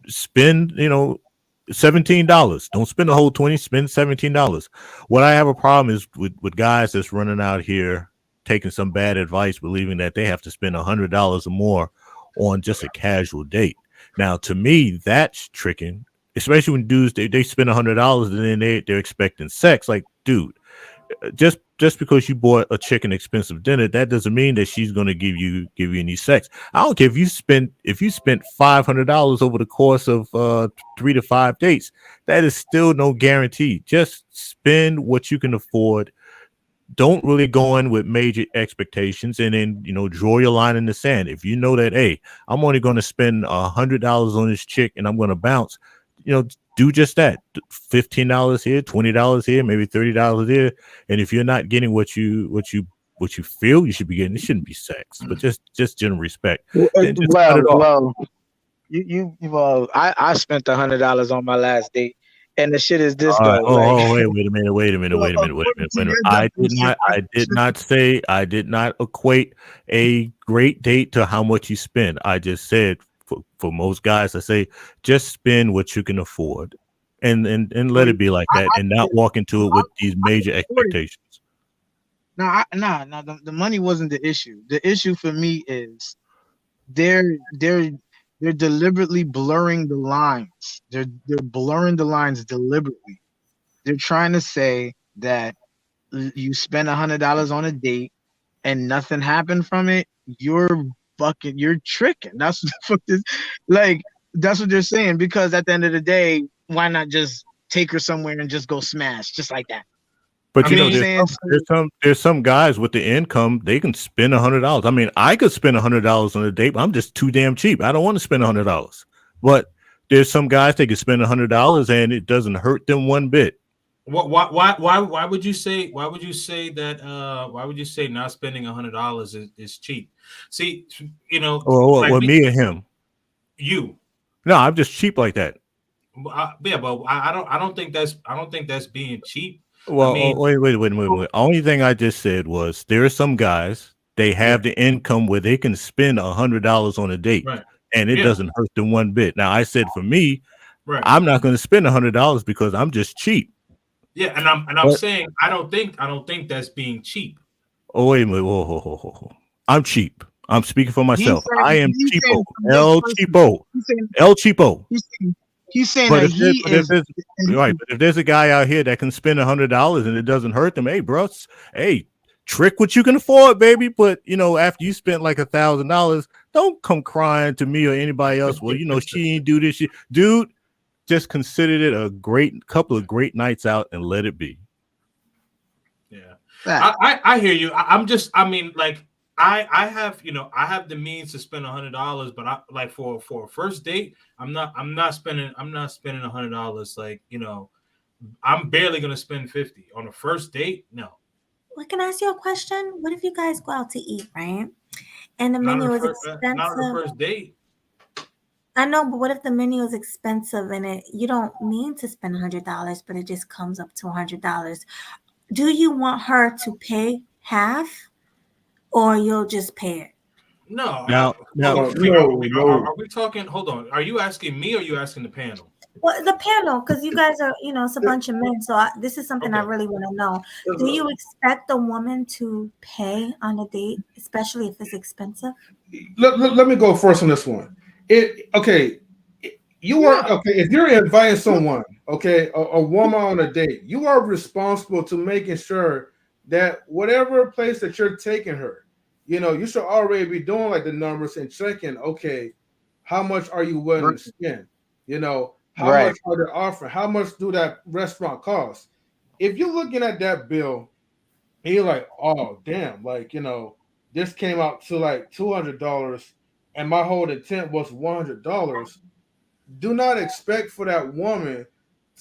spend, $17. Don't spend the whole 20, spend $17. What I have a problem is with guys that's running out here taking some bad advice, believing that they have to spend $100 or more on just a casual date. Now, to me, that's tricking, especially when dudes, they spend $100 and then they're expecting sex. Like, dude, just because you bought a chick an expensive dinner, that doesn't mean that she's going to give you any sex. I don't care if you spent $500 over the course of 3 to 5 dates. That is still no guarantee. Just spend what you can afford. Don't really go in with major expectations, and then draw your line in the sand. If you know that, hey, I'm only going to spend $100 on this chick and I'm going to bounce, do just that. $15 here, $20 here, maybe $30 there. And if you're not getting what you feel you should be getting, it shouldn't be sex, but just general respect. I spent $100 on my last date, and the shit is this All right. though. Like, Wait a minute. I did not equate a great date to how much you spend. I just said for most guys, I say just spend what you can afford, and let it be like that, and not walk into it with these major expectations. The money wasn't the issue. The issue for me is they're deliberately blurring the lines. They're blurring the lines deliberately. They're trying to say that you spend $100 on a date and nothing happened from it. You're tricking. That's what that's what they're saying. Because at the end of the day, why not just take her somewhere and just go smash just like that? But there's some guys with the income, they can spend $100. I mean, I could spend $100 on a date, but I'm just too damn cheap. I don't want to spend $100. But there's some guys they can spend $100 and it doesn't hurt them one bit. Why would you say that? Why would you say not spending $100 is cheap? See, you know, me or him? You. No, I'm just cheap like that. Yeah, but I don't think that's being cheap. Well, I mean, wait. Only thing I just said was there are some guys, they have the income where they can spend $100 on a date, right, and it doesn't hurt them one bit. Now, I said for me, right, I'm not going to spend $100 because I'm just cheap. Yeah, and I'm saying I don't think that's being cheap. Oh, wait a minute. Whoa. I'm cheap. I'm speaking for myself. I am cheapo. El cheapo. He's saying but that but if there's a guy out here that can spend $100 and it doesn't hurt them, hey, bro, trick what you can afford, baby. But after you spent like $1,000, don't come crying to me or anybody else. Well, she ain't do this shit, dude. Just considered it a couple of great nights out and let it be. Yeah, I hear you. I have the means to spend $100, but I like for a first date, I'm not spending $100. Like, I'm barely gonna spend $50 on a first date. No. Well, can I ask you a question? What if you guys go out to eat, right? And the menu is expensive. Not on a first date. I know, but what if the menu is expensive and you don't mean to spend $100, but it just comes up to $100? Do you want her to pay half, or you'll just pay it? No. Now, are we talking? Hold on. Are you asking me or are you asking the panel? Well, the panel, because you guys are, it's a bunch of men. So this is something I really want to know. Do you expect the woman to pay on a date, especially if it's expensive? Let me go first on this one. If you're inviting someone, a woman on a date, you are responsible to making sure that whatever place that you're taking her, you should already be doing like the numbers and checking, how much are you willing to spend? How much are they offering? How much do that restaurant cost? If you're looking at that bill and you're like, oh damn, this came out to like $200 and my whole intent was $100, do not expect for that woman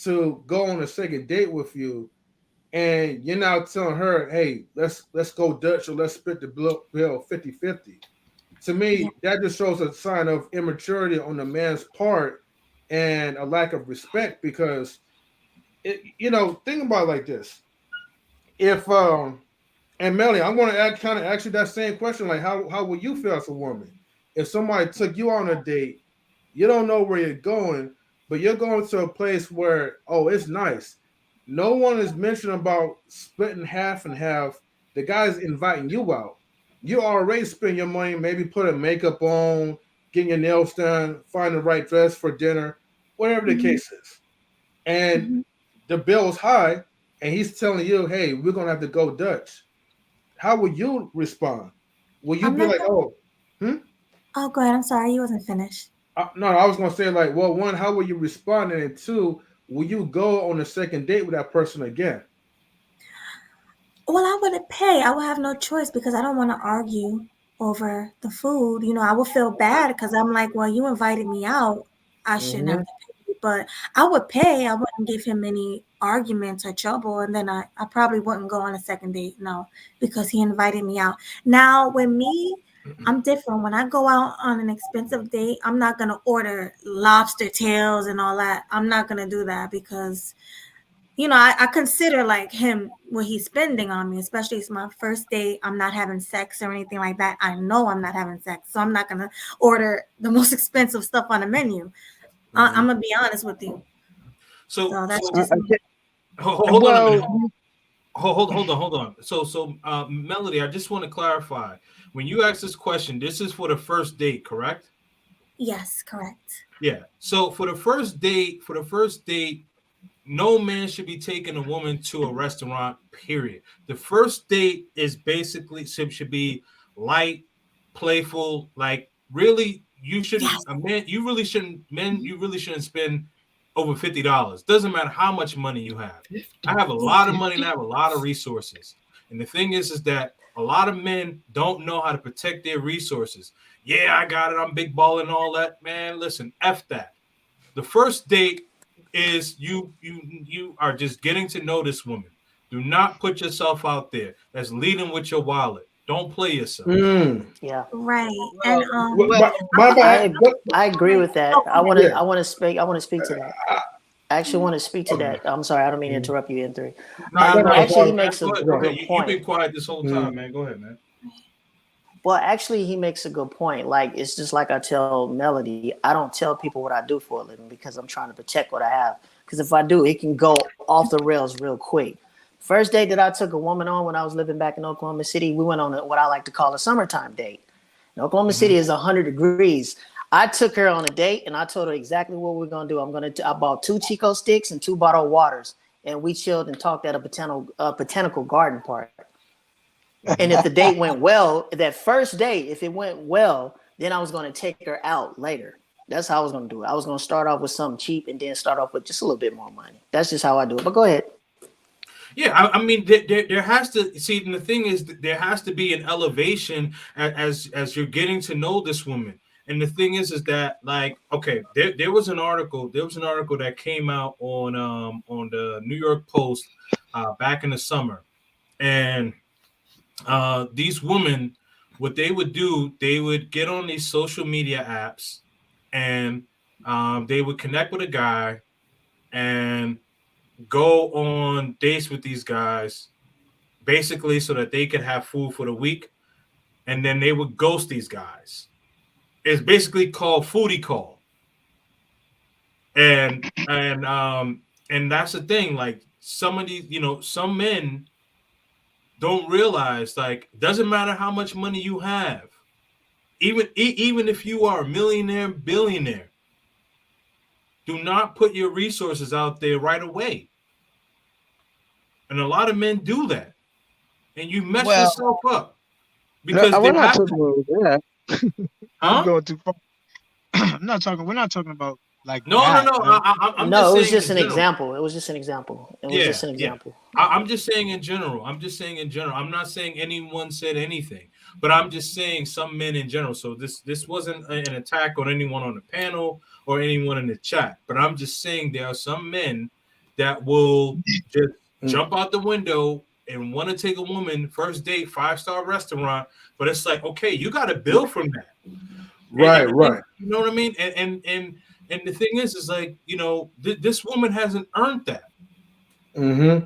to go on a second date with you and you're now telling her, hey, let's go Dutch or let's split the bill 50-50. To me, that just shows a sign of immaturity on the man's part and a lack of respect, because think about it like this. If and Melly, I'm going to kind of ask you that same question, like how would you feel as a woman if somebody took you on a date, you don't know where you're going, but you're going to a place where, it's nice. No one is mentioning about splitting half and half. The guy's inviting you out. You already spend your money, maybe putting makeup on, getting your nails done, find the right dress for dinner, whatever the case is. And the bill is high, and he's telling you, hey, we're going to have to go Dutch. How would you respond? Will you be like, Oh, go ahead. I'm sorry. You wasn't finished. No, I was going to say, like, well, one, how will you respond? And two, will you go on a second date with that person again? Well, I wouldn't pay. I would have no choice because I don't want to argue over the food. I would feel bad because I'm like, well, you invited me out. I shouldn't have to pay. But I would pay. I wouldn't give him any arguments or trouble. And then I probably wouldn't go on a second date. No, because he invited me out. Now, with me, I'm different. When I go out on an expensive date, I'm not gonna order lobster tails and all that. I'm not gonna do that because I consider like him what he's spending on me, especially it's my first date. I'm not having sex or anything like that. I know I'm not having sex, so I'm not gonna order the most expensive stuff on the menu. I'm gonna be honest with you. So that's just me. hold on a minute. Hold on. So Melody, I just want to clarify. When you ask this question, this is for the first date, correct? Yes, correct. Yeah. So for the first date, no man should be taking a woman to a restaurant, period. The first date is basically should be light, playful, like really you shouldn't you really shouldn't spend over $50. Doesn't matter how much money you have. I have a lot of money and I have a lot of resources. And the thing is that a lot of men don't know how to protect their resources. Yeah, I got it. I'm big balling and all that. Man, listen, F that. The first date is you are just getting to know this woman. Do not put yourself out there. That's leading with your wallet. Don't play yourself. Yeah. Right. And I agree with that. I want to speak to that. I actually want to speak to that. I'm sorry, I don't mean to interrupt you, N3. Actually, he makes a good point. You've been quiet this whole time, man. Go ahead, man. Well, actually, he makes a good point. Like, it's just like I tell Melody, I don't tell people what I do for a living because I'm trying to protect what I have. Because if I do, it can go off the rails real quick. First date that I took a woman on when I was living back in Oklahoma City, we went on what I like to call a summertime date. In Oklahoma City is 100 degrees. I took her on a date and I told her exactly what we're going to do. I bought 2 Chico sticks and 2 bottled waters. And we chilled and talked at a botanical garden park. And if the date went well, that first date, if it went well, then I was going to take her out later. That's how I was going to do it. I was going to start off with something cheap and then start off with just a little bit more money. That's just how I do it. But go ahead. Yeah, I mean, there has to see. And the thing is, there has to be an elevation as you're getting to know this woman. And the thing is that, like, okay, there was an article that came out on the New York Post back in the summer, and these women, what they would do, they would get on these social media apps, and they would connect with a guy, and go on dates with these guys, basically so that they could have food for the week, and then they would ghost these guys. It's basically called foodie call, and that's the thing. Like some of these, some men don't realize, like, doesn't matter how much money you have, even if you are a millionaire, billionaire, do not put your resources out there right away. And a lot of men do that, and you mess yourself up because we're not talking about that. I'm going too far. I'm not talking. We're not talking about like no. I'm no, just it was saying just an example. It was just an example. I'm just saying in general. I'm not saying anyone said anything, but I'm just saying some men in general. So this wasn't an attack on anyone on the panel or anyone in the chat, but I'm just saying there are some men that will just jump out the window and want to take a woman first date, 5-star restaurant, but it's like, okay, you got to build from that. Right. You know what I mean? And the thing is like, this woman hasn't earned that. Mm-hmm.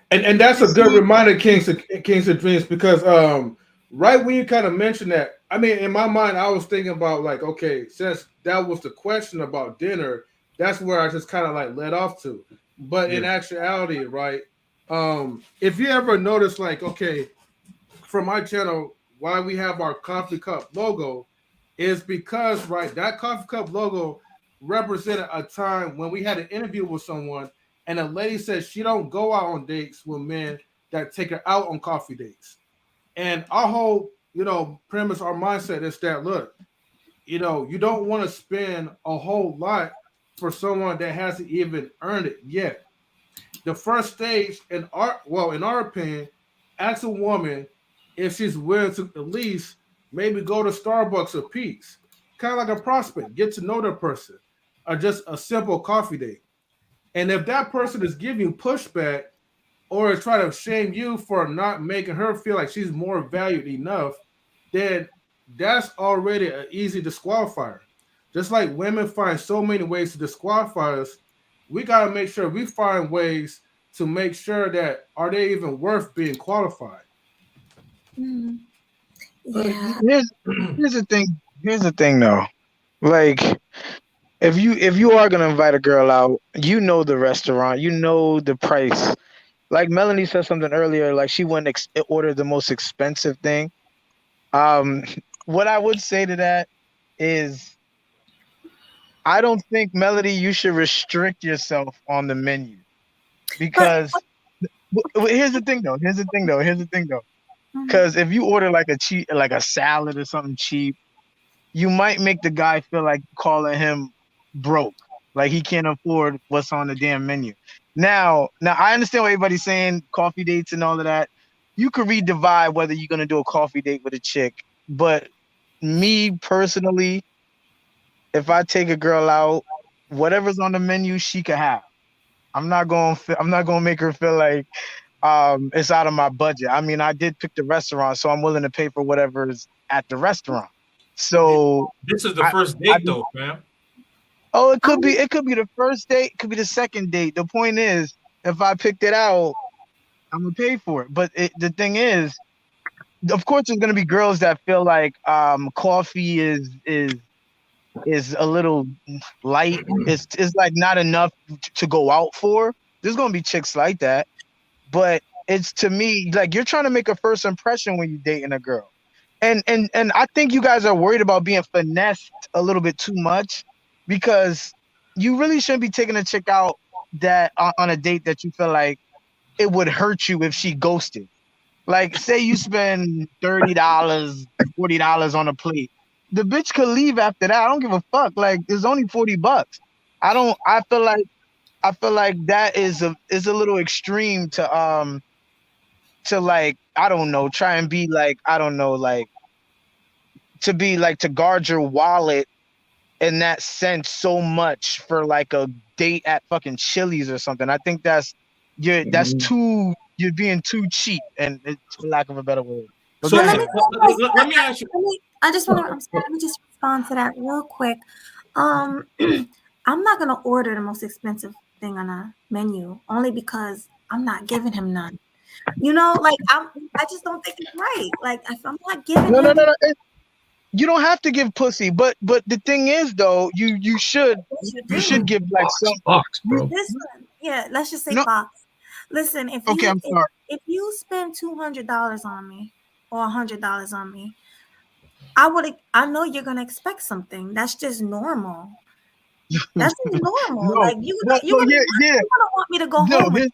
And that's a good reminder, Kings of Dreams, because right when you kind of mentioned that, I mean, in my mind, I was thinking about like, okay, since that was the question about dinner, that's where I just kind of like led off to. But in actuality, right, if you ever notice, like, okay, from my channel, why we have our coffee cup logo is because, right, that coffee cup logo represented a time when we had an interview with someone, and a lady said she don't go out on dates with men that take her out on coffee dates. And our whole, premise, our mindset is that, look, you don't want to spend a whole lot for someone that hasn't even earned it yet. The first stage, in our opinion, ask a woman if she's willing to at least maybe go to Starbucks or Pete's, kind of like a prospect, get to know that person, or just a simple coffee date. And if that person is giving you pushback or is trying to shame you for not making her feel like she's more valued enough, then that's already an easy disqualifier. Just like women find so many ways to disqualify us, we got to make sure we find ways to make sure that are they even worth being qualified. Mm. Yeah. Here's the thing. Here's the thing, though. Like, if you are gonna invite a girl out, you know the restaurant, you know the price. Like Melanie said something earlier, like she went order the most expensive thing. What I would say to that is, I don't think, Melody, you should restrict yourself on the menu, because here's the thing though. Because if you order like a salad or something cheap, you might make the guy feel like calling him broke, like he can't afford what's on the damn menu. Now I understand what everybody's saying, coffee dates and all of that. You could read the vibe whether you're gonna do a coffee date with a chick. But me personally, if I take a girl out, whatever's on the menu, she could have. I'm not gonna make her feel like it's out of my budget. I mean, I did pick the restaurant, so I'm willing to pay for whatever's at the restaurant. So this is the first date, though, fam. Oh, it could be the first date, it could be the second date. The point is, if I picked it out, I'm gonna pay for it. But the thing is, of course, there's gonna be girls that feel like coffee is a little light. It's like not enough to go out for. There's gonna be chicks like that. But it's, to me, like, you're trying to make a first impression when you're dating a girl. And I think you guys are worried about being finessed a little bit too much, because you really shouldn't be taking a chick out that on a date that you feel like it would hurt you if she ghosted. Like, say you spend $30, $40 on a plate. The bitch could leave after that. I don't give a fuck. Like, it's only $40. I feel like that is a little extreme to like, I don't know, try and be like, I don't know, like, to guard your wallet in that sense so much for like a date at fucking Chili's or something. I think you're being too cheap, and it's, for lack of a better word. So let me ask you. Let me just respond to that real quick. I'm not gonna order the most expensive thing on a menu only because I'm not giving him none. You know, like I just don't think it's right. Like, if I'm not giving no. You don't have to give pussy, but the thing is, though, you should give like some box, bro. Listen, yeah, let's just say No. box. Listen, if you spend $200 on me or $100 on me, I know you're gonna expect something. That's just normal. That's just normal. No. Like you're gonna want me to go home at the end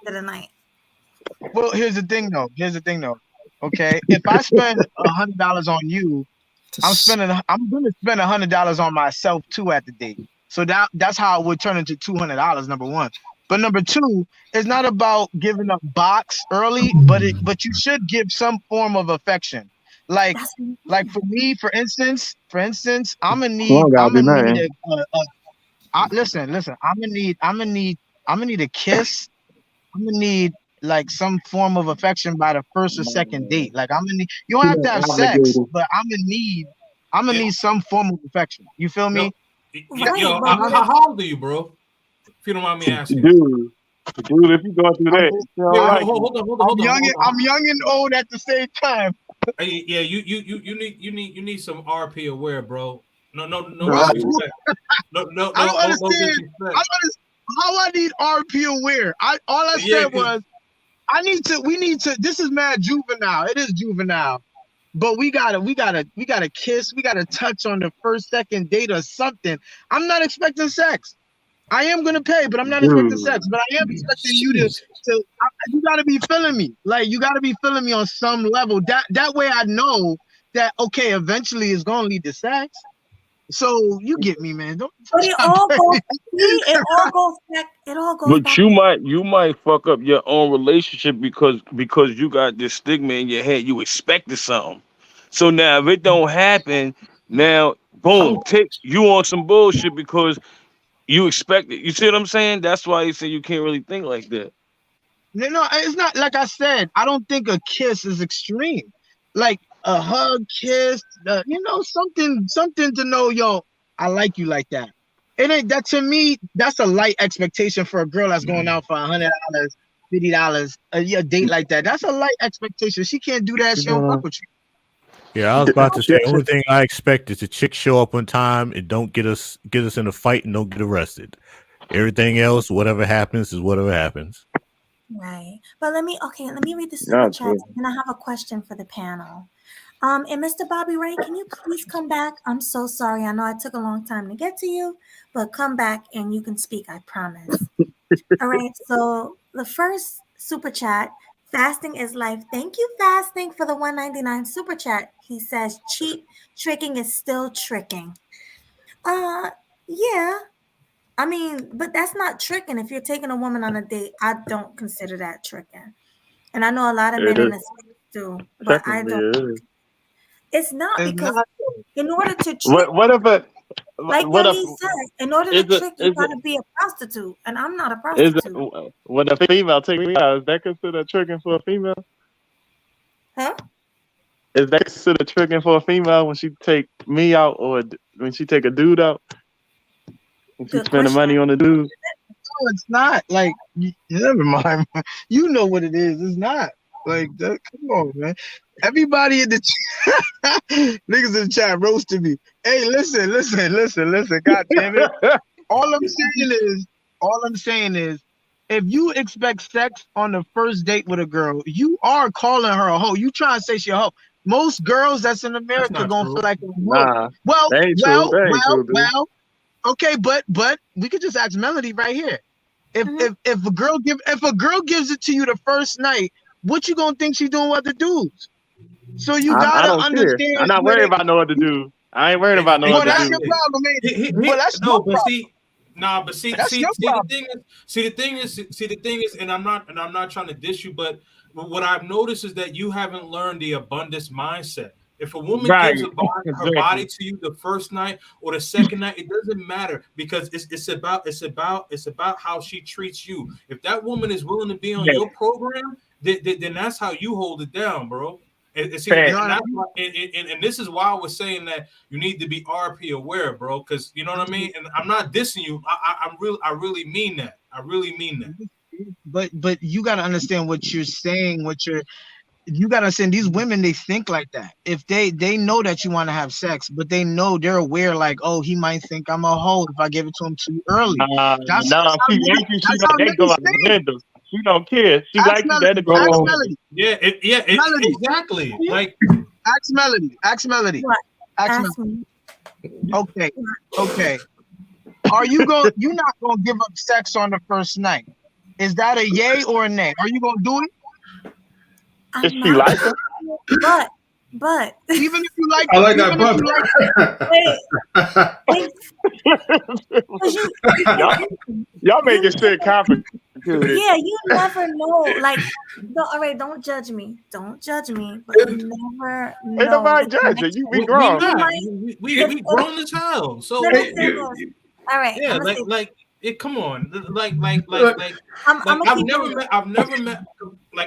of the night. Well, here's the thing though. Okay, if I spend $100 on you, I'm gonna spend $100 on myself too at the date. So that's how it would turn into $200. Number one. But number two, it's not about giving a box early, but you should give some form of affection. Like for me, for instance, I'm gonna need a kiss. I'm gonna need like some form of affection by the first or second date. Like you don't have to have sex, but I'm gonna need some form of affection. You feel me? Yo, how old are you, bro? If you don't mind me asking. Dude, if you go through that, hold on. I'm young and old at the same time. Yeah, you need some RP aware, bro. No. I don't understand. How I need RP aware. All I said was we need to. This is mad juvenile. It is juvenile, but we gotta kiss. We gotta touch on the first, second date or something. I'm not expecting sex. I am gonna pay, but I'm not expecting sex. But I am expecting you to. You gotta be feeling me. Like, you gotta be feeling me on some level. That way I know that, okay, eventually it's gonna lead to sex. So you get me, man. It all goes back. But you might fuck up your own relationship because you got this stigma in your head. You expected something. So now if it don't happen, now boom, you on some bullshit because you expect it. You see what I'm saying? That's why you say you can't really think like that. No, it's not. Like I said, I don't think a kiss is extreme. Like, a hug, kiss, you know, something to know, yo, I like you like that. It ain't that to me. That's a light expectation for a girl that's going out for $100, $50 a date like that. That's a light expectation. She can't do that. She don't fuck with you. Yeah, I was about to say, the only thing I expect is a chick show up on time and don't get us in a fight and don't get arrested. Everything else, whatever happens, is whatever happens. Right. But let me read the super chat, and I have a question for the panel. And Mr. Bobby Ray, can you please come back? I'm so sorry. I know I took a long time to get to you, but come back and you can speak, I promise. All right. So the first super chat, fasting is life. Thank you, Fasting, for the $1.99 super chat. He says cheap tricking is still tricking. Yeah. I mean, but that's not tricking. If you're taking a woman on a date, I don't consider that tricking. And I know a lot of men in the space do, but I don't. It's not, because in order to trick, What if it? like What what if? he said, in order to trick, you gotta be a prostitute, and I'm not a prostitute. When a female take me out, is that considered tricking for a female? Huh? Is that considered tricking for a female when she take me out, or when she take a dude out? When she spend the money on the dude? No, it's not. Like, never mind. You know what it is. It's not. Like, that, come on, man. Everybody in the niggas in the chat roasted me. Hey, listen. God damn it. All I'm saying is, if you expect sex on the first date with a girl, you are calling her a hoe. You trying to say she a hoe. Most girls that's in America gonna feel like a hoe. Well. Okay, but we could just ask Melody right here. If a girl gives it to you the first night, what you gonna think she doing with the dudes? So you gotta understand. Care. I'm not worried about no other dude. I ain't worried about no other dude. Well, that's your problem, man. Well, that's no problem. The thing is, and I'm not trying to diss you, but what I've noticed is that you haven't learned the abundance mindset. If a woman gives her body to you the first night or the second night, it doesn't matter, because it's about how she treats you. If that woman is willing to be on your program, then that's how you hold it down, bro. And this is why I was saying that you need to be RP aware, bro, because you know what I mean. And I'm not dissing you. I really mean that. I really mean that. But you got to understand what you're saying. You gotta understand, these women, they think like that. If they know that you want to have sex, but they're aware, like, oh, he might think I'm a hoe if I give it to him too early. She don't care. She like you that to go on. Exactly. Like, ask Melody. Ask Melody. Okay. You're not gonna give up sex on the first night. Is that a yay or a nay? Are you gonna do it? Is she like her? But even if you like, I like that. Y'all making shit complicated. Yeah, you never know. Like, all right, don't judge me. But you never know. Ain't nobody judging. You be grown. We grown as hell. So all right. Yeah, come on.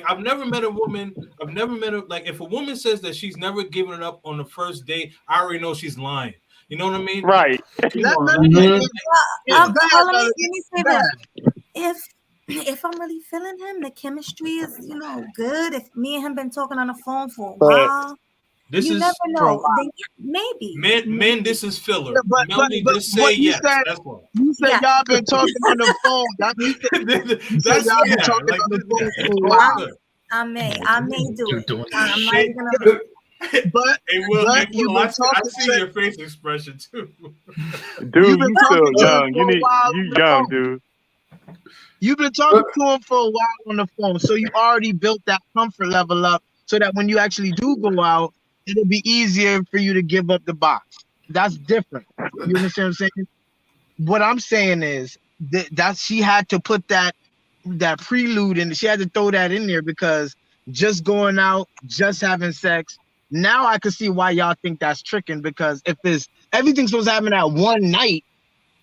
I've never met a woman. If a woman says that she's never given it up on the first date, I already know she's lying. You know what I mean? Right. Let me say this. If I'm really feeling him, the chemistry is, good. If me and him been talking on the phone for a while, you never know. Maybe. Men, this is filler. But just say yes. That's what. You said y'all been talking on the phone. I may do it. I'm not even gonna. But I see your face expression too. Dude, you still young. You young, dude. You've been talking to him for a while on the phone, so you already built that comfort level up, so that when you actually do go out, it'll be easier for you to give up the box. That's different. You understand what I'm saying? What I'm saying is that she had to put that prelude in. She had to throw that in there, because just going out, just having sex. Now I can see why y'all think that's tricking, because if everything's supposed to happen at one night,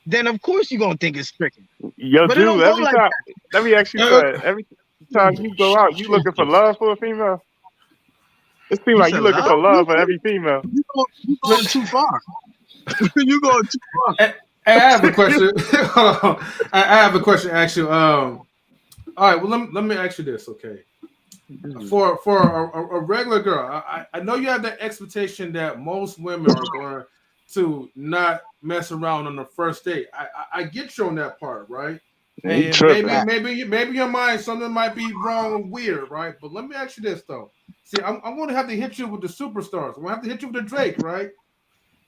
then of course you're gonna think it's tricking. Yo, but dude, every time. Let me ask you something. Every time you go out, you looking for love for a female? It seems like you looking for love for every female. You going too far. You going too far. Hey, I have a question. I have a question. Actually, all right. Well, let me ask you this, okay? For a regular girl, I know you have that expectation that most women are going to not mess around on the first date. I get you on that part, right? And maybe your mind something might be wrong or weird, right? But let me ask you this though. See, I'm going to have to hit you with the superstars. I'm going to have to hit you with the Drake, right?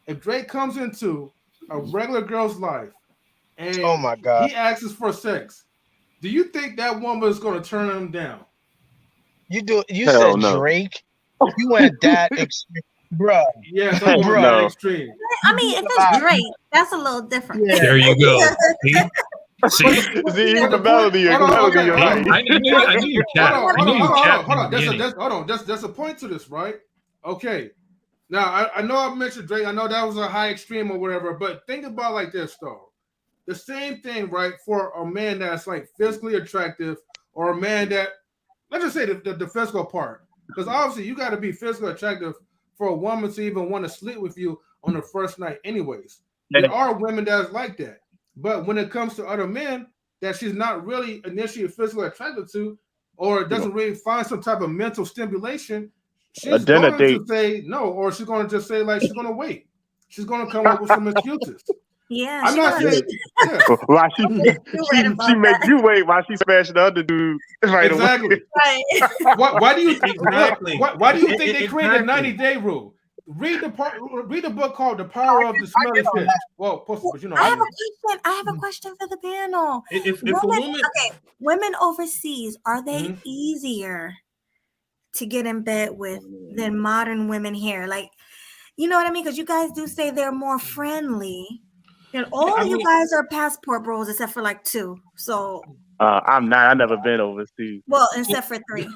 If Drake comes into a regular girl's life and oh my God, he asks for sex, do you think that woman is going to turn him down? You said no. Drake. You went that extreme, bro. Yes, I'm going that extreme. I mean, if it's Drake, that's a little different. Yeah. There you go. See, the melody. I knew you cat. Hold on. There's a point to this, right? Okay. Now I know I mentioned Drake. I know that was a high extreme or whatever, but think about it like this though. The same thing, right? For a man that's like physically attractive, or a man that, let's just say the physical part, because obviously you got to be physically attractive for a woman to even want to sleep with you on the first night, anyways. There are women that's like that. But when it comes to other men that she's not really initially physically attracted to, or doesn't really find some type of mental stimulation, she's going to say no, or she's going to just say like she's going to wait. She's going to come up with some excuses. Yeah, I'm not saying. Yeah. Why she make you wait while she smash the other dude right exactly. away. Right. Why do you exactly? Why do you think they created a 90-day rule? Read the book called The Power of the Smelly Fish. Well, but you know. I have a question for the panel. If women overseas, are they easier to get in bed with than modern women here? Like, you know what I mean? Because you guys do say they're more friendly. And all you guys are passport bros except for like 2. So I'm not. I've never been overseas. Well, except for 3.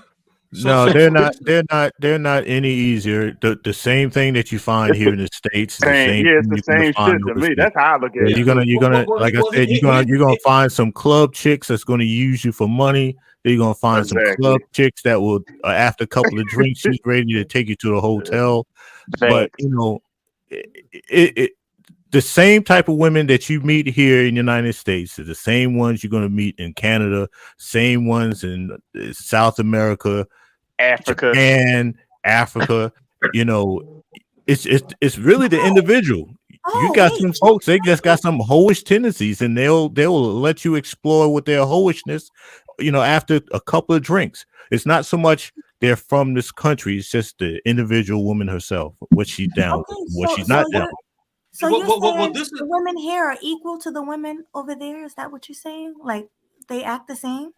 No, they're not any easier. The same thing that you find here in the States. It's the same shit to me. That's how I look at it. You're gonna like I said, you're gonna find some club chicks that's gonna use you for money. Then you're gonna find some club chicks that will after a couple of drinks, she's ready to take you to the hotel. But you know, the same type of women that you meet here in the United States are the same ones you're going to meet in Canada, same ones in South America, Africa, and Africa. You know, it's really the individual. You got some folks, they just got some hoish tendencies, and they'll let you explore with their hoishness, you know, after a couple of drinks. It's not so much they're from this country, it's just the individual woman herself, what she's down with, what she's not down with. So you're saying the women here are equal to the women over there? Is that what you're saying? Like they act the same?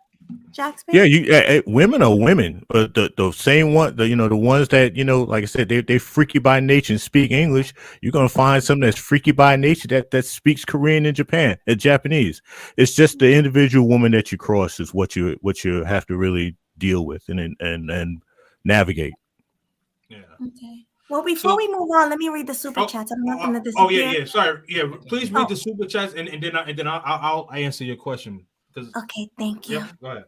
Jack Spade? Yeah, women are women, but the same one, the ones that, you know, like I said, they freaky by nature and speak English. You're gonna find something that's freaky by nature that speaks Korean and Japanese. It's just the individual woman that you cross is what you have to really deal with and navigate. Yeah. Okay. Well, before we move on, let me read the super chats. I'm not going to disappear. Yeah. Sorry. Yeah. Please read the super chats, and then I'll answer your question. Okay. Thank you. Yeah. Go ahead.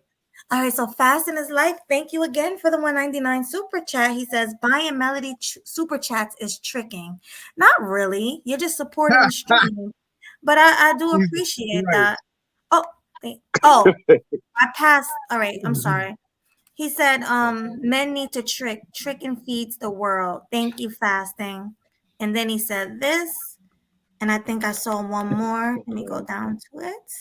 All right. So Fast in His Life. Thank you again for the 199 super chat. He says buying Melody super chats is tricking. Not really. You're just supporting the stream. But I do appreciate that. I passed. All right. I'm sorry. He said, men need to trick. Tricking feeds the world. Thank you, Fasting. And then he said this, and I think I saw one more. Let me go down to it.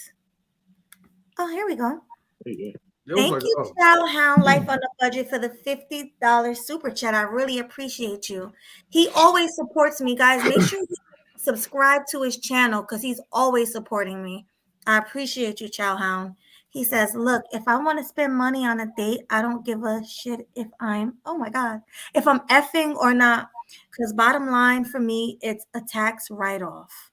Oh, here we go. Thank you, Chow Hound Life on the Budget, for the $50 super chat. I really appreciate you. He always supports me, guys. Make sure you subscribe to his channel because he's always supporting me. I appreciate you, Chow Hound. He says, look, if I want to spend money on a date, I don't give a shit if I'm effing or not. Because bottom line for me, it's a tax write-off.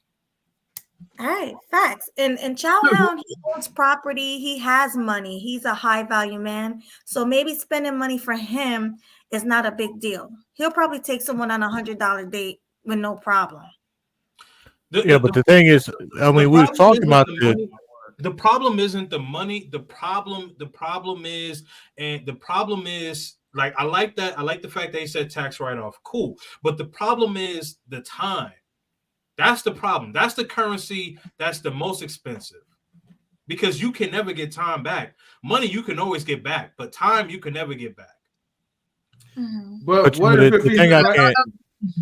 All right, facts. And Chow Hound, he owns property. He has money. He's a high-value man. So maybe spending money for him is not a big deal. He'll probably take someone on a $100 date with no problem. But the thing is, I mean, we were talking about the problem isn't the money. The problem is Like I like that. I like the fact that he said tax write-off. Cool. But the problem is the time. That's the problem. That's the currency that's the most expensive. Because you can never get time back. Money you can always get back, but time you can never get back. Mm-hmm. But But the thing I can't.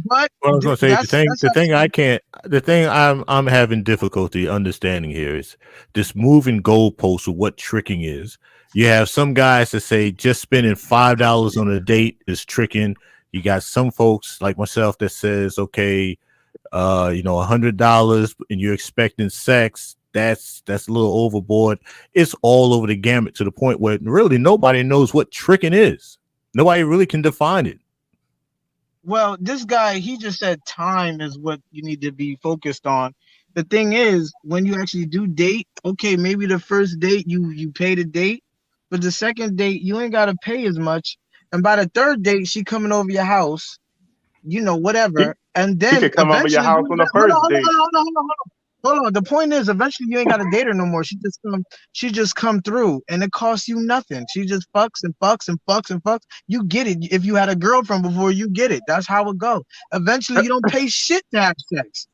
But Well, I was gonna say that's the thing I can't, the thing I'm having difficulty understanding here is this moving goalpost of what tricking is. You have some guys that say just spending $5 on a date is tricking. You got some folks like myself that says, okay, $100 and you're expecting sex. That's a little overboard. It's all over the gamut to the point where really nobody knows what tricking is. Nobody really can define it. Well, this guy, he just said time is what you need to be focused on. The thing is, when you actually do date, okay, maybe the first date you pay the date, but the second date you ain't gotta pay as much. And by the third date, she coming over your house, whatever. And then He could come over your house on the first date. Hold on. The point is, eventually you ain't gotta date her no more. She just come through, and it costs you nothing. She just fucks and fucks and fucks and fucks. You get it. If you had a girlfriend before, you get it. That's how it go. Eventually, you don't pay shit to have sex.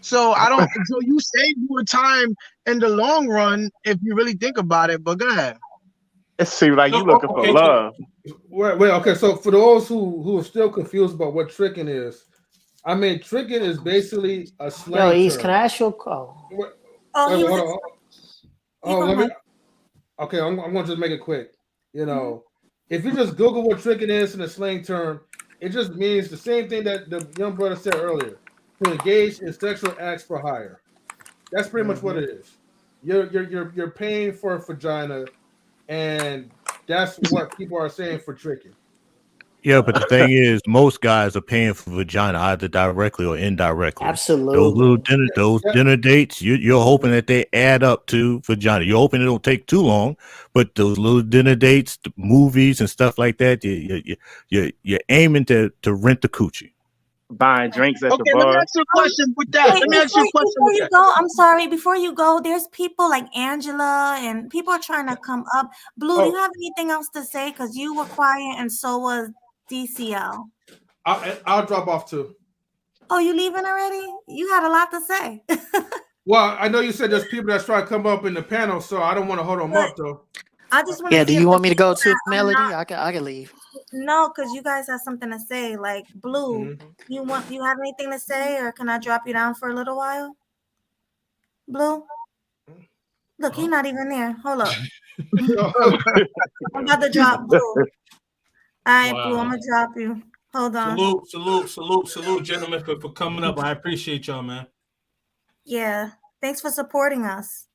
So So you save more time in the long run if you really think about it. But go ahead. It seems like you looking for love. Wait. Okay. So for those who are still confused about what tricking is, I mean, tricking is basically a slang Yo, East, term. can I ask you a call? Okay, I'm going to just make it quick. If you just Google what tricking is in a slang term, it just means the same thing that the young brother said earlier: to engage in sexual acts for hire. That's pretty much what it is. You're paying for a vagina, and that's what people are saying for tricking. Yeah, but the thing is, most guys are paying for vagina either directly or indirectly. Absolutely. Those dinner dates, you're hoping that they add up to vagina. You're hoping it don't take too long, but those little dinner dates, the movies and stuff like that, you're aiming to rent the coochie. Buying drinks at the Okay, bar. let me ask you a question with that. Wait, Let me ask you a question before with you that. go, I'm sorry. Before you go, there's people like Angela and people are trying to come up. Blue, do you have anything else to say? Because you were quiet and so was DCL. I'll drop off too. Oh, you leaving already? You had a lot to say. Well, I know you said there's people that's trying to come up in the panel, so I don't want to hold them up though. I just want Yeah, to do you want me to go too, Melody? I can leave. No, because you guys have something to say. Like Blue, you have anything to say, or can I drop you down for a little while? Blue? Look, he's not even there. Hold up. I'm about to drop Blue. All right, Blue, I'm gonna drop you. Hold on. Salute, gentlemen, for coming up. I appreciate y'all, man. Yeah, thanks for supporting us.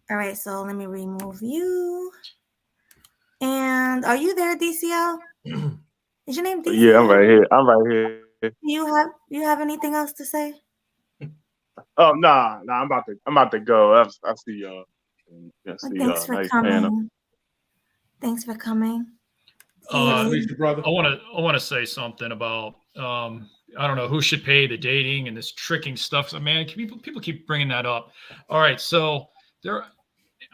All right, so let me remove you. And are you there, DCL? Is your name DCL? Yeah, I'm right here. You have anything else to say? Oh nah, I'm about to go. I see y'all. Thanks for coming. Thanks for coming. I want to say something about I don't know who should pay the dating and this tricking stuff. Man, people keep bringing that up. All right, so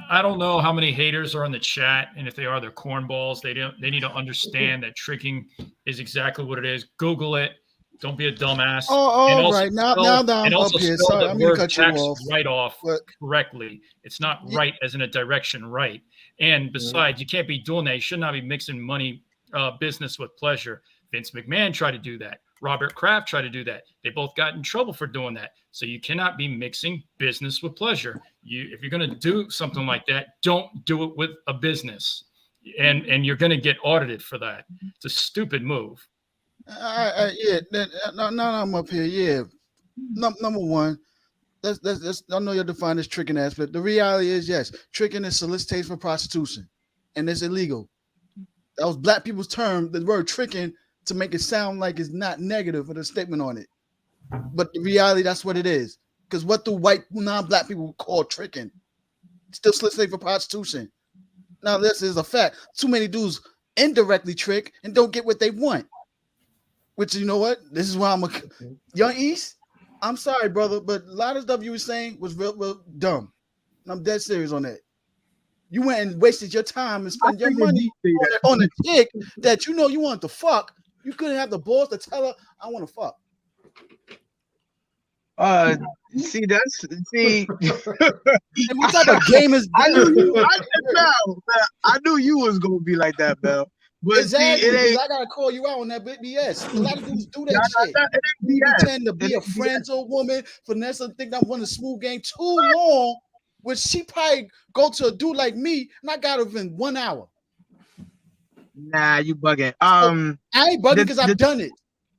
I don't know how many haters are in the chat, and if they are, they're cornballs. They need to understand that tricking is exactly what it is. Google it. Don't be a dumbass. Oh, right. Now I'm up here. Sorry, I'm going to cut you off. Write-off correctly. It's not right as in a direction right. And besides, you can't be doing that. You should not be mixing money, business with pleasure. Vince McMahon tried to do that. Robert Kraft tried to do that. They both got in trouble for doing that. So you cannot be mixing business with pleasure. If you're going to do something like that, don't do it with a business. And you're going to get audited for that. It's a stupid move. Now I'm up here. Yeah, number one, let's I know you're defining this tricking aspect. The reality is, yes, tricking is solicitation for prostitution, and it's illegal. That was black people's term, the word tricking, to make it sound like it's not negative with a statement on it. But the reality, that's what it is. Because what do white non-black people call tricking? Still solicitation for prostitution. Now, this is a fact. Too many dudes indirectly trick and don't get what they want. Which, you know what? This is why I'm a Young East. I'm sorry, brother, but a lot of stuff you were saying was real dumb. And I'm dead serious on that. You went and wasted your time and spent your money on a chick that you know you want to fuck. You couldn't have the balls to tell her, I want to fuck. See, that's see. And what type of game is I knew you was gonna be like that, Bell. But exactly, see, I gotta call you out on that BS. A lot of dudes do that shit. You pretend to be a friend-zone woman, finesse and think I'm running a smooth game too long, which she probably go to a dude like me, and I got her within 1 hour. Nah, you bugging. I ain't bugging because I've done it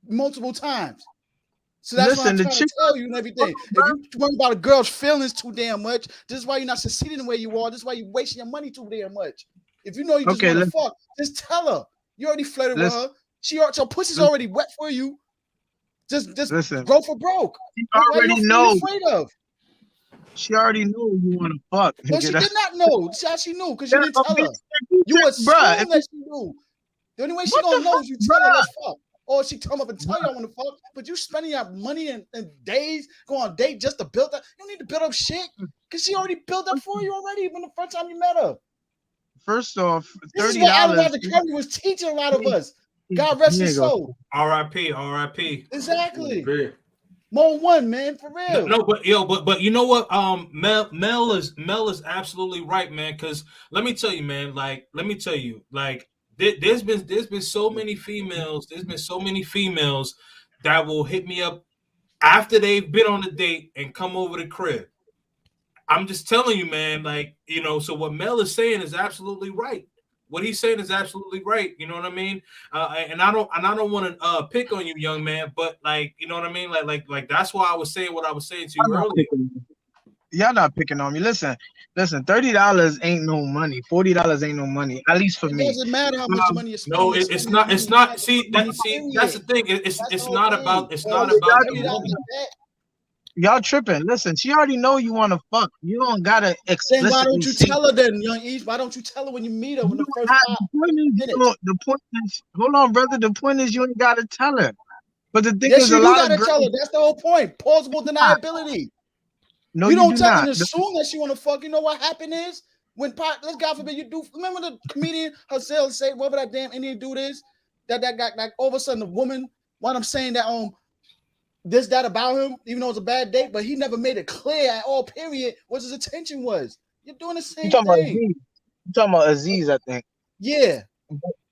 multiple times. So that's what I'm trying to tell you and everything. If you worry about a girl's feelings too damn much, this is why you're not succeeding the way you are. This is why you're wasting your money too damn much. If you know you just want to fuck, just tell her. You already flirted with her. Her pussy's already wet for you. Just go for broke. She already knows. Afraid of? She already knew you want to fuck. No, she did not know. That's how she knew because you didn't tell her. You assume that she knew. The only way she gonna know is you tell her let's fuck. Or she come up and tell you I want to fuck, but you spending your money and days going on a date just to build up. You don't need to build up shit because she already built up for you already when the first time you met her. First off, $30. This is what Alexander Curry was teaching a lot of us. God rest his soul. R.I.P. R.I.P. Exactly. More one, man, for real. No, but you know what? Mel is absolutely right, man. Because let me tell you, man. There's been so many females. There's been so many females that will hit me up after they've been on a date and come over the crib. I'm just telling you, man. So what Mel is saying is absolutely right. What he's saying is absolutely right. You know what I mean? And I don't want to pick on you, young man, but you know what I mean? Like that's why I was saying what I was saying to you earlier. Y'all not picking on me. Listen, $30 ain't no money. $40 ain't no money, at least for me. It doesn't matter how much money you spend. No, it's not. See, that's the thing. It's not about the money. Y'all tripping. Listen, she already know you want to fuck. You don't gotta explicitly. Then why don't you tell her then, young Eve? Why don't you tell her when you meet her when the first the point is, hold on, brother. The point is you ain't gotta tell her. But the thing yes, is, you a do lot gotta of tell her. That's the whole point. Plausible deniability. No, you don't tell not. her and assume that she want to fuck. You know what happened is when let's God forbid you do. Remember the comedian herself say whatever that damn Indian dude is that got like all of a sudden the woman. What I'm saying that that about him, even though it's a bad date, but he never made it clear at all, period, what his intention was. You're doing the same thing. You talking about Aziz, I think. Yeah.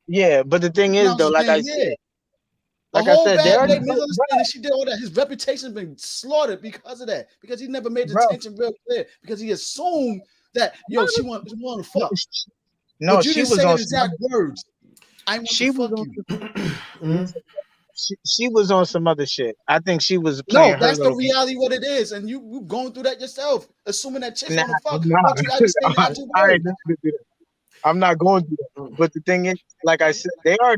Yeah, but the thing is, though, like I said, she did all that. His reputation's been slaughtered because of that. Because he never made the intention real clear. Because he assumed that, she want to fuck. No, but you she didn't was say on the exact words. I want to fuck you. She was on some other shit. I think she was playing. No, that's the reality. What it is, and you going through that yourself, assuming that chick want to fuck. I'm not going through that. But the thing is, like I said, they are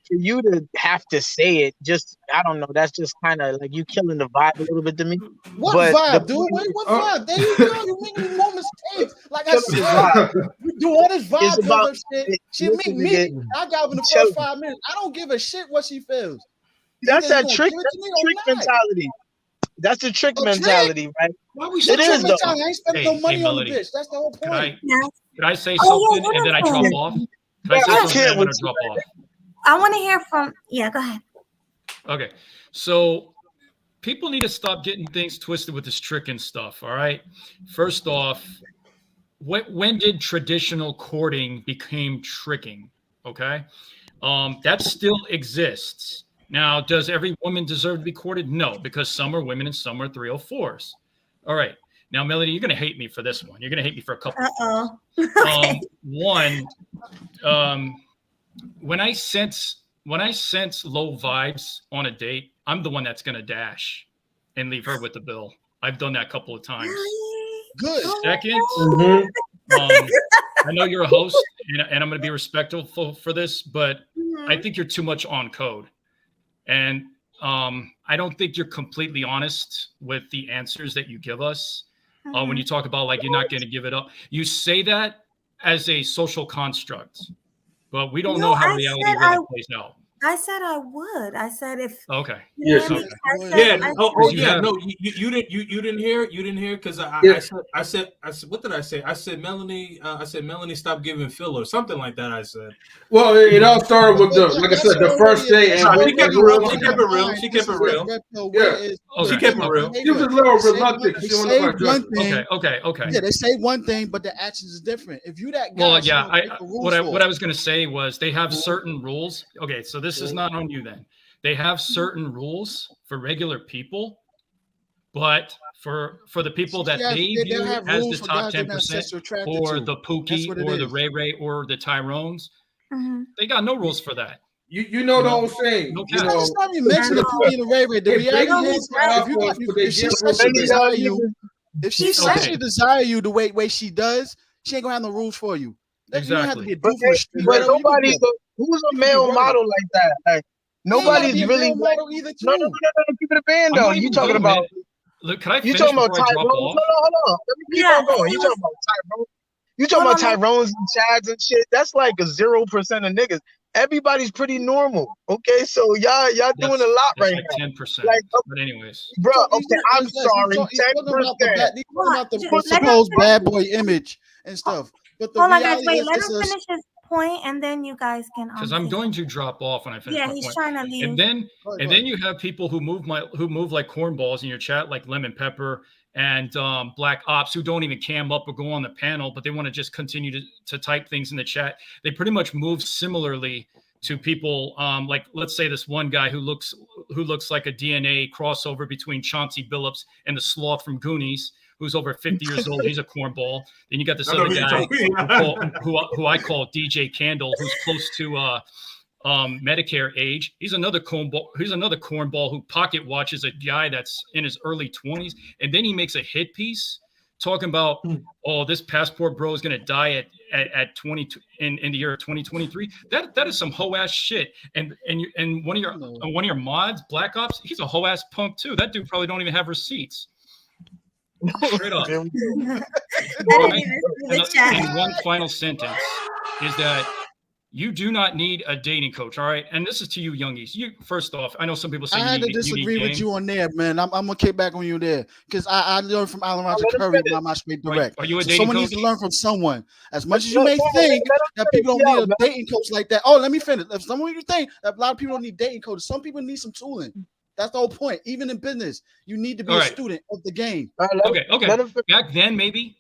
for you to have to say it. Just I don't know. That's just kind of like you killing the vibe a little bit to me. What vibe, dude? Wait, what vibe? There you go. You making more mistakes. Like I said, you do all this vibe shit. She meet me. I got in the first 5 minutes. I don't give a shit what she feels. That's that trick mentality. That's the trick mentality, right? It is though. I ain't spending no money on the bitch. That's the whole point. Can I say something and then I drop off? Can I say something and then I drop off? I want to hear from. Yeah, go ahead. Okay, so people need to stop getting things twisted with this tricking stuff. All right. First off, when did traditional courting become tricking? Okay, that still exists. Now, does every woman deserve to be courted? No, because some are women and some are 304s. All right. Now, Melody, you're going to hate me for this one. You're going to hate me for a couple. One, when I sense low vibes on a date, I'm the one that's going to dash and leave her with the bill. I've done that a couple of times. Good. Second, I know you're a host, and I'm going to be respectful for this, but I think you're too much on code. And I don't think you're completely honest with the answers that you give us. When you talk about you're not going to give it up, you say that as a social construct, but we don't know how reality really plays out. I said I would. I said if. Okay. You Yes. know what I mean? I Yeah. said, Oh, you yeah. have- No, you didn't hear. You didn't hear because Yeah. I said what did I say? I said Melanie. I said Melanie, stop giving filler, something like that. I said. Well, it all started with the, like I said, the first day. No, And she kept it real. She kept it real. She kept it real. Yeah. She kept it real. She was a little reluctant. They She wanted say to address one it. thing. Okay. Yeah, they say one thing, but the actions is different. If you that guy, Well, she yeah. gonna break the rules What for I it. was going to say was they have certain rules. Okay, so this is not on you then. They have certain rules for regular people, but for the people that they view have as the rules for top guys they're not 10%, sexually attracted or to. the That's Pookie, what it or the is. Ray Ray, or the Tyrones, Mhm. they got no rules for that. You know the whole saying. No You cap. know, It's not even mentioned the Pookie and the Ray Ray. The Hey, reality big is, rules for alphas, but they if she get sexually rules. desire you, if she He's sexually desire you the way she does, she ain't gonna have no rules for you. You don't have to be a But, dude from the street. but whatever. You can be nobody's who's a you can be male whatever. model like that. Like You ain't gotta nobody's be a really male like, model either, no, too. keep it a band I'm though. not You even talking done, about man. Look, can I you finish talking about before I drop Tyrone? No, off? hold on. Let me keep on going. You talking about Tyrone? You talking about Tyrones and Chads and shit? That's like a 0% of niggas. Everybody's pretty normal. Okay, so y'all doing a lot That's right like now. 10%. Like, But anyways, bro, okay, I'm sorry, He's talking about the 10%. bad, he's talking about the Let him supposed bad boy image and stuff. But the Hold on, guys. reality Wait, is, let it's him a finish his point, and then you guys can. because I'm going to drop off when I finish Yeah, my he's point. trying to leave. And then Go and then you have people who move like cornballs in your chat, like Lemon Pepper and Black Ops, who don't even cam up or go on the panel, but they want to just continue to type things in the chat. They pretty much move similarly to people like, let's say, this one guy who looks like a DNA crossover between Chauncey Billups and the sloth from Goonies, who's over 50 years old. He's a cornball. Then you got this I know other who you're guy talking about. who I call DJ Candle, who's close to Medicare age. He's another cornball who pocket watches a guy that's in his early 20s, and then he makes a hit piece talking about, oh, this passport bro is gonna die at 22 in the year of 2023. That is some hoe ass shit. And one of your mods, Black Ops, he's a hoe ass punk too. That dude probably don't even have receipts. Straight up. I didn't even see the chat. And one final sentence is that you do not need a dating coach, all right? And this is to you youngies. You first off, I know some people say I had to disagree with you on there, man. I'm gonna kick back on you there because I learned from Alejandro Curry by my straight direct. Are you a So dating someone coach? needs to learn from someone. As much as you may think that people don't need a dating coach like that. Oh, let me finish. If someone you think that a lot of people don't need dating coaches, some people need some tooling. That's the whole point. Even in business, you need to be All a right. student of the game. Okay.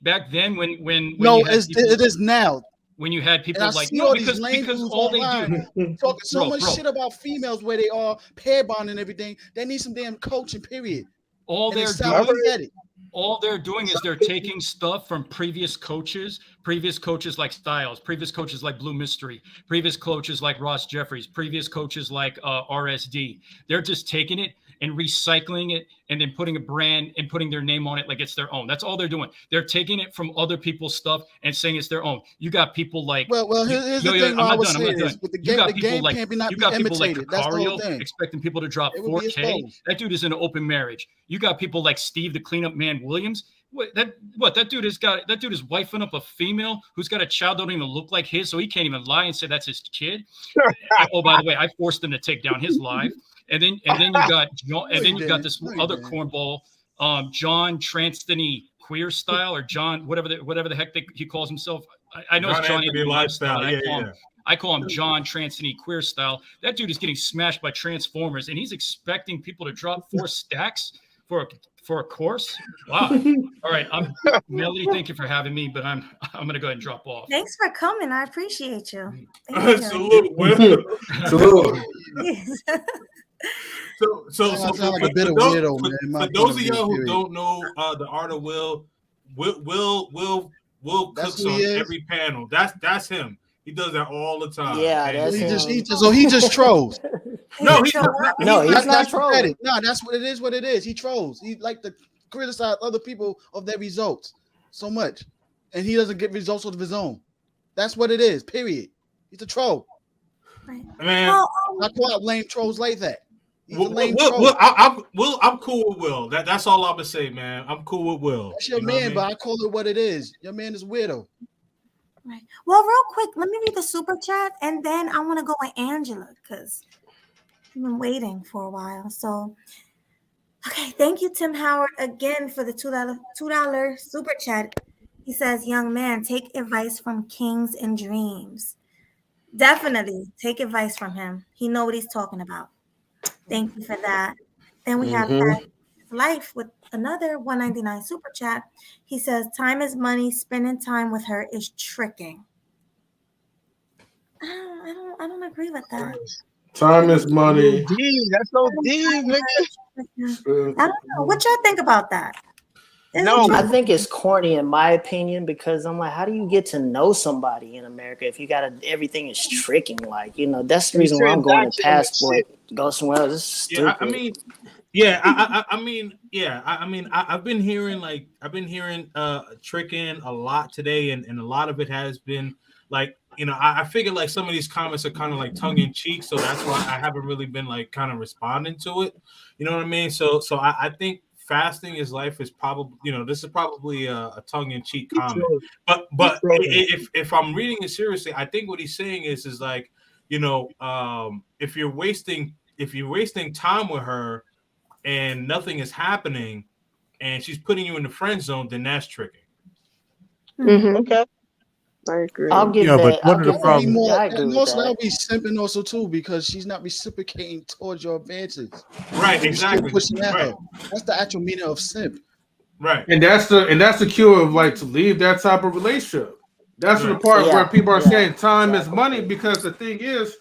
Back then, when No, you had it is now. when you had people And I like see all because these lame because dudes all they online do talking so Bro, much bro. shit about females where they are pair bonding and everything. They need some damn coaching. Period. all And it they're sounds doing pathetic. all they're doing is they're taking stuff from previous coaches like Styles, previous coaches like Blue Mystery, previous coaches like Ross Jeffries, previous coaches like RSD. They're just taking it and recycling it and then putting a brand and putting their name on it like it's their own. That's all they're doing. They're taking it from other people's stuff and saying it's their own. You got people like Well, here's the thing. I'm I not would done. I'm say not this: done. with the You game, got the people game like can't be not you be got people like imitated. That's the whole Cacario thing. expecting people to drop It would be 4K. exposed. That dude is in an open marriage. You got people like Steve the Cleanup Man Williams. That dude is wifing up a female who's got a child don't even look like his, so he can't even lie and say that's his kid. Oh, by the way, I forced him to take down his live. And then you got this other cornball, John Transtony Queer Style, or John whatever the heck he calls himself. I know it's John Anthony Lifestyle. I call him John Transtony Queer Style. That dude is getting smashed by Transformers, and he's expecting people to drop 4 stacks for a course. Wow. All right, Melody. Thank you for having me, but I'm gonna go ahead and drop off. Thanks for coming. I appreciate you. Thank you. Salute, Will. Salute. So I sound for like a bit of those- weirdo, for- man. in my For point those of of view, y'all who period. don't know the art of Will That's cooks who on he is? every panel. That's him. He does that all the time. Yeah, And- that's He just trolls. No, he's That's trolling. pathetic. No, that's what it is. What it is. He trolls. He like to criticize other people of their results so much, and he doesn't get results of his own. That's what it is. Period. He's a troll. Man, I call out lame trolls like that. He's a Will, lame Will, troll. Will, I'm cool with Will. That's all I'm gonna say, man. I'm cool with Will. That's your You know what I man, mean? but I call it what it is. Your man is weirdo. Right. Well, real quick, let me read the super chat, and then I want to go with Angela because I've been waiting for a while. So, okay, thank you, Tim Howard, again for the $2 super chat. He says, "Young man, take advice from kings and dreams." Definitely take advice from him. He know what he's talking about. Thank you for that. Then we have Life with another 199 super chat. He says, "Time is money. Spending time with her is tricking." I don't agree with that. Time is money. That's so deep, nigga. I don't know. What y'all think about that? No, I think it's corny in my opinion because I'm like, how do you get to know somebody in America if you got everything is tricking? Like, you know, that's the reason why I'm going to passport, go somewhere else. This is stupid. I've been hearing tricking a lot today, and a lot of it has been like, you know, I figure like some of these comments are kind of like tongue in cheek, so that's why I haven't really been like kind of responding to it. You know what I mean? So I think fasting is life is probably, you know, this is probably a tongue-in-cheek comment, but if I'm reading it seriously, I think what he's saying is like, you know, if you're wasting time with her and nothing is happening and she's putting you in the friend zone, then that's tricking. Okay, I agree. I'll give that. But one of the problems, and also that'll be simping also too because she's not reciprocating towards your advances. Right, exactly. Pushing at her. That's the actual meaning of simp. Right, and that's the cure of like to leave that type of relationship. That's the part where people are saying time is money, because the thing is,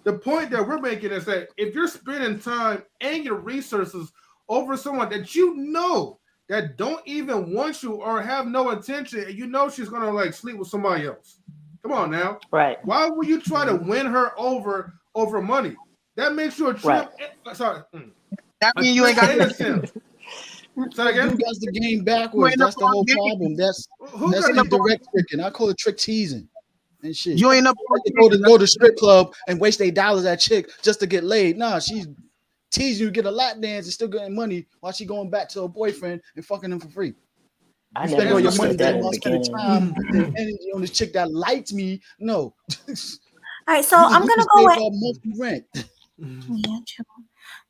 the point that we're making is that if you're spending time and your resources over someone that you know that don't even want you or have no intention, and you know she's gonna like sleep with somebody else. Come on now. Right. Why would you try to win her over money? That makes you a trip. Right. Sorry. That means you ain't got innocent. Say again? Who does the game backwards? That's the whole problem. That's indirect tricking. I call it trick teasing and shit. You ain't up to go to strip club and waste $8 at chick just to get laid. Nah, she's teasing you, get a lap dance, and still getting money while she going back to her boyfriend and fucking him for free. I spend never all your understood money that in the spending time and energy on this chick that likes me. No. All right, so I'm gonna go with monthly rent. Yeah, true.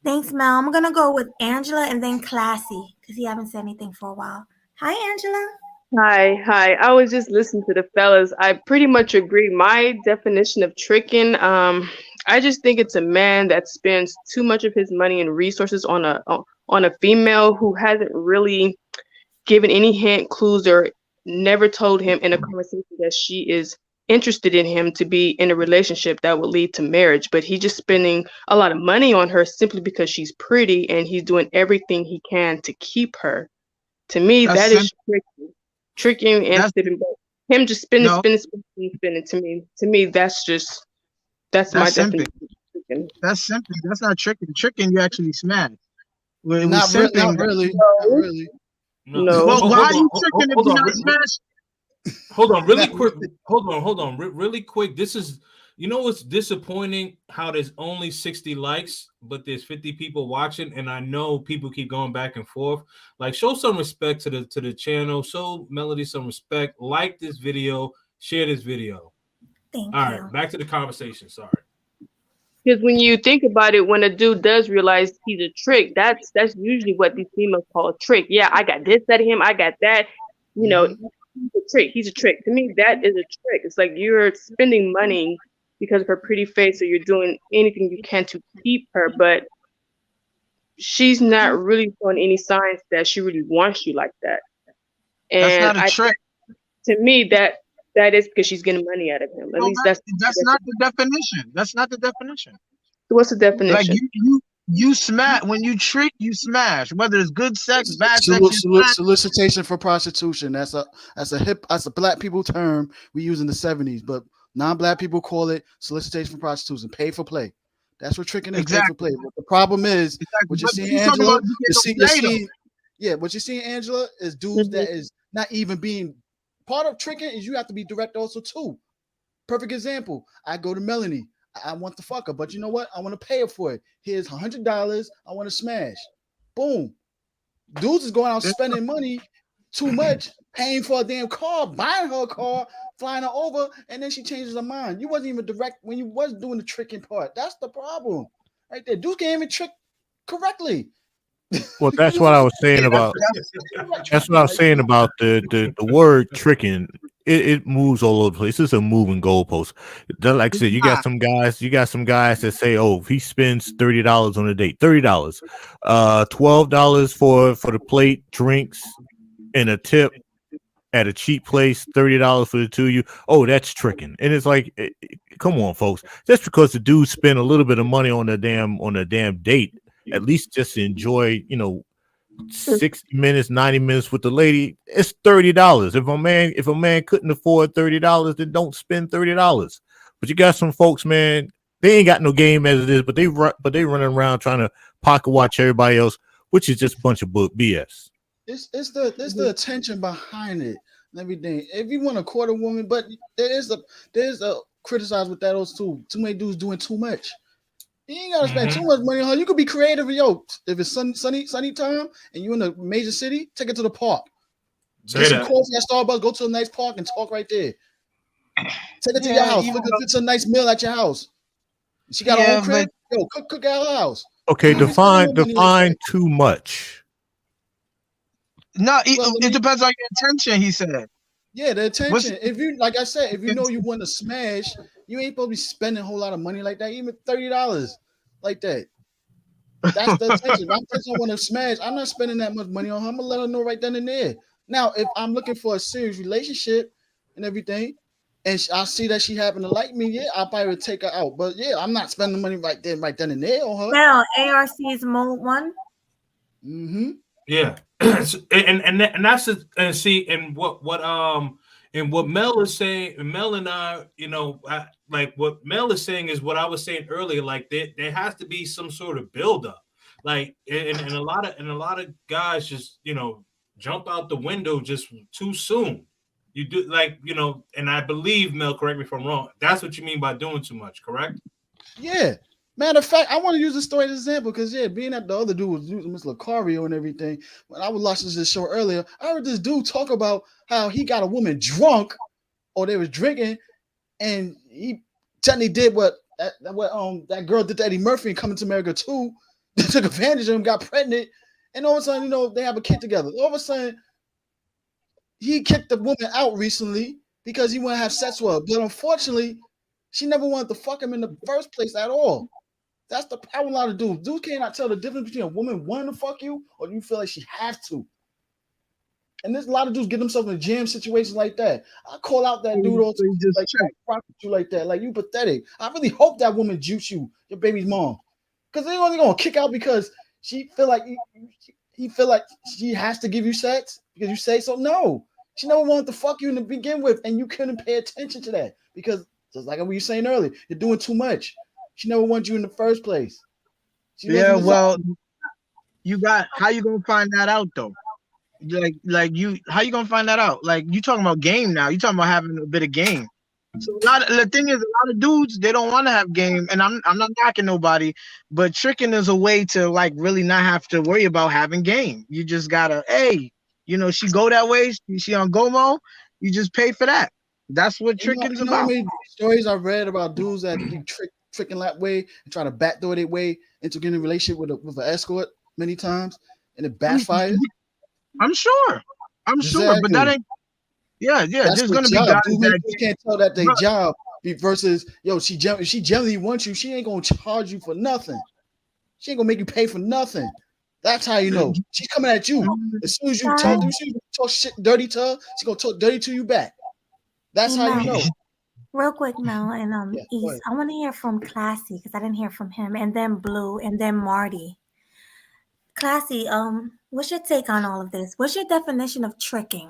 Thanks, Mel. I'm gonna go with Angela and then Classy because he haven't said anything for a while. Hi, Angela. Hi. I was just listening to the fellas. I pretty much agree. My definition of tricking, I just think it's a man that spends too much of his money and resources on a female who hasn't really given any hint, clues, or never told him in a conversation that she is interested in him to be in a relationship that will lead to marriage. But he's just spending a lot of money on her simply because she's pretty, and he's doing everything he can to keep her. To me, that is tricking and spending. Him just spending. To me, that's my definition. That's simping. That's not tricking. Tricking, you actually smash. Not really. No. Well, why are you tricking if you're not smash? Hold on, really quick. Hold on, really quick. This is, you know, what's disappointing? How there's only 60 likes, but there's 50 people watching, and I know people keep going back and forth. Like, show some respect to the channel. Show Melody some respect. Like this video. Share this video. Thank you. All right, back to the conversation. Sorry. Because when you think about it, when a dude does realize he's a trick, that's usually what these females call a trick. Yeah, I got this out of him. I got that. You know, he's a trick. He's a trick. To me, that is a trick. It's like you're spending money because of her pretty face, so you're doing anything you can to keep her, but she's not really showing any signs that she really wants you like that. And that's not a trick. To me, that is because she's getting money out of him. At least that's not the definition. That's not the definition. What's the definition? Like you smash when you trick, you smash. Whether it's good sex, bad sex. Solicitation for prostitution. That's a black people term we use in the 70s, but non-black people call it solicitation for prostitution. Pay for play. That's what tricking is. Exactly. Pay for play. But the problem is what you're seeing, Angela. What you're seeing, Angela, is dudes that is not even being. Part of tricking is you have to be direct also too. Perfect example. I go to Melanie. I want to fuck her, but you know what? I want to pay her for it. Here's $100. I want to smash. Boom. Dudes is going out spending money too much, paying for a damn car, buying her a car, flying her over, and then she changes her mind. You wasn't even direct when you was doing the tricking part. That's the problem. right there. Dudes can't even trick correctly. Well, that's what I was saying about. That's what I was saying about the word tricking. It moves all over the place. It's a moving goalpost. Like I said, you got some guys that say, "Oh, if he spends $30 on a date, $30, $12 for the plate, drinks, and a tip at a cheap place, $30 for the two of you. Oh, that's tricking." And it's like, come on, folks. Just because the dude spent a little bit of money on a damn date, at least just to enjoy, 60 minutes, 90 minutes with the lady, it's $30. If a man couldn't afford $30, then don't spend $30. But you got some folks, man, they ain't got no game as it is, but they running around trying to pocket watch everybody else, which is just a bunch of BS. It's the attention behind it and everything. If you want to court a woman, but there's a criticize with that also too. Too many dudes doing too much. You ain't gotta spend too much money on her. You could be creative. Yo, if it's sunny time and you're in a major city, take it to the park. Get some coffee at Starbucks. Go to a nice park and talk right there. Take it to your house. Look, it's a nice meal at your house. She got her own crib. Yo, cook at her house. Okay, define too much. No, it depends on your intention. He said. Yeah, the attention. If you, like I said, if you know you want to smash, you ain't supposed to be spending a whole lot of money like that. Even $30 like that. That's the attention. If I'm I want to smash, I'm not spending that much money on her. I'm gonna let her know right then and there. Now, if I'm looking for a serious relationship and everything, and I see that she happen to like me, yeah, I'll probably take her out. But yeah, I'm not spending money right then and there on her. Well, ARC's mode 1. Mm-hmm. Yeah, and that's and see, and what Mel is saying, and Mel and I, like what Mel is saying is what I was saying earlier. Like there has to be some sort of buildup. Like and a lot of guys just jump out the window just too soon. You do and I believe, Mel, correct me if I'm wrong, that's what you mean by doing too much, correct? Yeah. Matter of fact, I want to use this story as an example because, being that the other dude was using Miss Lucario and everything, when I was watching this show earlier, I heard this dude talk about how he got a woman drunk or they was drinking and he technically did what that girl did to Eddie Murphy in Coming to America 2. They took advantage of him, got pregnant, and all of a sudden, they have a kid together. All of a sudden, he kicked the woman out recently because he wanted to have sex with her. But unfortunately, she never wanted to fuck him in the first place at all. That's the problem. A lot of dudes. Dudes cannot tell the difference between a woman wanting to fuck you or you feel like she have to. And there's a lot of dudes get themselves in jam situations like that. I call out that dude all the time, like fuck you like that, like you pathetic. I really hope that woman juice you, your baby's mom, because they're only gonna kick out because she feel like he feel like she has to give you sex because you say so. No, she never wanted to fuck you to begin with, and you couldn't pay attention to that because just like what you were saying earlier, you're doing too much. She never wanted you in the first place. Yeah, well, you got how you gonna find that out though? How you gonna find that out? Like you talking about game now? You talking about having a bit of game? So the thing is, a lot of dudes they don't want to have game, and I'm not knocking nobody, but tricking is a way to like really not have to worry about having game. You just gotta, she go that way, she on Gomo, you just pay for that. That's what tricking's about. How many stories I've read about dudes that be tricking that way and trying to backdoor their way into getting a relationship with an escort many times, and it backfires. I'm sure, but that ain't. Yeah. That's there's gonna be job. guys that you can't tell that their job versus she generally wants you. She ain't gonna charge you for nothing. She ain't gonna make you pay for nothing. That's how you know she's coming at you. As soon as you talk shit dirty to her, she's gonna talk dirty to you back. That's how you know. Real quick, Mel and East, I want to hear from Classy because I didn't hear from him, and then Blue, and then Marty. Classy, what's your take on all of this? What's your definition of tricking?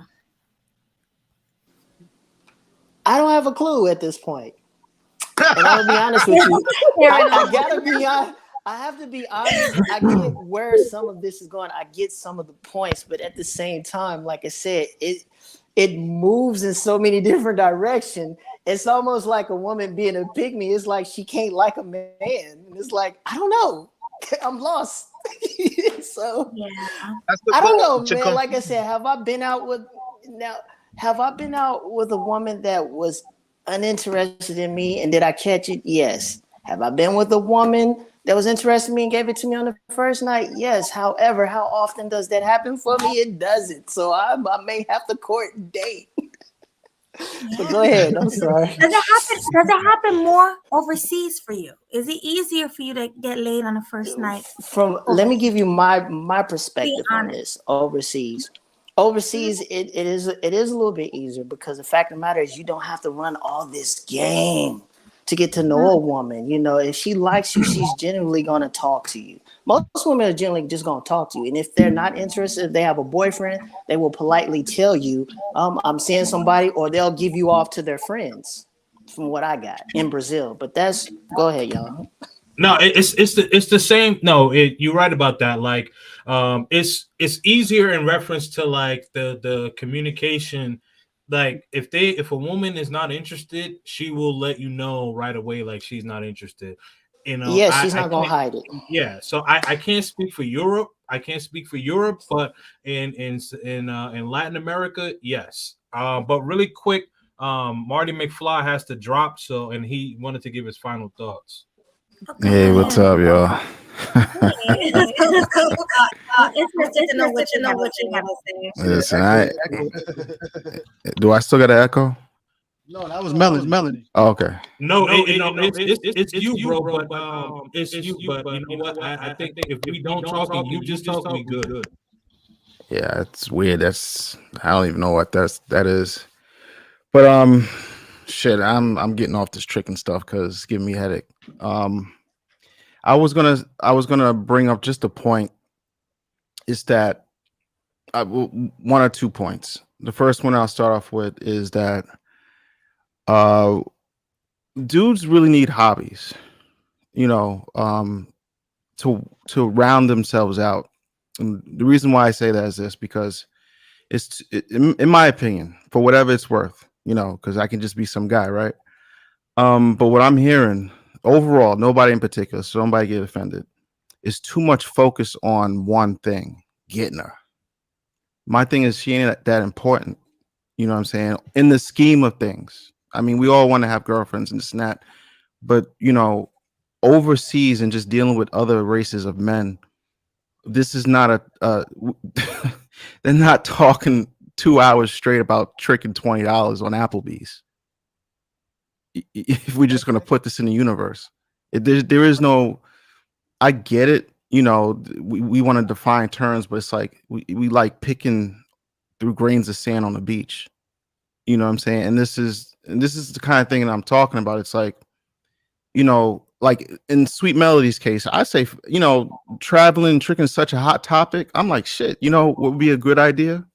I don't have a clue at this point. And I'm gonna be honest with you. I gotta be honest. I have to be honest. I get where some of this is going. I get some of the points, but at the same time, like I said, it moves in so many different directions. It's almost like a woman being a pygmy. It's like she can't like a man. And it's like, I don't know. I'm lost. So yeah. I don't know, man. Like I said, have I been out with a woman that was uninterested in me, and did I catch it? Yes. Have I been with a woman that was interested in me and gave it to me on the first night? Yes. However, how often does that happen for me? It doesn't. So I may have to court and date. But go ahead. I'm sorry. Does it happen more overseas for you? Is it easier for you to get laid on the first night? Let me give you my perspective on this. Overseas, it is a little bit easier because the fact of the matter is you don't have to run all this game to get to know a woman. You know, if she likes you, she's generally gonna talk to you. Most women are generally just gonna talk to you, and if they're not interested, if they have a boyfriend, they will politely tell you, "I'm seeing somebody," or they'll give you off to their friends. From what I got in Brazil, but go ahead, y'all. No, it's the same. No, you're right about that. Like, it's easier in reference to like the communication. Like if a woman is not interested, she will let you know right away. Like she's not interested. You know, yeah, she's not gonna hide it. Yeah, so I can't speak for Europe. But in Latin America, yes. But really quick, Marty McFly has to drop, and he wanted to give his final thoughts. Hey, what's up, y'all? Interested to know what you gotta say. Listen, do I still got an echo? No, that was Melanie. Oh, okay. No, it's you, bro. But it's you. But you know what? I think if we don't talk and you just talk, we good. Yeah, it's weird. I don't even know what that is. But shit, I'm getting off this trick and stuff because it's giving me a headache. I was gonna bring up just a point. Is that one or 2 points? The first one I'll start off with is that dudes really need hobbies, you know, to round themselves out. And the reason why I say that is this, because in my opinion, for whatever it's worth, you know, because I can just be some guy, right? But what I'm hearing overall, nobody in particular, so nobody get offended, is too much focus on one thing, getting her. My thing is she ain't that important. You know what I'm saying? In the scheme of things. I mean, we all want to have girlfriends and this and that, but you know, overseas and just dealing with other races of men, this is not they're not talking 2 hours straight about tricking $20 on Applebee's. If we're just going to put this in the universe, there is no, I get it. You know, we want to define terms, but it's like, we like picking through grains of sand on the beach. You know what I'm saying? And this is the kind of thing that I'm talking about. It's like, you know, like in Sweet Melody's case, I say, you know, traveling, tricking is such a hot topic. I'm like, shit, you know, what would be a good idea?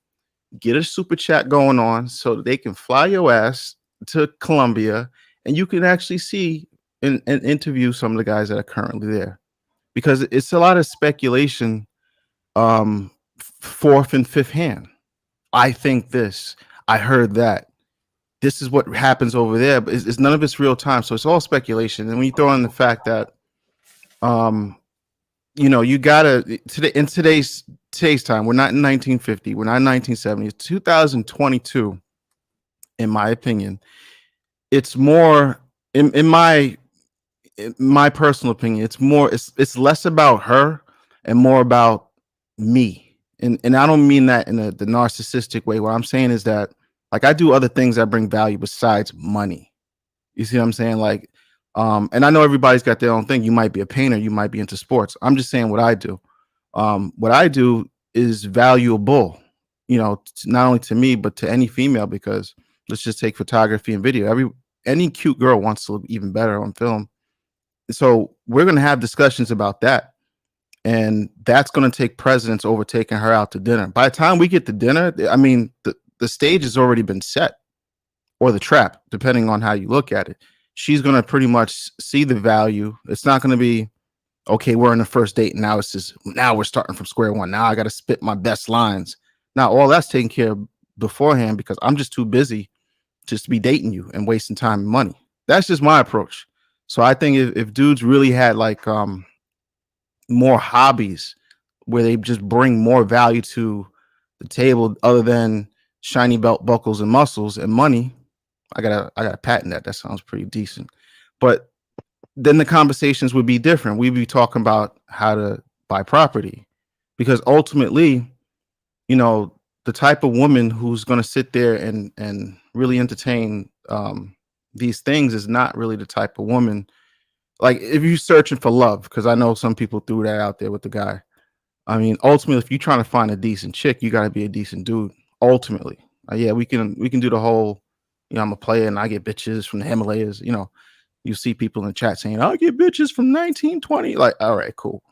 Get a super chat going on so that they can fly your ass to Colombia and you can actually see and interview some of the guys that are currently there, because it's a lot of speculation, fourth and fifth hand. I think this, I heard that, this is what happens over there, but it's none of it's real time. So it's all speculation. And when you throw in the fact that, you know, you gotta in today's time, we're not in 1950, we're not in 1970, it's 2022. In my opinion, it's more in my personal opinion, it's less about her and more about me. And I don't mean that in the narcissistic way. What I'm saying is that, like, I do other things that bring value besides money. You see what I'm saying? Like, and I know everybody's got their own thing. You might be a painter, you might be into sports. I'm just saying what I do. What I do is valuable, you know, not only to me, but to any female, because let's just take photography and video. Any cute girl wants to look even better on film. So we're going to have discussions about that. And that's going to take precedence over taking her out to dinner. By the time we get to dinner, I mean, the stage has already been set, or the trap, depending on how you look at it. She's going to pretty much see the value. It's not going to be, okay, we're in the first date. And now we're starting from square one. Now I got to spit my best lines. Now, all that's taken care of beforehand, because I'm just too busy just to be dating you and wasting time and money. That's just my approach. So I think if dudes really had like more hobbies where they just bring more value to the table other than shiny belt buckles and muscles and money, I gotta patent that. That sounds pretty decent. But then the conversations would be different. We'd be talking about how to buy property, because ultimately, you know, the type of woman who's going to sit there and really entertain these things is not really the type of woman. Like if you're searching for love, because I know some people threw that out there with the guy. I mean, ultimately, if you're trying to find a decent chick, you got to be a decent dude. Ultimately, yeah, we can do the whole, you know, I'm a player and I get bitches from the Himalayas. You know, you see people in the chat saying, "I get bitches from 1920." Like, all right, cool.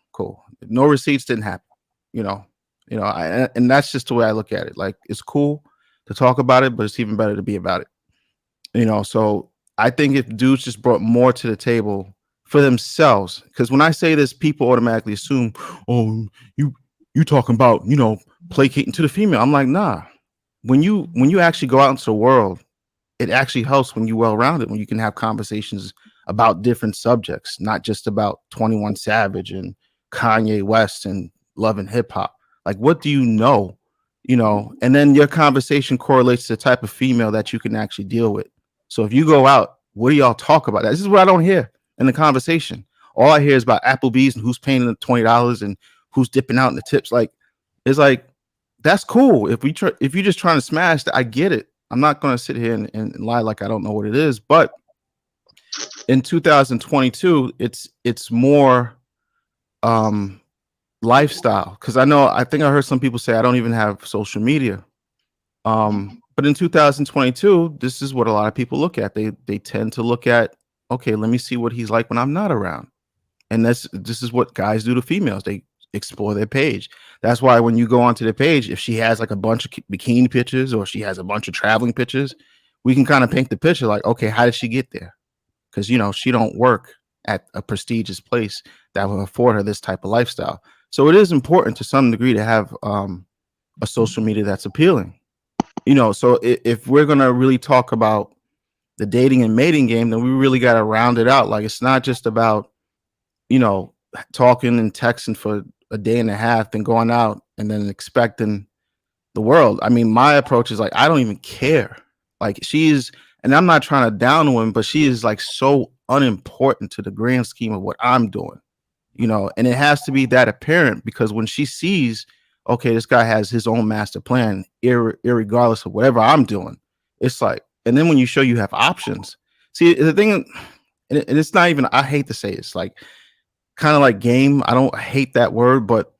No receipts, didn't happen. You know, and that's just the way I look at it. Like, it's cool to talk about it, but it's even better to be about it. You know, so I think if dudes just brought more to the table for themselves, because when I say this, people automatically assume, oh, you talking about, you know, placating to the female. I'm like, nah. When you actually go out into the world, it actually helps when you're well-rounded, when you can have conversations about different subjects, not just about 21 Savage and Kanye West and love and hip hop. Like, what do you know? You know, and then your conversation correlates to the type of female that you can actually deal with. So if you go out, what do y'all talk about? This is what I don't hear in the conversation. All I hear is about Applebee's and who's paying the $20 and who's dipping out in the tips. Like, it's like, that's cool. If you're just trying to smash, I get it. I'm not going to sit here and lie like I don't know what it is. But in 2022, it's more lifestyle. Because I think I heard some people say I don't even have social media. But in 2022, this is what a lot of people look at. They tend to look at, okay, let me see what he's like when I'm not around. And this is what guys do to females. They explore their page. That's why when you go onto their page, if she has like a bunch of bikini pictures or she has a bunch of traveling pictures, we can kind of paint the picture like, okay, how did she get there? Because, you know, she don't work at a prestigious place that will afford her this type of lifestyle. So it is important to some degree to have a social media that's appealing. You know, so if we're going to really talk about the dating and mating game, then we really got to round it out. Like, it's not just about, you know, talking and texting for a day and a half and going out and then expecting the world. I mean, my approach is like, I don't even care. Like, and I'm not trying to down women, but she is like so unimportant to the grand scheme of what I'm doing, you know, and it has to be that apparent, because when she sees, okay, this guy has his own master plan, irregardless of whatever I'm doing, it's like, and then when you show you have options, see the thing, and it's not even, I hate to say it's like kind of like game. I don't hate that word, but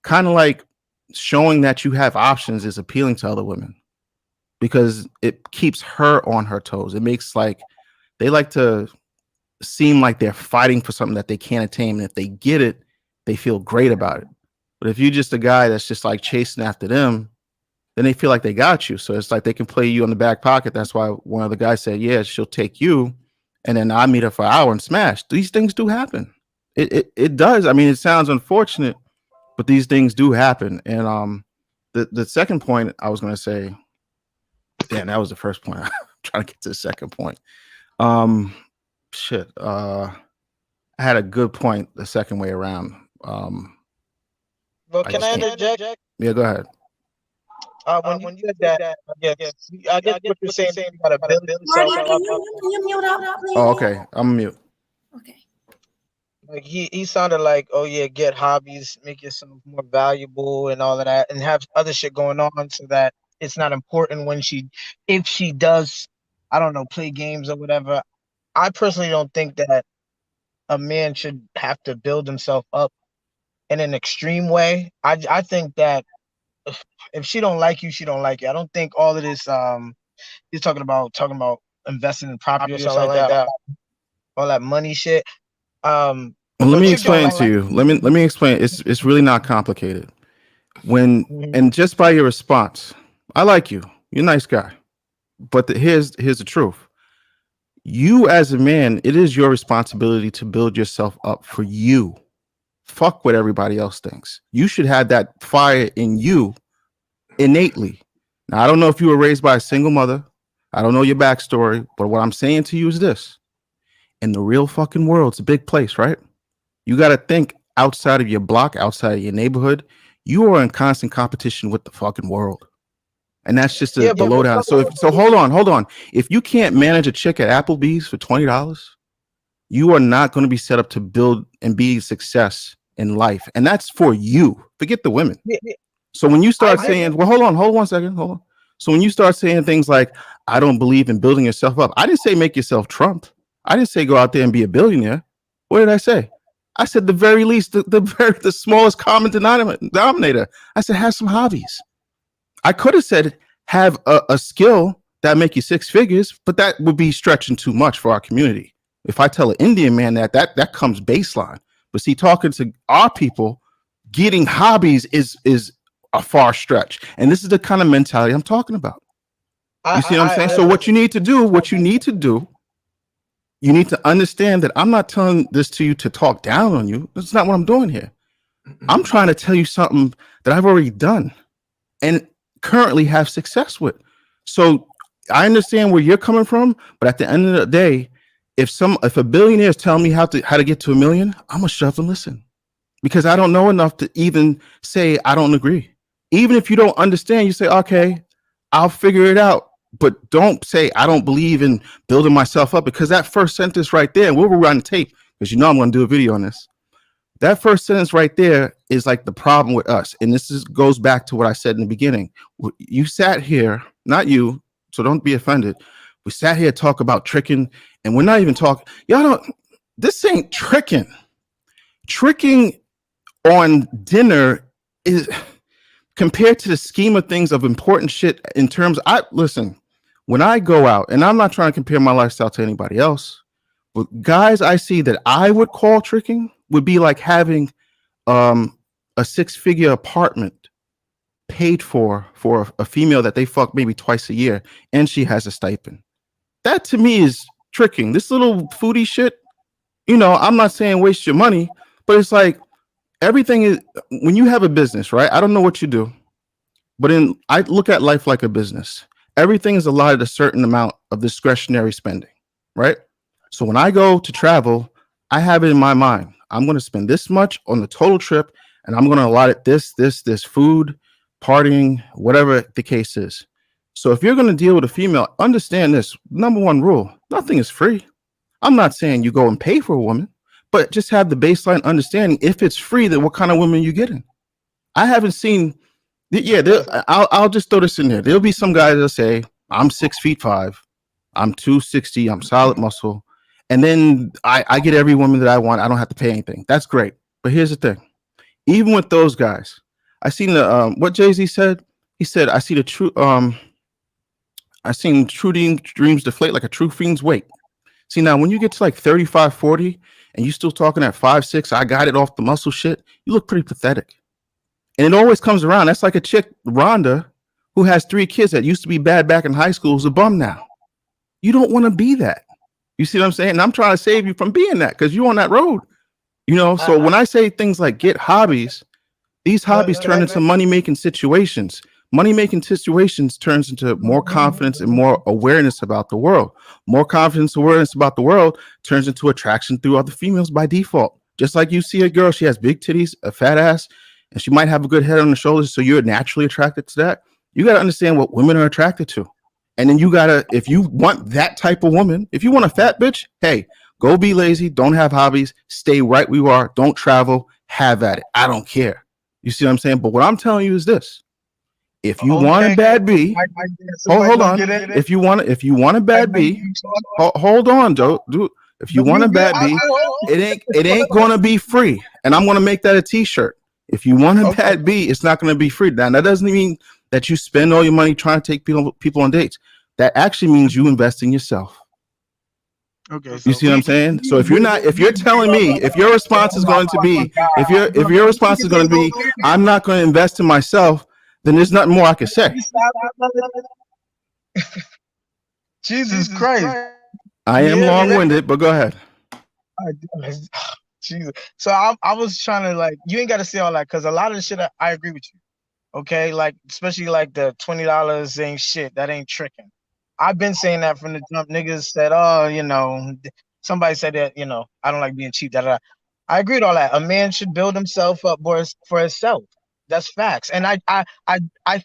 kind of like showing that you have options is appealing to other women, because it keeps her on her toes. It makes like, they like to seem like they're fighting for something that they can't attain. And if they get it, they feel great about it. But if you're just a guy that's just like chasing after them, then they feel like they got you. So it's like they can play you on the back pocket. That's why one of the guys said, yeah, she'll take you, and then I meet her for an hour and smash. These things do happen. It does. I mean, it sounds unfortunate, but these things do happen. And the second point I was going to say, damn, that was the first point. I'm trying to get to the second point. I had a good point the second way around. Well, can I interject? Yeah, go ahead. When you said that, I guess what you're saying, you gotta build yourself up. Can you mute up, please? Oh, okay. I'm mute. Okay. Like he sounded like, oh yeah, get hobbies, make yourself more valuable and all of that, and have other shit going on so that it's not important if she does, I don't know, play games or whatever. I personally don't think that a man should have to build himself up in an extreme way. I think that if she don't like you, she don't like you. I don't think all of this he's talking about investing in property or something like that, all that money shit. Well, let me explain to you. Let me explain. It's really not complicated. And just by your response, I like you. You're a nice guy. But here's the truth. You as a man, it is your responsibility to build yourself up for you. Fuck what everybody else thinks. You should have that fire in you innately. Now, I don't know if you were raised by a single mother. I don't know your backstory, but what I'm saying to you is this. In the real fucking world, it's a big place, right? You got to think outside of your block, outside of your neighborhood. You are in constant competition with the fucking world. And that's just the lowdown. So hold on. If you can't manage a chick at Applebee's for $20, you are not going to be set up to build and be success in life. And that's for you. Forget the women. So when you start saying, well, hold on 1 second. Hold on. So when you start saying things like, I don't believe in building yourself up, I didn't say make yourself Trump. I didn't say go out there and be a billionaire. What did I say? I said the very least, the smallest common denominator. I said have some hobbies. I could have said have a skill that make you 6 figures, but that would be stretching too much for our community. If I tell an Indian man that comes baseline. But see, talking to our people, getting hobbies is a far stretch. And this is the kind of mentality I'm talking about. You see what I'm saying? So what you need to do, you need to understand that I'm not telling this to you to talk down on you. That's not what I'm doing here. I'm trying to tell you something that I've already done and currently have success with. So I understand where you're coming from, but at the end of the day, if a billionaire is telling me how to get to $1 million, I'm gonna shut up and listen, because I don't know enough to even say I don't agree. Even if you don't understand, you say, okay, I'll figure it out. But don't say I don't believe in building myself up, because that first sentence right there, and we'll run the tape because you know I'm going to do a video on this. That first sentence right there is like the problem with us. And this goes back to what I said in the beginning. You sat here, not you, so don't be offended. We sat here talk about tricking, and we're not even talking. This ain't tricking. Tricking on dinner is, compared to the scheme of things of important shit in terms, listen, when I go out, and I'm not trying to compare my lifestyle to anybody else, but guys I see that I would call tricking would be like having a 6-figure apartment paid for a female that they fuck maybe twice a year, and she has a stipend. That to me is tricking. This little foodie shit, I'm not saying waste your money, but it's like everything is, when you have a business, right? I don't know what you do, but I look at life like a business. Everything is allotted a certain amount of discretionary spending, right? So when I go to travel, I have it in my mind. I'm going to spend this much on the total trip, and I'm going to allot it this, food, partying, whatever the case is. So if you're going to deal with a female, understand this. Number one rule, nothing is free. I'm not saying you go and pay for a woman, but just have the baseline understanding. If it's free, then what kind of women you getting? I haven't seen. I'll just throw this in there. There'll be some guys that say, I'm 6'5", I'm 260, I'm solid muscle. And then I get every woman that I want. I don't have to pay anything. That's great. But here's the thing. Even with those guys, I seen what Jay-Z said. He said, I seen true dreams deflate like a true fiend's weight. See, now when you get to like 35, 40, and you still talking at 5'6", I got it off the muscle shit, you look pretty pathetic. And it always comes around. That's like a chick, Rhonda, who has 3 kids that used to be bad back in high school, who's a bum now. You don't want to be that. You see what I'm saying? And I'm trying to save you from being that, because you're on that road. So when I say things like get hobbies, these hobbies turn into money-making situations. Money-making situations turns into more confidence and more awareness about the world. More confidence, awareness about the world turns into attraction through other females by default. Just like you see a girl, she has big titties, a fat ass, and she might have a good head on the shoulders, so you're naturally attracted to that. You got to understand what women are attracted to. And then you got to, if you want that type of woman, if you want a fat bitch, hey, go be lazy, don't have hobbies, stay right where you are, don't travel, have at it. I don't care. You see what I'm saying? But what I'm telling you is this. If you want a bad B, hold on. If you want a bad B, hold on, Joe. If you want a bad B, it ain't gonna be free. And I'm gonna make that a T-shirt. If you want a bad B, it's not gonna be free. Now that doesn't mean that you spend all your money trying to take people on dates. That actually means you invest in yourself. Okay. You see what I'm saying? So if you're telling me, if your response is going to be, if your response is going to be, I'm not going to invest in myself, then there's nothing more I can say. Jesus Christ. I am long-winded, but go ahead. Jesus. So I was trying to you ain't got to say all that, because a lot of the shit I agree with you. Okay, especially the $20 ain't shit. That ain't tricking. I've been saying that from the jump. Niggas said, somebody said that, I don't like being cheap. Da. I agree with all that. A man should build himself up for himself. That's facts. And I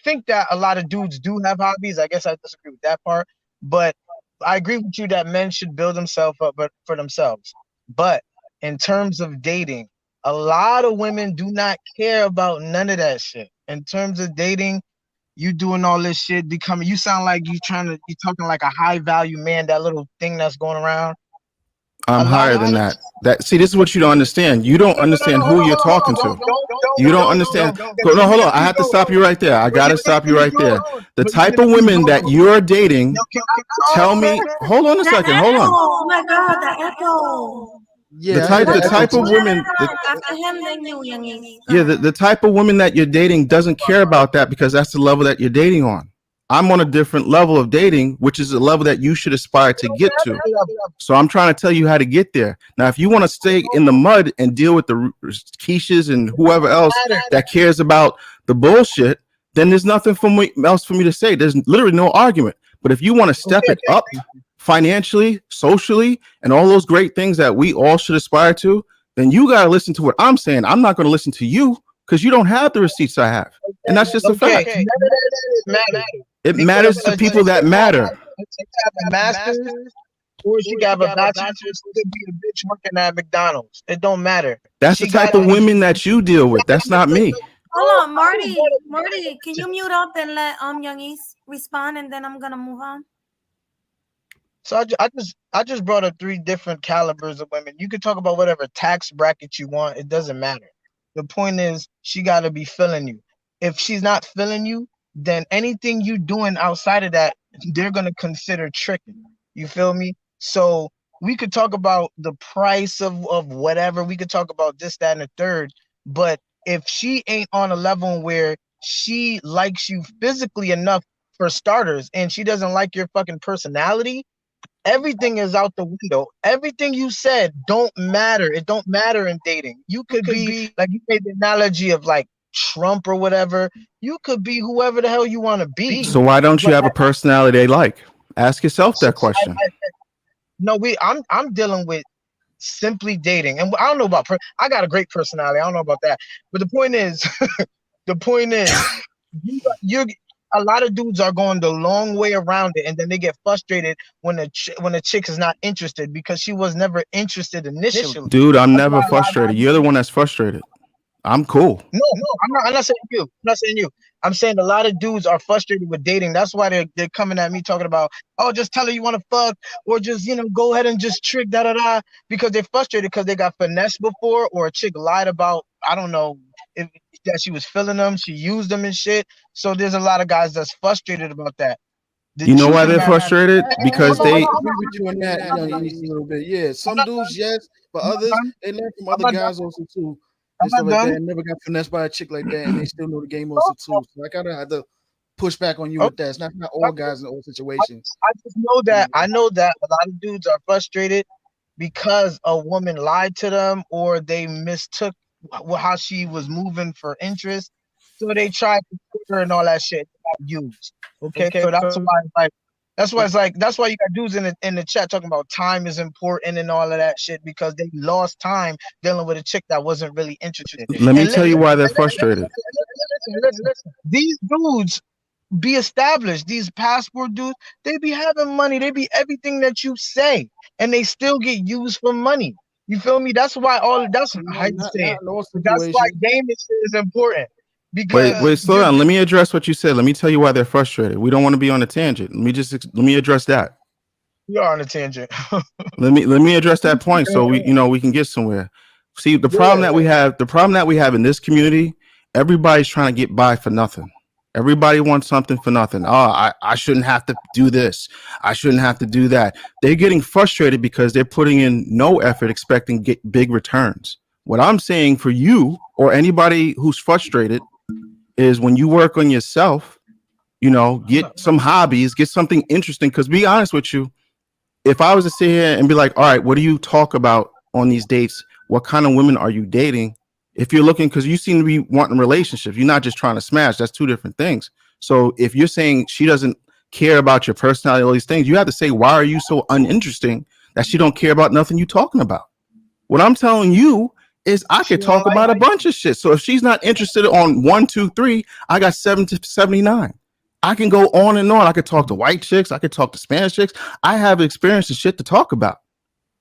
think that a lot of dudes do have hobbies. I guess I disagree with that part. But I agree with you that men should build themselves up for themselves. But in terms of dating, a lot of women do not care about none of that shit. In terms of dating, you doing all this shit, you sound like you talking like a high value man, that little thing that's going around. I'm higher than that. See, this is what you don't understand. You don't understand who you're talking to. You don't understand. No, hold on. I have to stop you right there. I gotta stop you right there. The type of women that you're dating, tell me. Hold on a second. Hold on. Oh my God, the echo. Yeah, the type of women. After him, then you, Youngie. Yeah, the type of women that you're dating doesn't care about that because that's the level that you're dating on. I'm on a different level of dating, which is a level that you should aspire to get to. So I'm trying to tell you how to get there. Now, if you want to stay in the mud and deal with the Keishas and whoever else that cares about the bullshit, then there's nothing else for me to say. There's literally no argument. But if you want to step it up financially, socially, and all those great things that we all should aspire to, then you got to listen to what I'm saying. I'm not going to listen to you because you don't have the receipts I have. And that's just a fact. It matters to people that matter. Masters, or she got a bachelor's, she could be a bitch working at McDonald's. It don't matter. That's the type of women that you deal with. That's not me. Hold on, Marty. Marty, can you mute up and let Youngie respond, and then I'm gonna move on. So I just brought up 3 different calibers of women. You could talk about whatever tax bracket you want. It doesn't matter. The point is, she got to be feeling you. If she's not feeling you, then anything you doing outside of that, they're going to consider tricking. You feel me? So we could talk about the price of whatever. We could talk about this, that, and the third. But if she ain't on a level where she likes you physically enough, for starters, and she doesn't like your fucking personality, everything is out the window. Everything you said don't matter. It don't matter in dating. You could be like, you made the analogy of like Trump or whatever. You could be whoever the hell you want to be. So why don't you have a personality they like? Ask yourself that question. I'm dealing with simply dating, and I don't know about. I got a great personality. I don't know about that, but the point is, you're. A lot of dudes are going the long way around it, and then they get frustrated when a chick is not interested because she was never interested initially. Dude, I'm never frustrated. You're the one that's frustrated. I'm cool. No, I'm not saying you. I'm not saying you. I'm saying a lot of dudes are frustrated with dating. That's why they're coming at me talking about, oh, just tell her you want to fuck, or just, go ahead and just trick, da-da-da, because they're frustrated because they got finessed before, or a chick lied about, I don't know, that she was feeling them, she used them and shit. So there's a lot of guys that's frustrated about that. You know why they're frustrated? Because they. I agree with you on that. A little bit. Yeah, some dudes, yes, but others, they learn from other guys also too. And stuff like that. Never got finessed by a chick like that, and they still know the game also too. So I gotta have to push back on you with that. It's not all guys in all situations. I just know that. I know that a lot of dudes are frustrated because a woman lied to them, or they mistook how she was moving for interest, so they tried to put her and all that shit used. Okay, so that's why you got dudes in the chat talking about time is important and all of that shit, because they lost time dealing with a chick that wasn't really interested. Let me tell you why they're frustrated. Listen. These dudes be established. These passport dudes, they be having money. They be everything that you say, and they still get used for money. You feel me? That's why that's how you say it. That's why game is important. Because wait, slow down. Let me address what you said. Let me tell you why they're frustrated. We don't want to be on a tangent. Let me address that. You are on a tangent. let me address that point so we can get somewhere. See, the problem that we have in this community, everybody's trying to get by for nothing. Everybody wants something for nothing. Oh, I shouldn't have to do this. I shouldn't have to do that. They're getting frustrated because they're putting in no effort, expecting big returns. What I'm saying for you or anybody who's frustrated is when you work on yourself, get some hobbies, get something interesting. Because be honest with you, if I was to sit here and be like, all right, what do you talk about on these dates? What kind of women are you dating? If you're looking, because you seem to be wanting relationships, you're not just trying to smash. That's two different things. So if you're saying she doesn't care about your personality, all these things, you have to say, why are you so uninteresting that she don't care about nothing you're talking about? What I'm telling you is I could talk about a bunch of shit. So if she's not interested on 1, 2, 3, I got 7 to 79. I can go on and on. I could talk to white chicks. I could talk to Spanish chicks. I have experience and shit to talk about.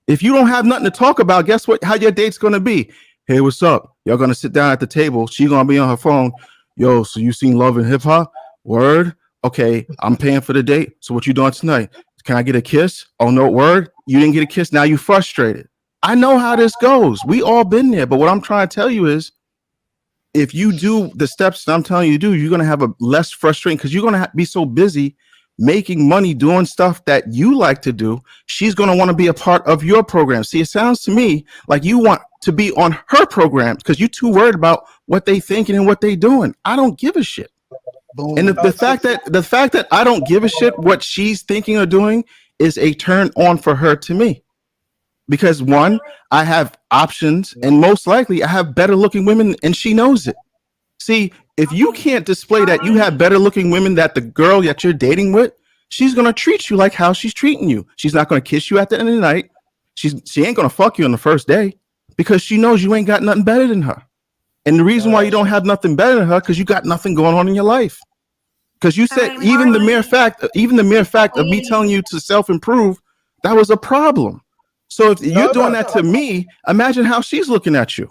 If you don't have nothing to talk about, guess what? How your date's gonna be? Hey, what's up? Y'all gonna sit down at the table. She gonna be on her phone. Yo, so you seen Love and Hip Hop? Word? Okay, I'm paying for the date. So what you doing tonight? Can I get a kiss? Oh no, word? You didn't get a kiss. Now you frustrated. I know how this goes. We all been there. But what I'm trying to tell you is, if you do the steps that I'm telling you to do, you're gonna have a less frustrating because you're gonna be so busy making money doing stuff that you like to do. She's gonna want to be a part of your program. See, it sounds to me like you want to be on her program because you're too worried about what they thinking and what they doing. I don't give a shit. Boom. And the fact that I don't give a shit what she's thinking or doing is a turn on for her to me. Because one, I have options, and most likely I have better looking women, and she knows it. See, if you can't display that you have better looking women that the girl that you're dating with, she's gonna treat you like how she's treating you. She's not gonna kiss you at the end of the night. She ain't gonna fuck you on the first day because she knows you ain't got nothing better than her. And the reason why you don't have nothing better than her because you got nothing going on in your life. Because you said even the mere fact of me telling you to self-improve, that was a problem. So if you're doing that to me, imagine how she's looking at you.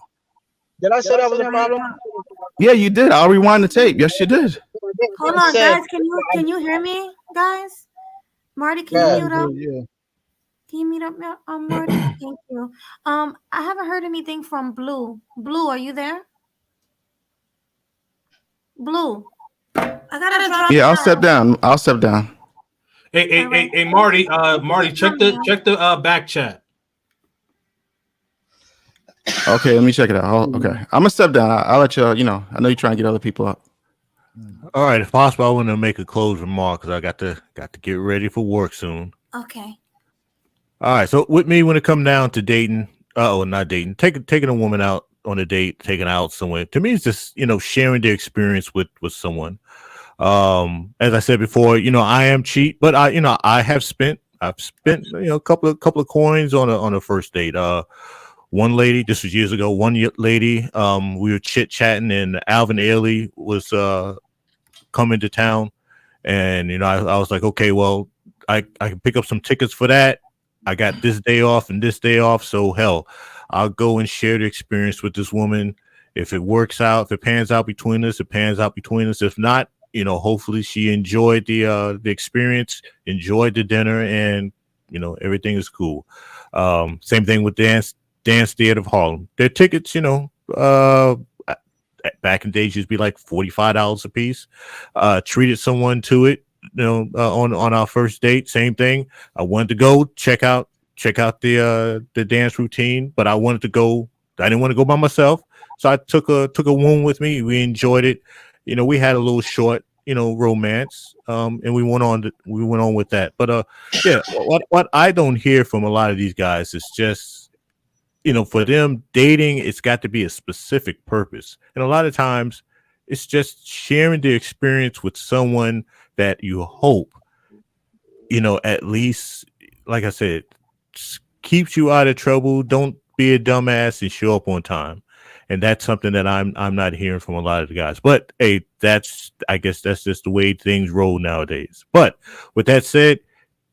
Did I say that was a problem? Yeah, you did. I'll rewind the tape. Yes, you did. Hold on, guys. Can you hear me, guys? Marty, can you mute up? Yeah. Can you mute up, Marty? Thank you. I haven't heard anything from Blue. Blue, are you there? Blue. I gotta drop. Yeah, I'll step down. Hey, Marty. Marty, check the back chat. Okay, let me check it out. Okay, I'm gonna step down. I'll let you. I know you're trying to get other people up. All right, if possible, I want to make a closing remark because I got to get ready for work soon. Okay. All right, so with me when it come down to dating, not dating, taking a woman out on a date, taking out somewhere. To me, it's just sharing the experience with someone. As I said before, I am cheap, but I've spent a couple of coins on a first date. One lady, this was years ago. One lady, we were chit chatting, and Alvin Ailey was coming to town, and I was like, okay, well, I can pick up some tickets for that. I got this day off and this day off, so hell, I'll go and share the experience with this woman. If it works out, if it pans out between us, it pans out between us. If not, hopefully she enjoyed the experience, enjoyed the dinner, and everything is cool. Same thing with Dance Theater of Harlem. Their tickets, back in days used to be like $45 a piece. Treated someone to it, on our first date. Same thing. I wanted to go check out the dance routine, but I wanted to go. I didn't want to go by myself, so I took a woman with me. We enjoyed it. We had a little short, romance, and we went on with that. But yeah, what I don't hear from a lot of these guys is just, for them, dating, it's got to be a specific purpose. And a lot of times it's just sharing the experience with someone that you hope, at least, like I said, keeps you out of trouble. Don't be a dumbass and show up on time. And that's something that I'm not hearing from a lot of the guys. But hey, I guess that's just the way things roll nowadays. But with that said,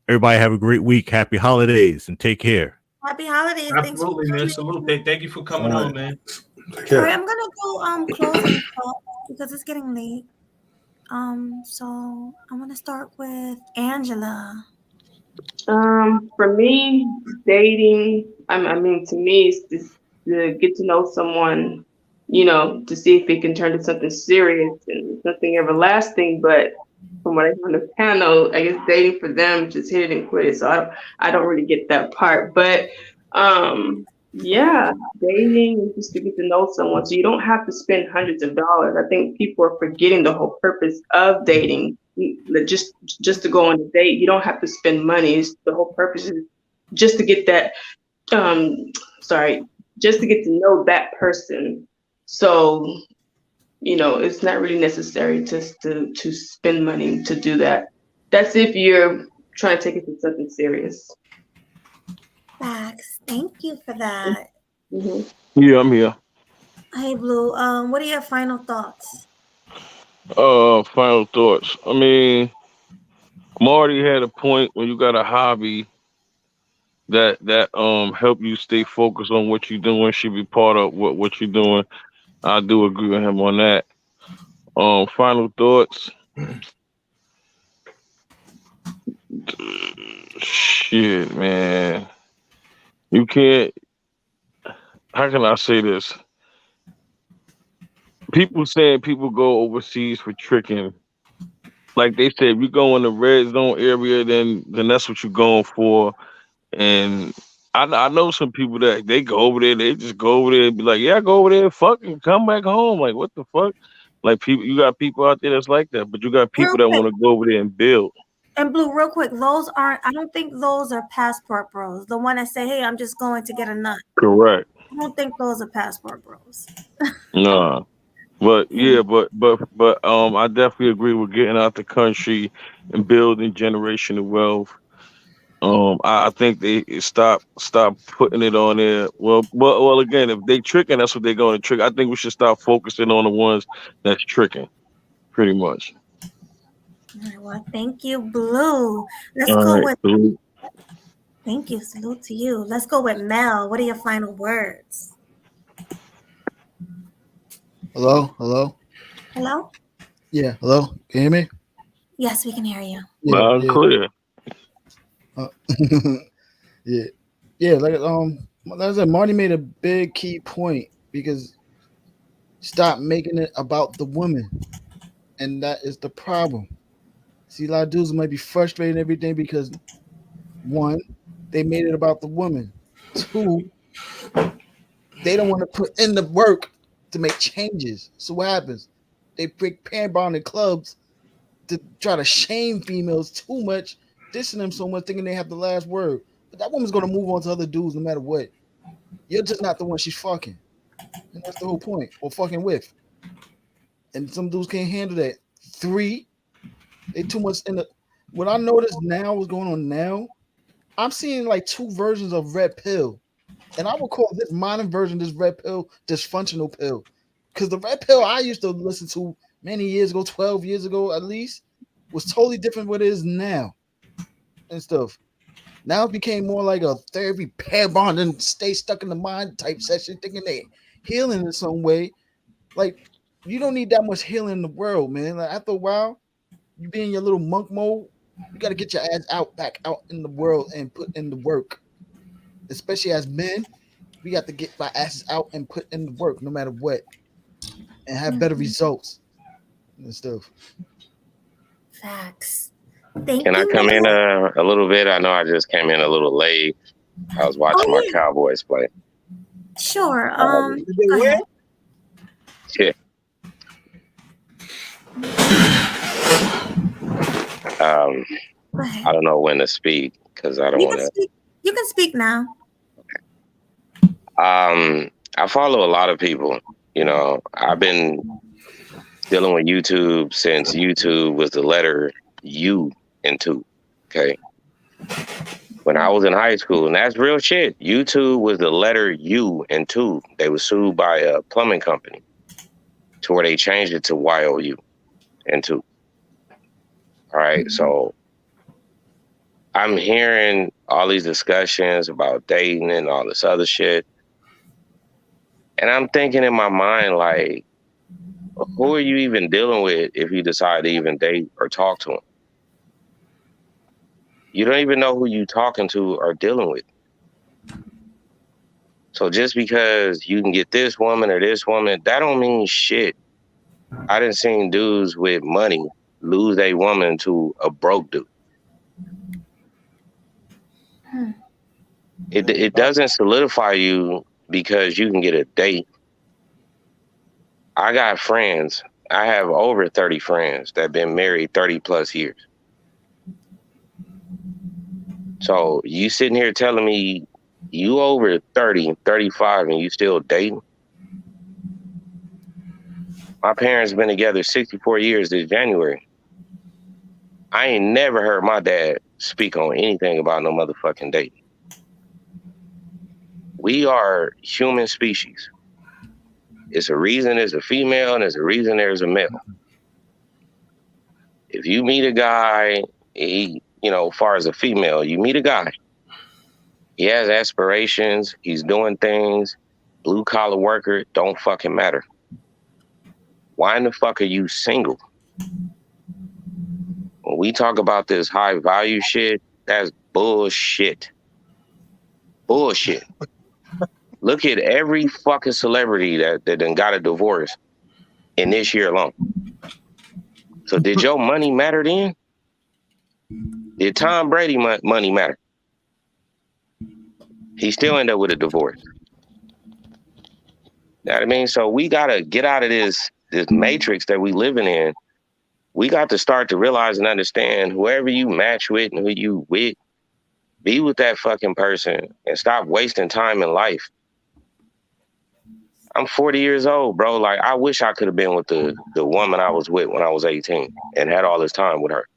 everybody have a great week. Happy holidays and take care. Happy holidays. Absolutely, man. Salute. Thank you for coming on, man. All right, I'm gonna go closing because it's getting late. So I'm gonna start with Angela. For me, dating, to me, it's just to get to know someone, to see if it can turn to something serious and something everlasting. But from what I hear on the panel, I guess dating for them just hit it and quit it. So I don't really get that part. But yeah, dating is just to get to know someone. So you don't have to spend hundreds of dollars. I think people are forgetting the whole purpose of dating. Just to go on a date, you don't have to spend money. The whole purpose is just to get that. Just to get to know that person. So, it's not really necessary to spend money to do that. That's if you're trying to take it to something serious. Facts. Thank you for that. Mm-hmm. Yeah, I'm here. Hey, Blue. What are your final thoughts? Final thoughts. Marty had a point. When you got a hobby, that help you stay focused on what you're doing should be part of what you're doing. I do agree with him on that. Final thoughts. Shit, man. You can't. How can I say this? People saying people go overseas for tricking. Like they said, if you go in the red zone area, then that's what you're going for. And I know some people that they go over there, they just go over there and be like, yeah, go over there, fucking come back home. Like, what the fuck? Like people, you got people out there that's like that, but you got people Real that quick, want to go over there and build. and Blue, real quick, those aren't. I don't think those are passport bros. The one that say, "Hey, I'm just going to get a nut." Correct. I don't think those are passport bros. Nah. But yeah, but I definitely agree with getting out the country and building generational wealth. I think they stop putting it on there. Well, again, if they tricking, that's what they're going to trick. I think we should stop focusing on the ones that's tricking, pretty much. All right, well, thank you, Blue. Let's All go right, with. Blue. Thank you. Salute to you. Let's go with Mel. What are your final words? Hello, hello. Hello. Yeah, hello. Can you hear me? Yes, we can hear you. Yeah, Loud and yeah. clear. Yeah. Like I said, Marty made a big key point because stop making it about the woman, and that is the problem. See, a lot of dudes might be frustrated and everything because one, they made it about the woman. Two, they don't want to put in the work to make changes. So what happens? They pick pair bonding clubs to try to shame females too much, dissing them so much, thinking they have the last word. But that woman's gonna move on to other dudes no matter what. You're just not the one she's fucking. And that's the whole point. Or fucking with. And some dudes can't handle that. Three, they too much in the what I notice now, what's going on now, I'm seeing like two versions of red pill. And I would call this modern version, this red pill, dysfunctional pill. Because the red pill I used to listen to many years ago, 12 years ago at least, was totally different what it is now and stuff. Now it became more like a therapy pair bond and stay stuck in the mind type session, thinking they healing in some way. Like, you don't need that much healing in the world, man. Like, after a while, you be in your little monk mode, you got to get your ass back out in the world and put in the work. Especially as men, we got to get our asses out and put in the work no matter what and have better results and stuff. Facts. Can I come in a little bit? I know I just came in a little late. I was watching my Cowboys play. Sure. Go ahead. Yeah. I don't know when to speak because I don't want to. You can speak now. I follow a lot of people. You know, I've been dealing with YouTube since YouTube was the letter U in two. Okay. When I was in high school, and that's real shit. YouTube was the letter U in two. They were sued by a plumbing company to where they changed it to YOU in two. All right. So I'm hearing all these discussions about dating and all this other shit. And I'm thinking in my mind, like, who are you even dealing with if you decide to even date or talk to them? You don't even know who you talking to or dealing with. So just because you can get this woman or this woman, that don't mean shit. I done seen dudes with money lose a woman to a broke dude. It doesn't solidify you because you can get a date. I got friends. I have over 30 friends that have been married 30 plus years. So you sitting here telling me you over 30, 35 and you still dating? My parents been together 64 years this January. I ain't never heard my dad speak on anything about no motherfucking dating. We are human species. It's a reason there's a female and there's a reason there's a male. If you meet a guy, as far as a female, you meet a guy He has aspirations. He's doing things. Blue collar worker don't fucking matter. Why in the fuck are you single? When we talk about this high value shit, that's bullshit. Bullshit. Look at every fucking celebrity that done got a divorce in this year alone. So did your money matter then? Did Tom Brady money matter? He still ended up with a divorce. You know what I mean? So we gotta get out of this matrix that we living in. We got to start to realize and understand whoever you match with and who you with, be with that fucking person and stop wasting time in life. I'm 40 years old, bro. Like, I wish I could have been with the woman I was with when I was 18 and had all this time with her.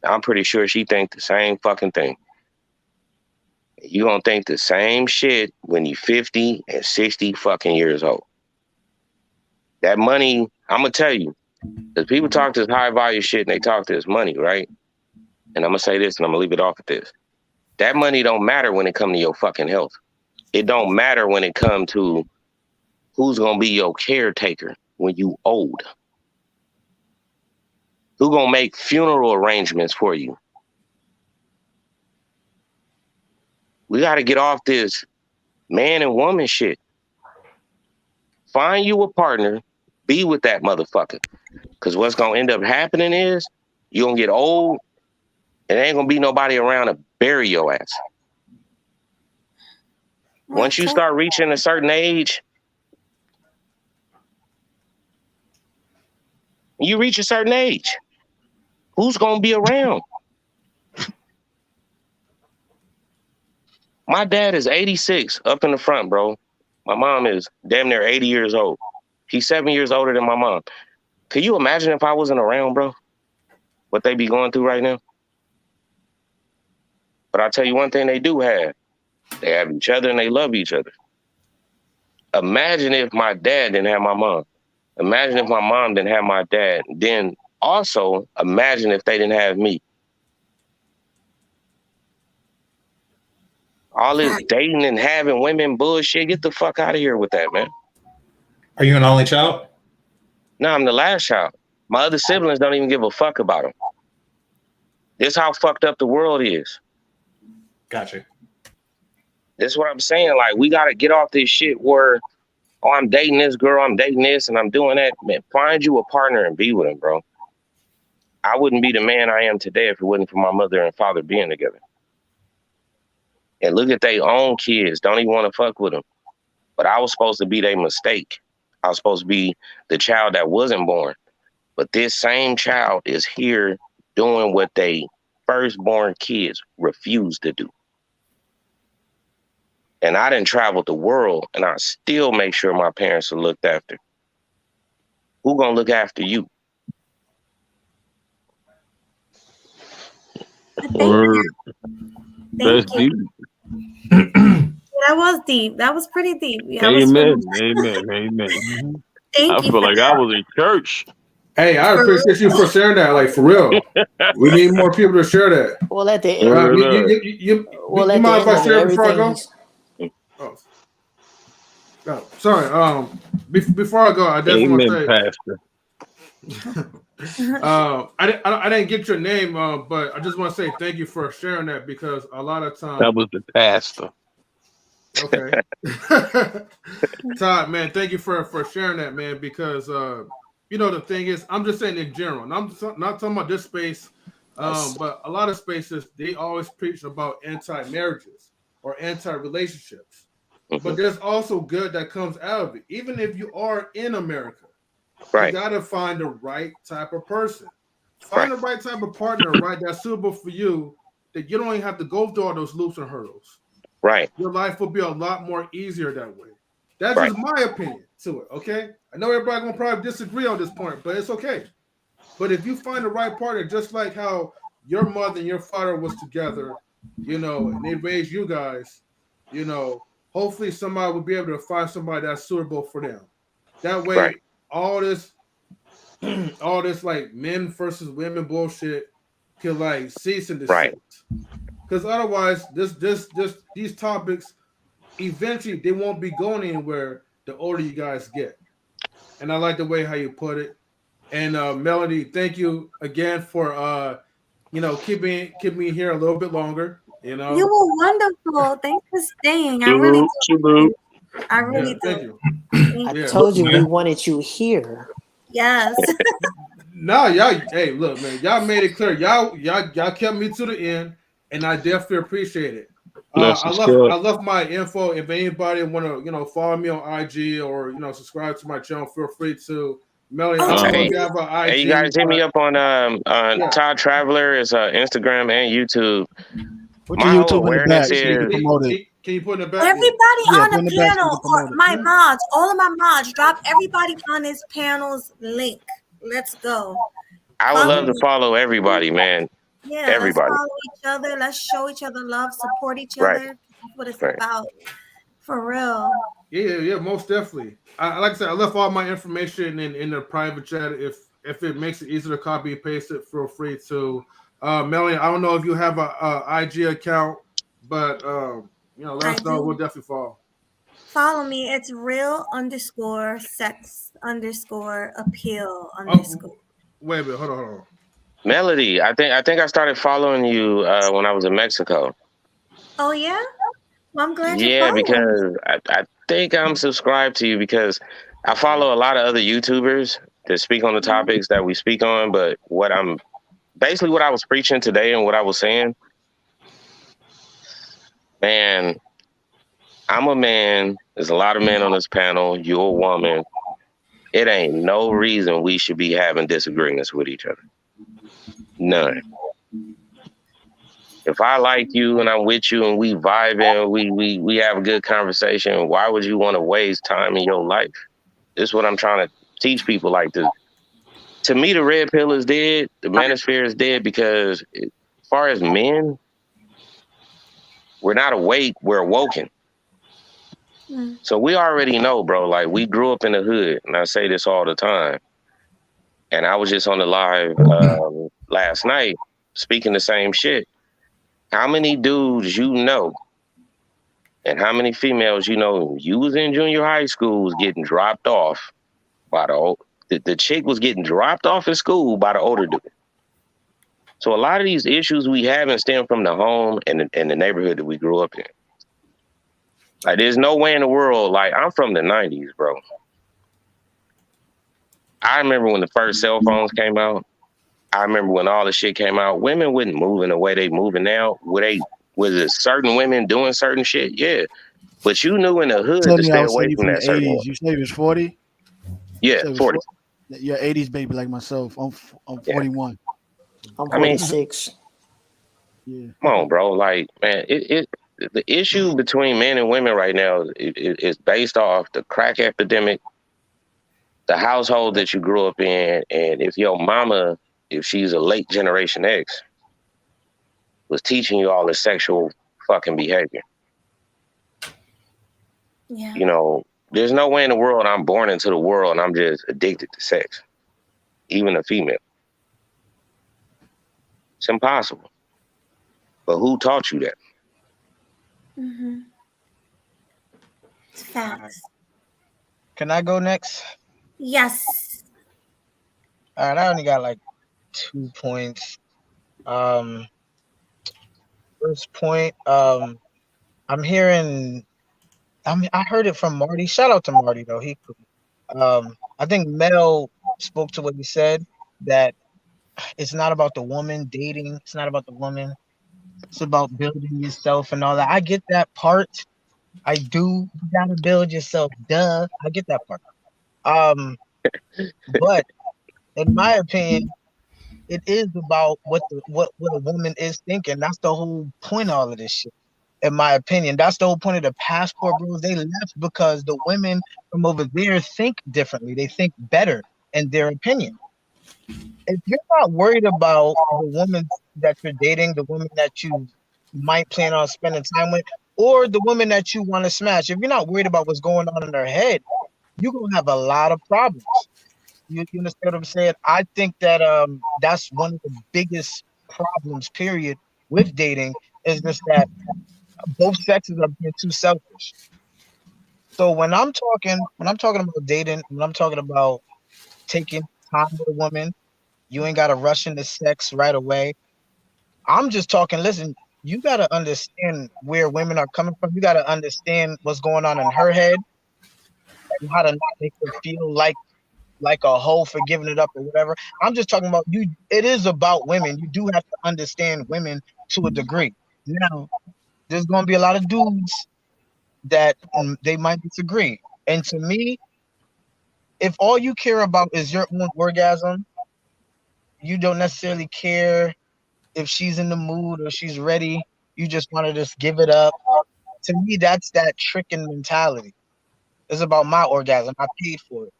I'm pretty sure she think the same fucking thing. You gonna think the same shit when you 50 and 60 fucking years old. That money, I'm gonna tell you, because people talk this high value shit and they talk this money, right? And I'm gonna say this and I'm gonna leave it off at this. That money don't matter when it come to your fucking health. It don't matter when it come to who's gonna be your caretaker when you old. Who gonna make funeral arrangements for you? We gotta get off this man and woman shit. Find you a partner, be with that motherfucker. Because what's gonna end up happening is you're gonna get old and there ain't gonna be nobody around to bury your ass. Once you start reaching a certain age, you reach a certain age, who's gonna be around? My dad is 86 up in the front, bro. My mom is damn near 80 years old. He's 7 years older than my mom. Could you imagine if I wasn't around, bro? What they be going through right now? But I'll tell you one thing they do have. They have each other and they love each other. Imagine if my dad didn't have my mom. Imagine if my mom didn't have my dad. Then also imagine if they didn't have me. All this dating and having women bullshit, get the fuck out of here with that, man. Are you an only child? No, I'm the last child. My other siblings don't even give a fuck about him. This is how fucked up the world is. Gotcha. This is what I'm saying. Like, we got to get off this shit where, oh, I'm dating this girl, I'm dating this, and I'm doing that. Man, find you a partner and be with him, bro. I wouldn't be the man I am today if it wasn't for my mother and father being together. And look at their own kids. Don't even want to fuck with them. But I was supposed to be their mistake. I was supposed to be the child that wasn't born. But this same child is here doing what they firstborn kids refuse to do. And I didn't travel the world, and I still make sure my parents are looked after. Who gonna look after you? That's deep. That was deep. That was pretty deep. Yeah, Amen. Amen. Thank I you feel for like that. I was in church. Hey, I appreciate you for sharing that. Like, for real. We need more people to share that. Well, at the end, You mind if I share before I go? Oh. No, sorry. Before I go, I definitely want to say, Pastor. I didn't get your name, but I just want to say thank you for sharing that, because a lot of times That was the pastor. Okay. Todd, man, thank you for sharing that, man, because you know, the thing is, I'm just saying in general, and I'm not talking about this space, but a lot of spaces, they always preach about anti-marriages or anti-relationships. But there's also good that comes out of it. Even if you are in America, you gotta find the right type of person. Find the right type of partner, right, that's suitable for you, that you don't even have to go through all those loops and hurdles. Right. Your life will be a lot more easier that way. That's just my opinion to it, okay? I know everybody gonna probably disagree on this point, but it's okay. But if you find the right partner, just like how your mother and your father was together, you know, and they raised you guys, you know, hopefully somebody will be able to find somebody that's suitable for them. That way, all this like men versus women bullshit can like cease and desist. because otherwise, these topics eventually they won't be going anywhere the older you guys get. And I like the way how you put it. And Melody, thank you again for keeping me here a little bit longer. You know, You were wonderful. Thanks for staying. I Salute, salute. really do. Thank you. I told you we wanted you here. Yes. No, y'all. Hey, look, man. Y'all made it clear. Y'all kept me to the end, and I definitely appreciate it. I left my info. If anybody want to, follow me on IG or subscribe to my channel, feel free to. Melanie, I don't know if you have an IG. Hey, you guys hit me up on Todd Traveler is Instagram and YouTube. Put My your whole YouTube in the awareness back so you is can promote it. Can you put in the back? Everybody on put in the the back so you panel, can promote or it. my mods, all of my mods, drop everybody on this panel's link. Let's go. I would love to follow everybody, man. Yeah, Everybody. let's follow each other. Let's show each other love, support each Right. other. That's what it's Right. about. For real. Yeah, most definitely. Like I said, I left all my information in the private chat. If it makes it easier to copy and paste it, feel free to. Melanie, I don't know if you have a IG account, but let us know. We'll definitely follow. Follow me. It's real_sex_appeal_. Wait a minute. Hold on. Melody, I think I started following you when I was in Mexico. Oh yeah? Well, I'm glad you Yeah, followed me. because I think I'm subscribed to you because I follow a lot of other YouTubers that speak on the topics that we speak on. But what I was preaching today and what I was saying, man, I'm a man. There's a lot of men on this panel. You're a woman. It ain't no reason we should be having disagreements with each other. None. If I like you and I'm with you and we vibing, we have a good conversation, why would you want to waste time in your life? This is what I'm trying to teach people. Like this. To me, the red pill is dead. The manosphere is dead because as far as men, we're not awake, we're awoken. So we already know, bro, like we grew up in the hood, and I say this all the time. And I was just on the live last night speaking the same shit. How many dudes you know and how many females you know you was in junior high school was getting dropped off by the chick was getting dropped off at school by the older dude. So a lot of these issues we have stem from the home and the neighborhood that we grew up in. Like, there's no way in the world, like, I'm from the 90s, bro. I remember when the first cell phones came out. I remember when all the shit came out. Women wouldn't move in the way they moving now. Was it certain women doing certain shit? Yeah. But you knew in the hood Tell to me stay I was away you from from that the certain 80s. one. You say you was 40? Yeah, 40. You're 80s baby like myself. I'm 41. I'm I mean, 46. Yeah. Come on, bro. Like, man, the issue between men and women right now is based off the crack epidemic, the household that you grew up in, and if your mama, if she's a late generation X, was teaching you all this sexual fucking behavior. Yeah. You know, there's no way in the world I'm born into the world and I'm just addicted to sex, even a female. It's impossible. But who taught you that? Mm-hmm. It's facts. Can I go next? Yes. All right, I only got like 2 points. First point, I'm hearing. I heard it from Marty. Shout out to Marty though. I think Mel spoke to what he said, that it's not about the woman dating. It's not about the woman. It's about building yourself and all that. I get that part. I do. You gotta build yourself. Duh. I get that part. But in my opinion, it is about what a woman is thinking. That's the whole point of all of this shit. In my opinion, that's the whole point of the passport rules. They left because the women from over there think differently. They think better in their opinion. If you're not worried about the woman that you're dating, the woman that you might plan on spending time with, or the woman that you want to smash, if you're not worried about what's going on in her head, you're gonna have a lot of problems. You understand what I'm saying? I think that that's one of the biggest problems, period, with dating, It's just that both sexes are being too selfish. So when I'm talking about dating, when I'm talking about taking time with a woman, you ain't gotta rush into sex right away. I'm just talking, listen, you gotta understand where women are coming from. You gotta understand what's going on in her head and how to not make her feel like a hoe for giving it up or whatever. I'm just talking about you. It is about women. You do have to understand women to a degree. Now, there's gonna be a lot of dudes that they might disagree. And to me, if all you care about is your own orgasm, you don't necessarily care if she's in the mood or she's ready. You just want to just give it up. To me, that's that tricking mentality. It's about my orgasm. I paid for it.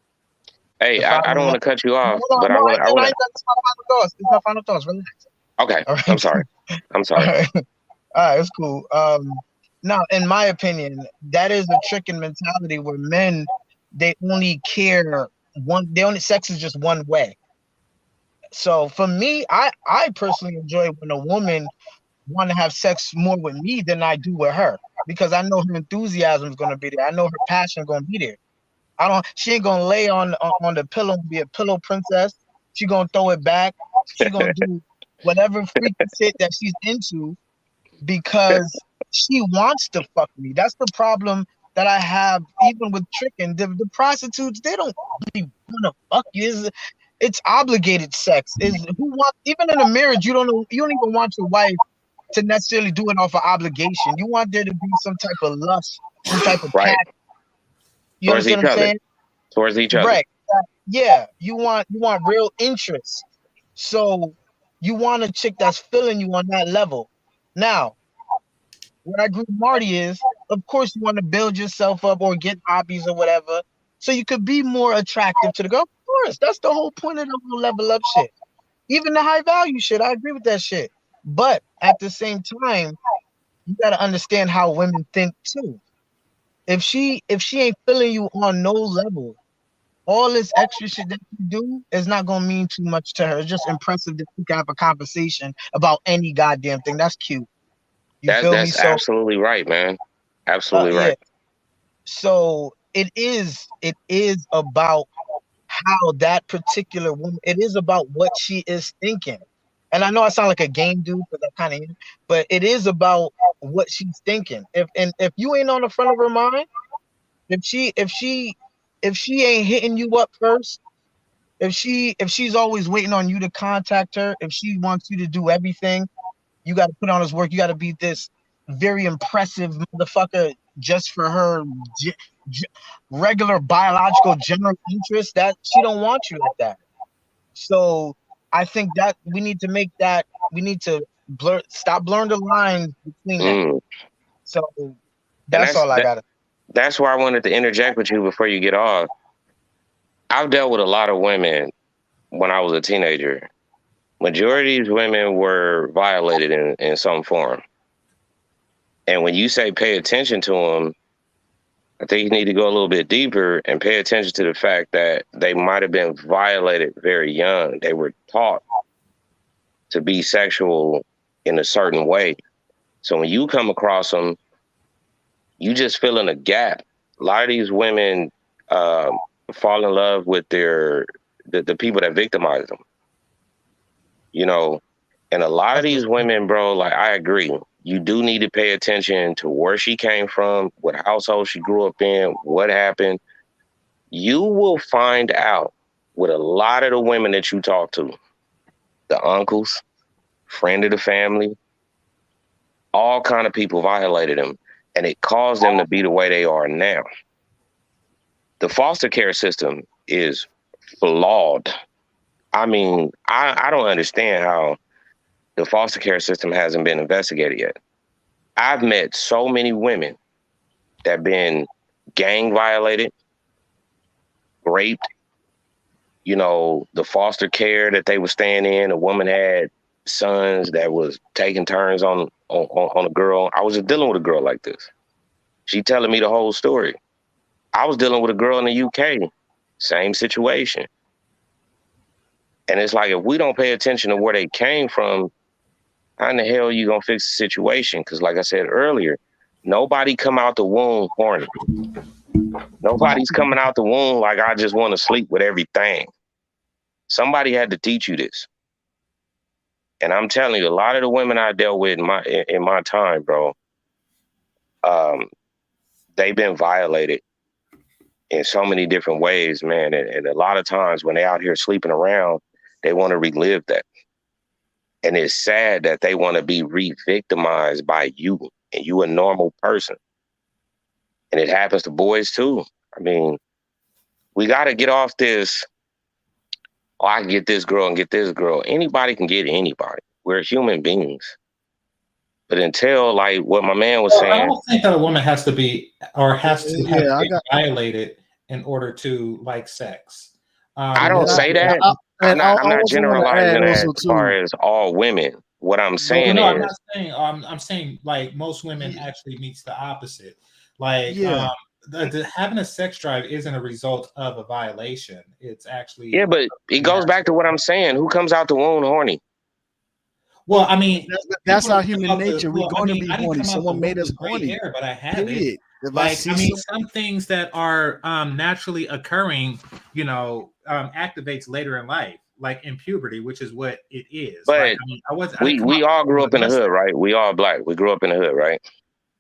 Hey, I don't want to cut you off, No, but I want to. It's my final thoughts. It's my final thoughts. Relax. Okay, All right. I'm sorry. I'm sorry. All right, it's cool. Now, in my opinion, that is a tricking mentality where men, they only care one. They only sex is just one way. So for me, I personally enjoy when a woman want to have sex more with me than I do with her, because I know her enthusiasm is going to be there. I know her passion going to be there. She ain't going to lay on the pillow and be a pillow princess. She going to throw it back. She going to do whatever freaky shit that she's into because she wants to fuck me. That's the problem that I have even with tricking. The prostitutes, they don't really want to fuck you. It's obligated sex. Even in a marriage, you don't even want your wife to necessarily do it off of obligation. You want there to be some type of lust, some type of Right. passion. You Towards understand each what I'm other. saying? Towards each other. Right. Yeah. You want real interest. So you want a chick that's feeling you on that level. Now, what I agree with Marty is, of course, you want to build yourself up or get hobbies or whatever, so you could be more attractive to the girl. Of course, that's the whole point of the whole level up shit. Even the high value shit, I agree with that shit. But at the same time, you gotta understand how women think too. If she ain't feeling you on no level, all this extra shit that you do is not gonna mean too much to her. It's just impressive that you can have a conversation about any goddamn thing. That's cute. You feel me? That's So absolutely right, man. Absolutely yeah. right. So it is about how that particular woman, it is about what she is thinking. And I know I sound like a game dude because I kind of, but it is about what she's thinking. If you ain't on the front of her mind, if she ain't hitting you up first, if she's always waiting on you to contact her, if she wants you to do everything, you got to put on this work. You got to be this very impressive motherfucker just for her regular biological general interest. That she don't want you like that. So I think that we need to stop blurring the lines between that. So that's all I got. That's why I wanted to interject with you before you get off. I've dealt with a lot of women when I was a teenager. Majority of these women were violated in some form. And when you say pay attention to them, I think you need to go a little bit deeper and pay attention to the fact that they might have been violated very young. They were taught to be sexual in a certain way. So when you come across them, you just fill in a gap. A lot of these women fall in love with the people that victimize them. You know, and a lot of these women, bro, like I agree. You do need to pay attention to where she came from, what household she grew up in, what happened. You will find out with a lot of the women that you talk to, the uncles, friend of the family, all kind of people violated them, and it caused them to be the way they are now. The foster care system is flawed. I mean, I don't understand how the foster care system hasn't been investigated yet. I've met so many women that have been gang violated, raped. You know, the foster care that they were staying in, a woman had sons that was taking turns on a girl. I was just dealing with a girl like this. She telling me the whole story. I was dealing with a girl in the UK, same situation. And it's like, if we don't pay attention to where they came from, how in the hell are you gonna fix the situation? Because like I said earlier, nobody come out the womb horny. Nobody's coming out the womb like I just want to sleep with everything. Somebody had to teach you this. And I'm telling you, a lot of the women I dealt with in my time, bro, they've been violated in so many different ways, man. And a lot of times when they out here sleeping around, they want to relive that. And it's sad that they want to be re-victimized by you, and you a normal person. And it happens to boys too. I mean, we got to get off this, oh, I can get this girl and get this girl. Anybody can get anybody. We're human beings. But until, like what my man was saying, I don't think that a woman has to be violated in order to like sex. I don't say that. I'm not generalizing that as far as all women. What I'm saying I'm is, not saying. I'm saying like most women actually meets the opposite. Like having a sex drive isn't a result of a violation. It's actually but it goes back to what I'm saying. Who comes out the womb horny? Well, I mean, that's our human nature. We're going to be horny. Someone made us horny. Hair, but I have it. Like, I mean, some things that are naturally occurring, activates later in life, like in puberty, which is what it is. But we all grew up in the hood, right? We all black. We grew up in the hood, right?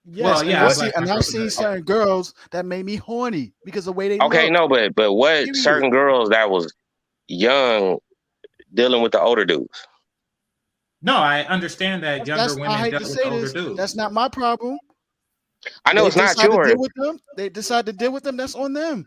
Yes, well, and I've seen certain girls that made me horny because of the way they okay, look. no, but what certain girls that was young dealing with the older dudes? No, I understand that younger women dealt with older dudes. That's not my problem. I know it's not yours. They decide to deal with them. That's on them.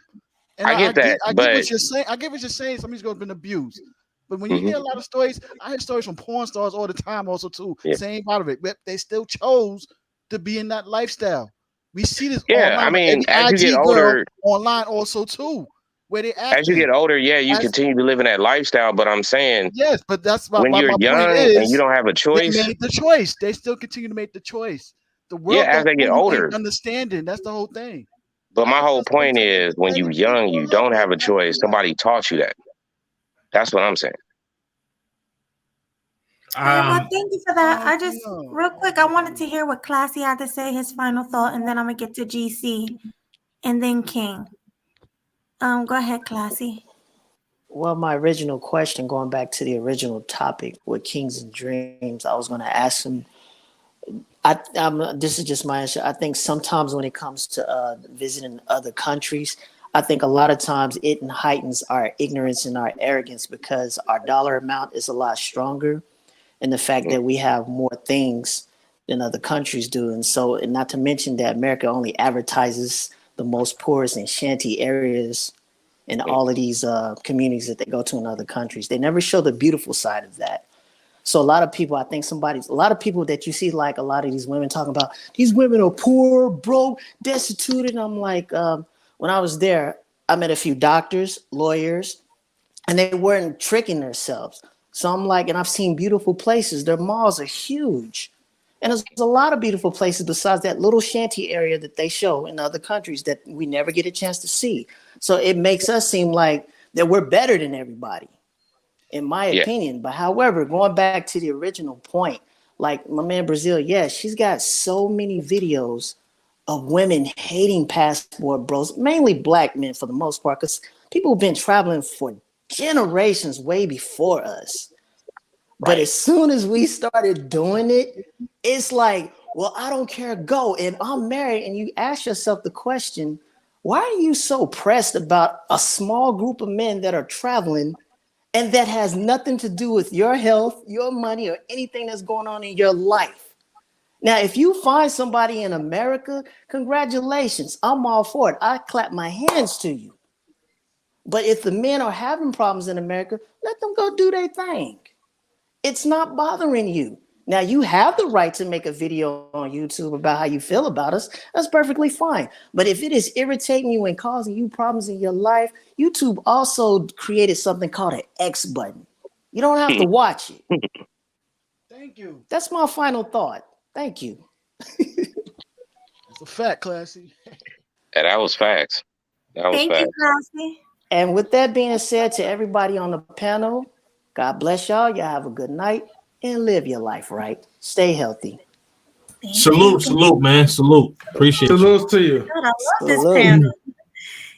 And I get that. I get what you're saying. I get what you're saying. Somebody's going to been abused. But when you hear a lot of stories, I hear stories from porn stars all the time also too. Same part of it. But they still chose to be in that lifestyle. We see this online. I mean, as you get older, online also too. Where they as you get older, you continue to live in that lifestyle. But I'm saying, yes, but that's when you're young and you don't have a choice. They made the choice. They still continue to make the choice. The world, as they get older, understanding. That's the whole thing. But my whole point is, when you're young, you don't have a choice. Somebody taught you that. That's what I'm saying. Well, thank you for that. I just real quick, I wanted to hear what Classy had to say, his final thought, and then I'm gonna get to GC, and then King. Go ahead, Classy. Well, my original question, going back to the original topic with Kings and Dreams, I was going to ask him. This is just my answer. I think sometimes when it comes to visiting other countries, I think a lot of times it heightens our ignorance and our arrogance because our dollar amount is a lot stronger, and the fact that we have more things than other countries do, and not to mention that America only advertises the most poorest and shanty areas in all of these communities that they go to in other countries. They never show the beautiful side of that. So a lot of people, a lot of people that you see, like a lot of these women talking about, these women are poor, broke, destitute. And I'm like, when I was there, I met a few doctors, lawyers, and they weren't tricking themselves. So I'm like, and I've seen beautiful places. Their malls are huge. And there's a lot of beautiful places besides that little shanty area that they show in other countries that we never get a chance to see. So it makes us seem like that we're better than everybody, in my opinion. But however, going back to the original point, like my man Brazil, she's got so many videos of women hating passport bros, mainly black men for the most part, because people have been traveling for generations way before us. But as soon as we started doing it, it's like, well, I don't care, go. And I'm married. And you ask yourself the question, why are you so pressed about a small group of men that are traveling and that has nothing to do with your health, your money, or anything that's going on in your life? Now, if you find somebody in America, congratulations. I'm all for it. I clap my hands to you. But if the men are having problems in America, let them go do their thing. It's not bothering you. Now, you have the right to make a video on YouTube about how you feel about us. That's perfectly fine. But if it is irritating you and causing you problems in your life, YouTube also created something called an X button. You don't have to watch it. Thank you. That's my final thought. Thank you. It's a fact, Classy. Yeah, that was facts. Thank you, Classy. And with that being said, to everybody on the panel, God bless y'all. Y'all have a good night. and live your life right. Stay healthy. Salute, man. Salute. Appreciate you. Salute to you. God, I love this Salute. panel.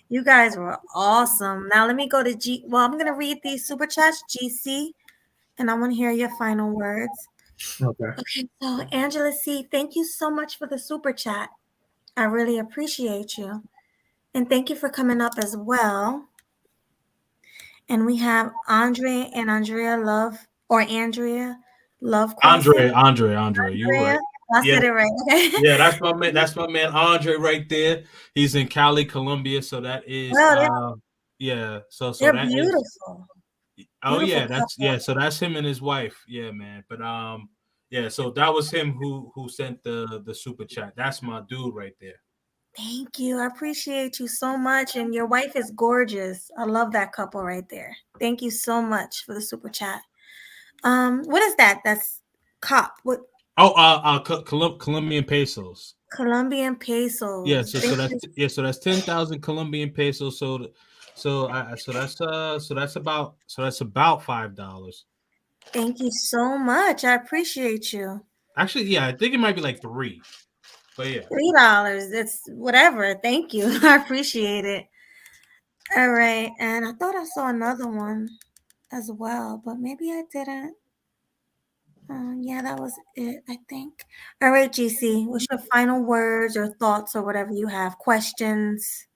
You guys were awesome. Now let me go to G. Well, I'm gonna read these super chats, GC, and I want to hear your final words. Okay. Okay, so Angela C, thank you so much for the super chat. I really appreciate you. And thank you for coming up as well. And we have Andre and Andrea Love, or Andrea Love Crawford. Andre. You were right. I said it right. Okay. Yeah, that's my man. That's my man Andre right there. He's in Cali, Colombia. So that is yeah. So They're that beautiful. is oh Beautiful yeah, that's couple. yeah. So that's him and his wife. Yeah, man. But yeah, so that was him who sent the super chat. That's my dude right there. Thank you. I appreciate you so much. And your wife is gorgeous. I love that couple right there. Thank you so much for the super chat. What is that? That's COP. What? Oh, Colombian pesos. Colombian pesos. Yeah, so that's 10,000 Colombian pesos. So that's about $5. Thank you so much. I appreciate you. Actually, yeah, I think it might be like $3. But yeah. $3. It's whatever. Thank you. I appreciate it. All right. And I thought I saw another one as well, but maybe I didn't. Yeah, that was it, I think. All right, GC, what's your final words or thoughts or whatever you have? Questions?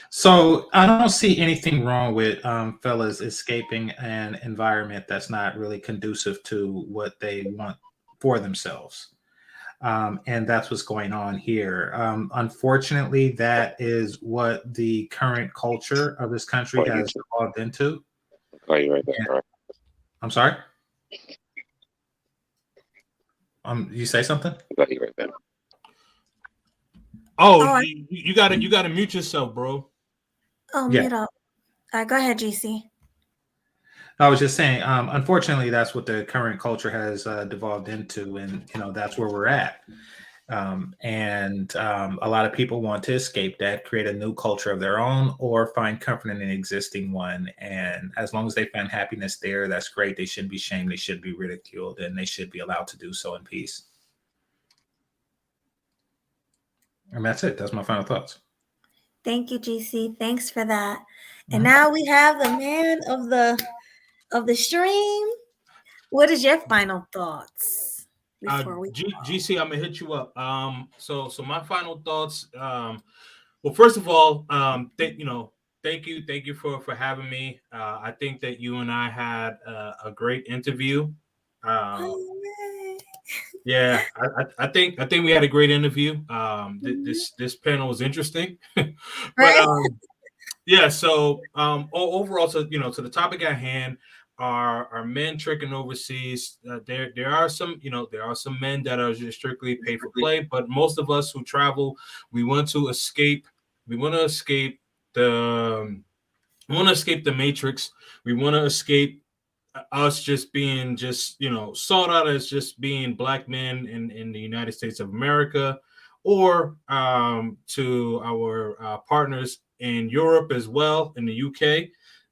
So I don't see anything wrong with fellas escaping an environment that's not really conducive to what they want for themselves. And that's what's going on here. Unfortunately, that is what the current culture of this country has evolved into. Oh, you right there, right? I'm sorry? You say something? You right there. You gotta mute yourself, bro. Oh, Yeah. mute up. All right, go ahead, GC. I was just saying, unfortunately, that's what the current culture has devolved into, and that's where we're at. And a lot of people want to escape that, create a new culture of their own, or find comfort in an existing one. And as long as they find happiness there, that's great. They shouldn't be shamed. They should be ridiculed, and they should be allowed to do so in peace. And that's it. That's my final thoughts. Thank you, GC. Thanks for that. And now we have the man of the stream. What is your final thoughts before we GC, I'm gonna hit you up. So my final thoughts. Well, first of all, thank you for having me. I think that you and I had a great interview. Yeah, I think we had a great interview. This panel was interesting, but yeah. So overall, to the topic at hand, are men tricking overseas? There are some men that are just strictly pay for play, but most of us who travel, we want to escape. We want to escape the matrix. We want to escape us just being sought out as just being black men in the United States of America, or to our partners in Europe as well, in the UK,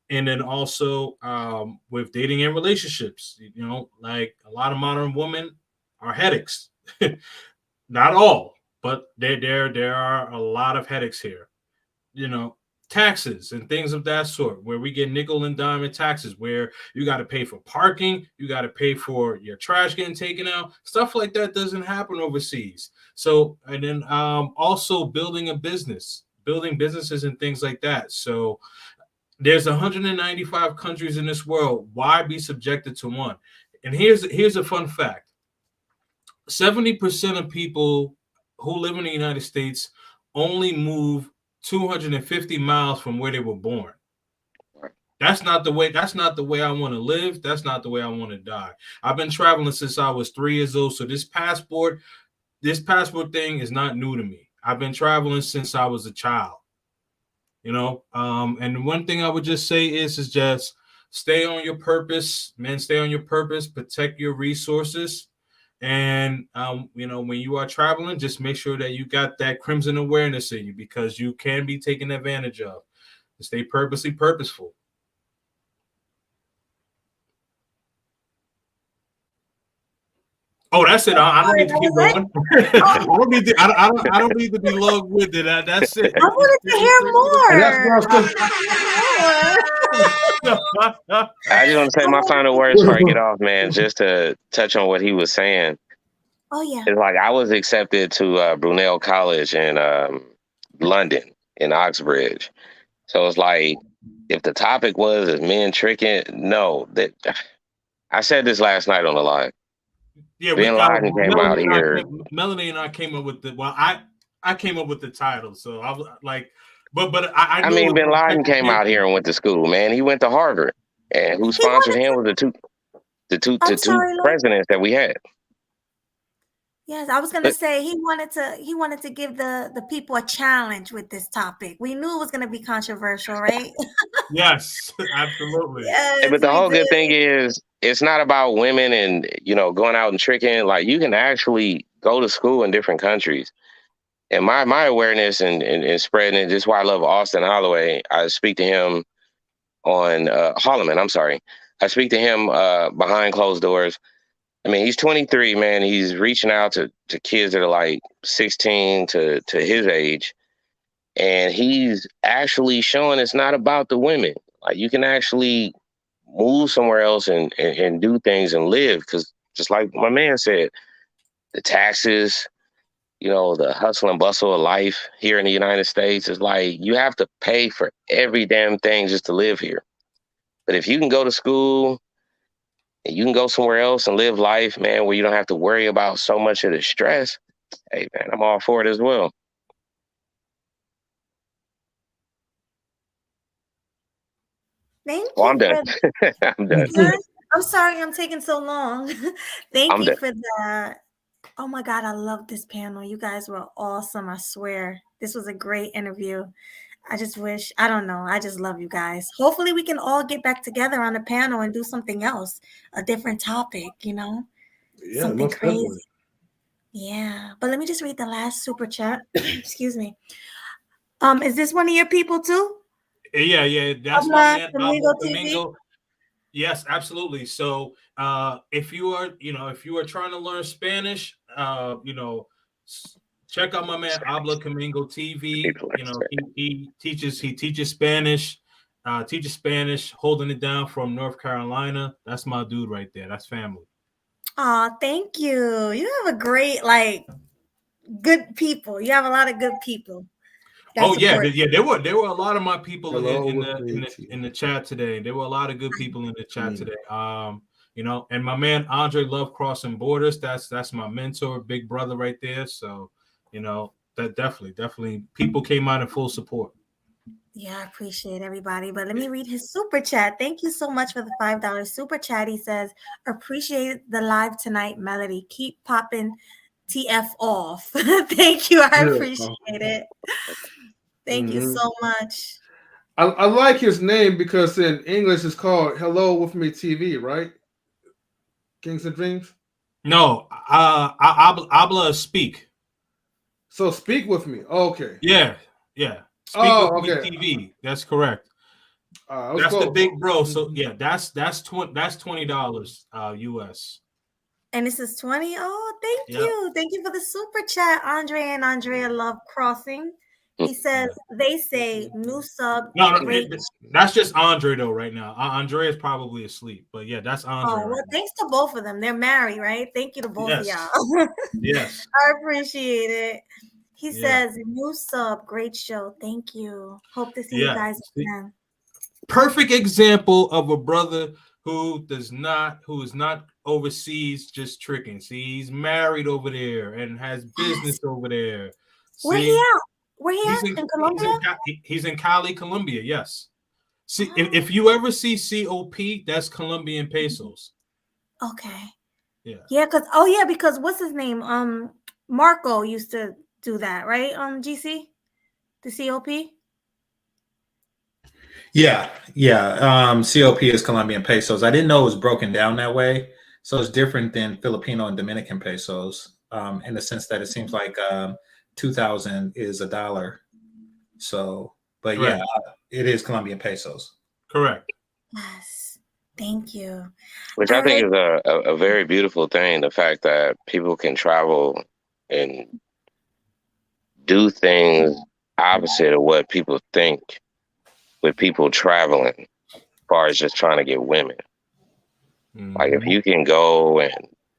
and then also with dating and relationships. Like a lot of modern women are headaches. Not all, but there are a lot of headaches here. Taxes and things of that sort, where we get nickel and dime taxes, where you got to pay for parking, you got to pay for your trash getting taken out. Stuff like that doesn't happen overseas. So, and then also building businesses and things like that. So there's 195 countries in this world. Why be subjected to one? And here's a fun fact. 70% of people who live in the United States only move 250 miles from where they were born. That's not the way I want to live. That's not the way I want to die. I've been traveling since I was 3 years old. So this passport thing is not new to me. I've been traveling since I was a child. And one thing I would just say is just stay on your purpose, man. Stay on your purpose, protect your resources. And when you are traveling, just make sure that you got that crimson awareness in you, because you can be taken advantage of. Stay purposeful. Oh, that's it. I don't need to keep going. I don't need to be long-winded. That's it. I wanted to hear more. I just want to say my final words before I get off, man. Just to touch on what he was saying. Oh yeah. It's like I was accepted to Brunel College in London, in Oxbridge. So it's like, if the topic was is men tricking, no. That I said this last night on the live. Yeah, Bin Laden came out here. Melanie and I came up with I came up with the title, so I was like, but I mean, Bin Laden came out here and went to school, man. He went to Harvard, and who sponsored him was the two presidents that we had. Yes, I was gonna say he wanted to give the people a challenge with this topic. We knew it was gonna be controversial, right? Yes, absolutely. Yes, But the whole good thing is, it's not about women and going out and tricking. Like, you can actually go to school in different countries. And my awareness and spreading it, just why I love Austin Holloway. I speak to him on Holloman. I'm sorry. I speak to him behind closed doors. I mean, he's 23, man. He's reaching out to kids that are like 16 to his age. And he's actually showing it's not about the women. Like, you can actually move somewhere else and do things and live. Because just like my man said, the taxes, the hustle and bustle of life here in the United States is like, you have to pay for every damn thing just to live here. But if you can go to school, you can go somewhere else and live life, man, where you don't have to worry about so much of the stress. Hey, man, I'm all for it as well. Thank well, you. I'm done. I'm done. I'm sorry I'm taking so long. Thank I'm you done. for that. Oh my God, I love this panel. You guys were awesome. I swear. This was a great interview. I just wish, I don't know. I just love you guys. Hopefully we can all get back together on the panel and do something else, a different topic, Yeah, something most crazy. definitely. Yeah. But let me just read the last super chat. Excuse me. Is this one of your people too? Yeah. That's my man, Domingo TV? Domingo. Yes, absolutely. So if you are trying to learn Spanish, check out my man Habla Domingo TV. He teaches Spanish, holding it down from North Carolina. That's my dude right there. That's family. Oh, thank you. You have a great, good people. You have a lot of good people. Oh yeah. There were a lot of my people in the chat today. There were a lot of good people in the chat today. And my man Andre Love Crossing Borders. That's my mentor, big brother right there. So, that definitely people came out in full support. Yeah, I appreciate everybody. But let me read his super chat. Thank you so much for the $5 super chat. He says, appreciate the live tonight, Melody. Keep popping TF off. Thank you. I appreciate it. Thank you so much. I like his name because in English it's called Hello With Me TV, right? Kings and Dreams? No, habla speak. So speak with me. Okay. Yeah. Speak with me TV. That's correct. That's close. the big bro. So yeah, that's $20 US. And this is 20. Oh, thank you. Thank you for the super chat, Andre and Andrea Love Crossing. He says they say new sub. No, that's just Andre though. Right now, Andre is probably asleep. But yeah, that's Andre. Oh well, thanks to both of them. They're married, right? Thank you to both of y'all. Yes, I appreciate it. He says new sub, great show. Thank you. Hope to see you guys again. Perfect example of a brother who is not overseas just tricking. See, he's married over there and has business over there. Where he at? Where he at? In Colombia? He's in Cali, Colombia. Yes. See, if you ever see COP, that's Colombian pesos. Okay. Yeah. Because what's his name? Marco used to do that, right? GC, the COP. Yeah. COP is Colombian pesos. I didn't know it was broken down that way. So it's different than Filipino and Dominican pesos, in the sense that it seems like 2,000 is $1. So, but Correct. it is Colombian pesos. Correct. Yes. Thank you. Which All I think right. is a very beautiful thing. The fact that people can travel and do things opposite of what people think with people traveling, as far as just trying to get women. Like if you can go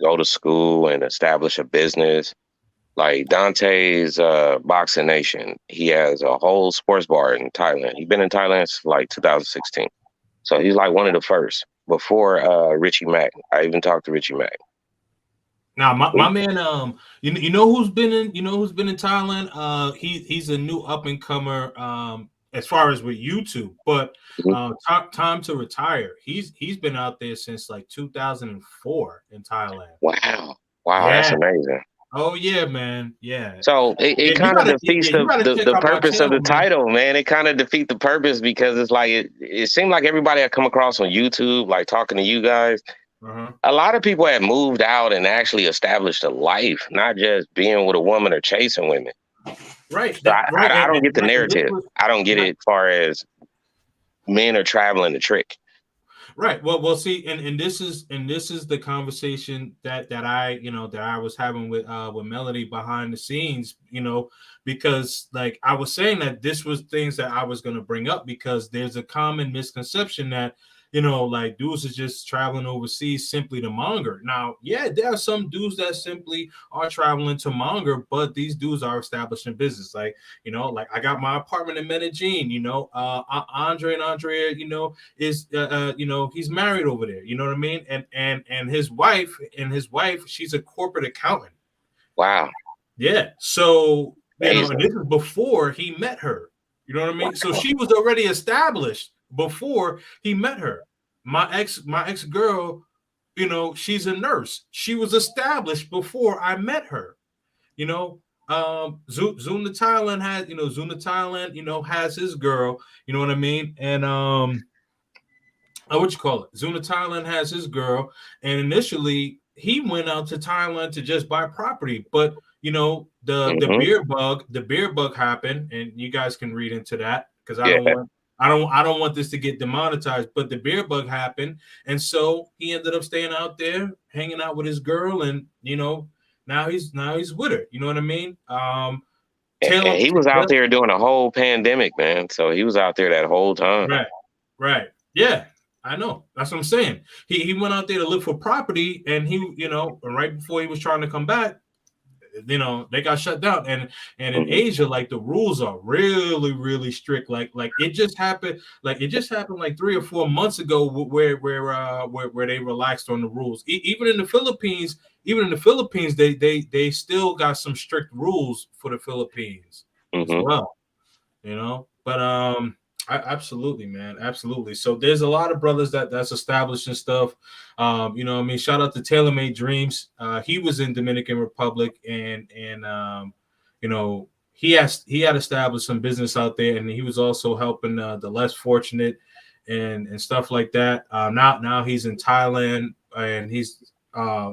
to school and establish a business, like Dante's Boxing Nation, he has a whole sports bar in Thailand. He's been in Thailand since like 2016. So he's like one of the first before Richie Mack. I even talked to Richie Mack. Now, my man, you know who's been in Thailand? He's a new up and comer as far as with YouTube, but time to retire. He's been out there since like 2004 in Thailand. Wow, Yeah. That's amazing. Oh yeah, man, yeah. So it kind of defeats the purpose of the man. title, man. It kind of defeats the purpose because it's like it seemed like everybody I come across on YouTube, like talking to you guys. A lot of people had moved out and actually established a life, not just being with a woman or chasing women. Right. So I don't get the narrative. I don't get it as far as men are traveling the trick. Right. Well, see, and this is the conversation that I was having with Melody behind the scenes, because like I was saying that this was things that I was going to bring up because there's a common misconception that like dudes are just traveling overseas simply to monger. Now, yeah, there are some dudes that simply are traveling to monger, but these dudes are establishing business. Like, like I got my apartment in Medellin, Andre and Andrea, is, he's married over there. You know what I mean? And his wife, she's a corporate accountant. Wow. Yeah. So, and this is before he met her. You know what I mean? So she was already established before he met her. My ex girl, she's a nurse. She was established before I met her. Zuna Thailand has his girl, you know what I mean? And Zuna Thailand has his girl, and initially he went out to Thailand to just buy property, but the beer bug happened, and you guys can read into that because I don't want this to get demonetized, but the beer bug happened, and so he ended up staying out there, hanging out with his girl, and now he's with her. You know what I mean? And he was out there during the whole pandemic, man. So he was out there that whole time. Right. Yeah, I know. That's what I'm saying. He went out there to look for property, and he, right before he was trying to come back, they got shut down. And in Asia, like the rules are really, really strict. Like it just happened like 3 or 4 months ago where they relaxed on the rules. Even in the Philippines, they still got some strict rules for the Philippines as well. But absolutely, man, absolutely. So there's a lot of brothers that's establishing stuff. Shout out to Taylor Made Dreams. He was in Dominican Republic, and he had established some business out there, and he was also helping the less fortunate and stuff like that. Now he's in Thailand, and he's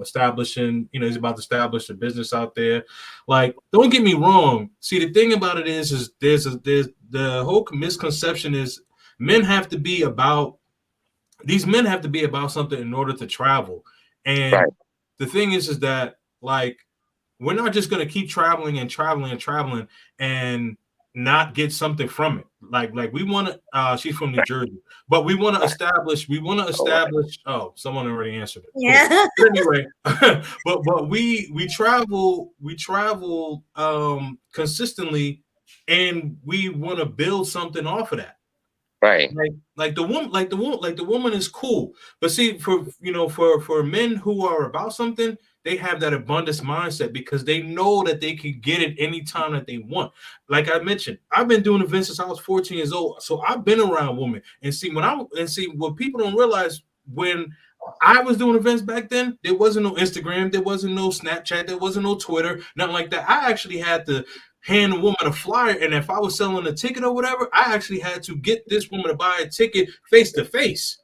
establishing, he's about to establish a business out there. Like, don't get me wrong. See, the thing about it is there's the whole misconception is men have to be about something in order to travel. And the thing is that like we're not just going to keep traveling and not get something from it. Like we want to she's from New Jersey, but we want to establish oh, someone already answered it. Yeah. Cool. Anyway, but we travel consistently, and we want to build something off of that. Right. Like the woman is cool. But see, for men who are about something, they have that abundance mindset because they know that they can get it anytime that they want. Like I mentioned, I've been doing events since I was 14 years old. So I've been around women. And see, what people don't realize, when I was doing events back then, there wasn't no Instagram, there wasn't no Snapchat, there wasn't no Twitter, nothing like that. I actually had to hand a woman a flyer, and if I was selling a ticket or whatever, I actually had to get this woman to buy a ticket face to face.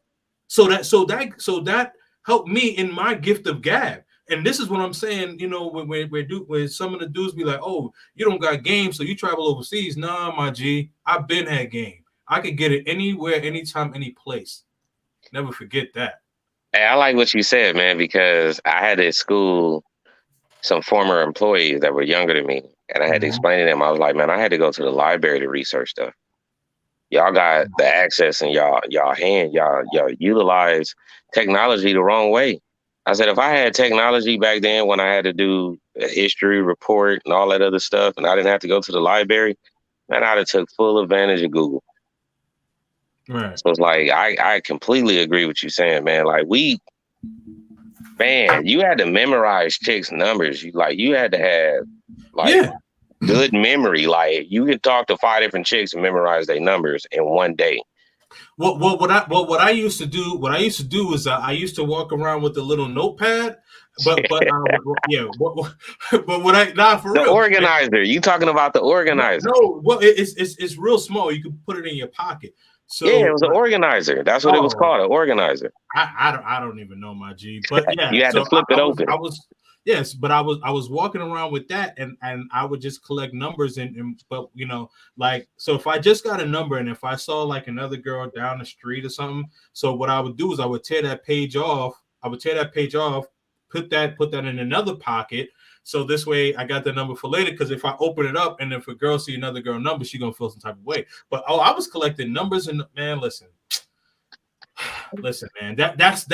So that helped me in my gift of gab. And this is what I'm saying, when some of the dudes be like, oh, you don't got game, so you travel overseas. Nah, my G, I've been had game. I could get it anywhere, anytime, any place. Never forget that. Hey, I like what you said, man, because I had to school some former employees that were younger than me, and I had to explain to them. I was like, man, I had to go to the library to research stuff. Y'all got the access in y'all hand. Y'all utilize technology the wrong way. I said, if I had technology back then when I had to do a history report and all that other stuff, and I didn't have to go to the library, man, I'd have took full advantage of Google. Right. So it's like I completely agree with you saying, man. Like you had to memorize chicks' numbers. You had to have good memory. Like you could talk to 5 different chicks and memorize their numbers in one day. What I used to do was I used to walk around with a little notepad, but yeah, but what I for the real, organizer. man, you talking about the organizer? No, well, it's real small. You can put it in your pocket. So yeah, it was an organizer. That's what it was called, an organizer. I don't even know, my G, but yeah, you had to flip it open. Yes, but I was walking around with that, and I would just collect numbers, but like, so if I just got a number, and if I saw like another girl down the street or something, so what I would do is I would tear that page off. Put that in another pocket, so this way I got the number for later. Because if I open it up, and if a girl see another girl number, she gonna feel some type of way. But I was collecting numbers, and man, listen, man, that's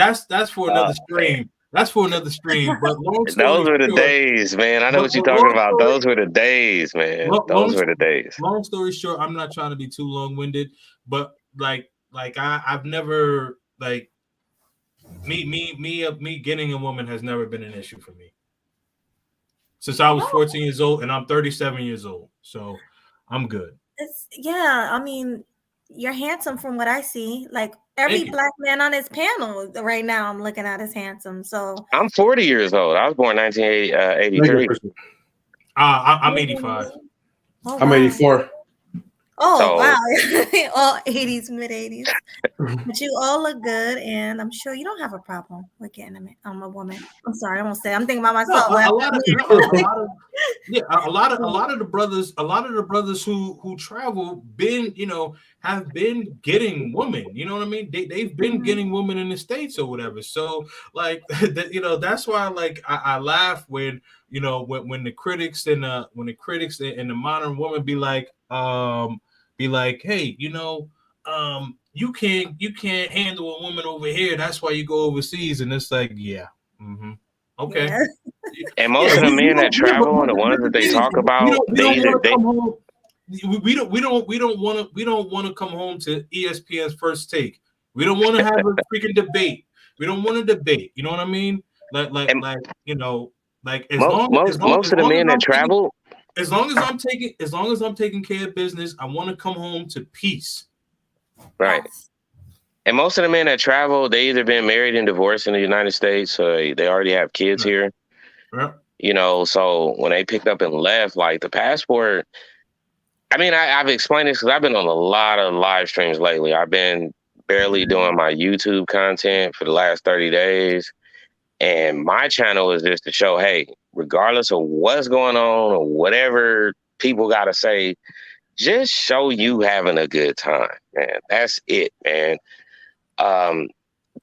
for another stream. That's for another stream. But those were the days, man. I know what you're talking about. Those were the days, man. Those were the days. Long story short, I'm not trying to be too long-winded, but like I've never like me getting a woman has never been an issue for me since I was 14 years old, and I'm 37 years old, so I'm good. I mean, you're handsome from what I see. Like every black man on this panel right now, I'm looking at is handsome. So I'm 40 years old. I was born 1983. I'm 85. Oh, I'm 84. Oh, wow. All 80s, mid 80s. But you all look good, and I'm sure you don't have a problem with getting a woman. I'm sorry, I won't say. I'm thinking about myself. A lot of the brothers who travel have been getting women. You know what I mean? They've been getting women in the States or whatever. So like that's why like I laugh when when the critics and the modern woman be like, hey, you can't handle a woman over here. That's why you go overseas. And it's like, okay. Yeah. And most of the men that travel and the ones that they talk about, we don't want to come home to ESPN's First Take. We don't want to have a freaking debate. We don't want to debate. You know what I mean? Like as long as I'm taking care of business, I want to come home to peace. Right. And most of the men that travel, they either been married and divorced in the United States, or they already have kids here. Yeah. So when they picked up and left, like the passport, I mean, I've explained this because I've been on a lot of live streams lately. I've been barely doing my YouTube content for the last 30 days. And my channel is just to show, hey, regardless of what's going on or whatever people got to say, just show you having a good time, man. That's it, man.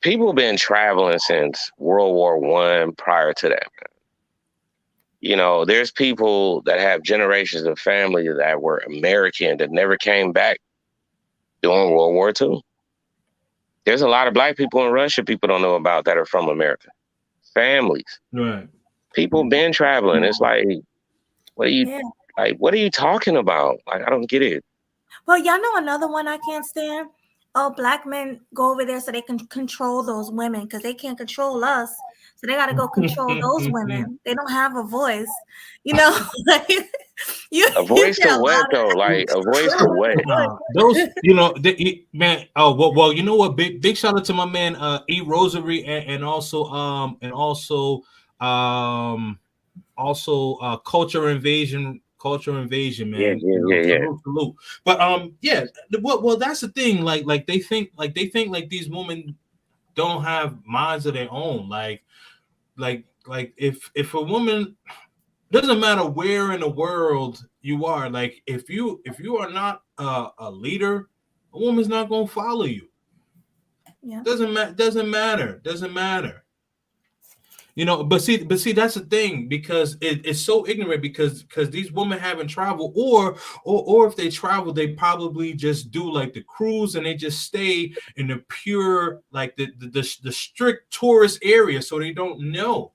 People been traveling since World War I prior to that, man. There's people that have generations of family that were American that never came back during World War II. There's a lot of black people in Russia people don't know about that are from America. Families. Right. People been traveling. It's like, what are you talking about? Like, I don't get it. Well, y'all know another one I can't stand? Oh, black men go over there so they can control those women because they can't control us. So they got to go control those women. They don't have a voice. Like, a voice to what, though? Like, a voice to what? Those, man. Oh, well, you know what? Big shout out to my man, E. Rosary, and also Culture Invasion, man. Yeah. Salute. But well, that's the thing. Like they think like these women don't have minds of their own. Like if a woman, doesn't matter where in the world you are, like if you are not a leader, a woman's not gonna follow you. Yeah. Doesn't matter. You know, but see, that's the thing, because it's so ignorant, because these women haven't traveled, or if they travel, they probably just do like the cruise, and they just stay in the pure, like the strict tourist area, so they don't know.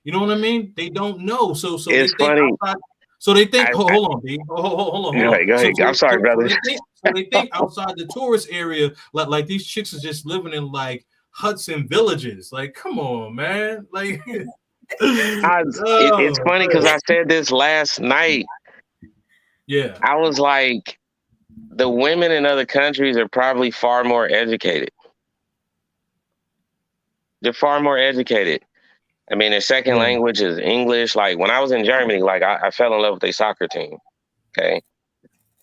You know what I mean? They don't know. So It's they think funny. outside. So they think. I- Hold on, B. Hold on. Go ahead. I'm sorry, brother. So they think outside the tourist area, like these chicks are just living in like huts and villages. Like, come on, man. Like, It's funny because I said this last night. Yeah. I was like, the women in other countries are probably far more educated. They're far more educated. I mean, their second language is English. Like when I was in Germany, like I fell in love with their soccer team. Okay.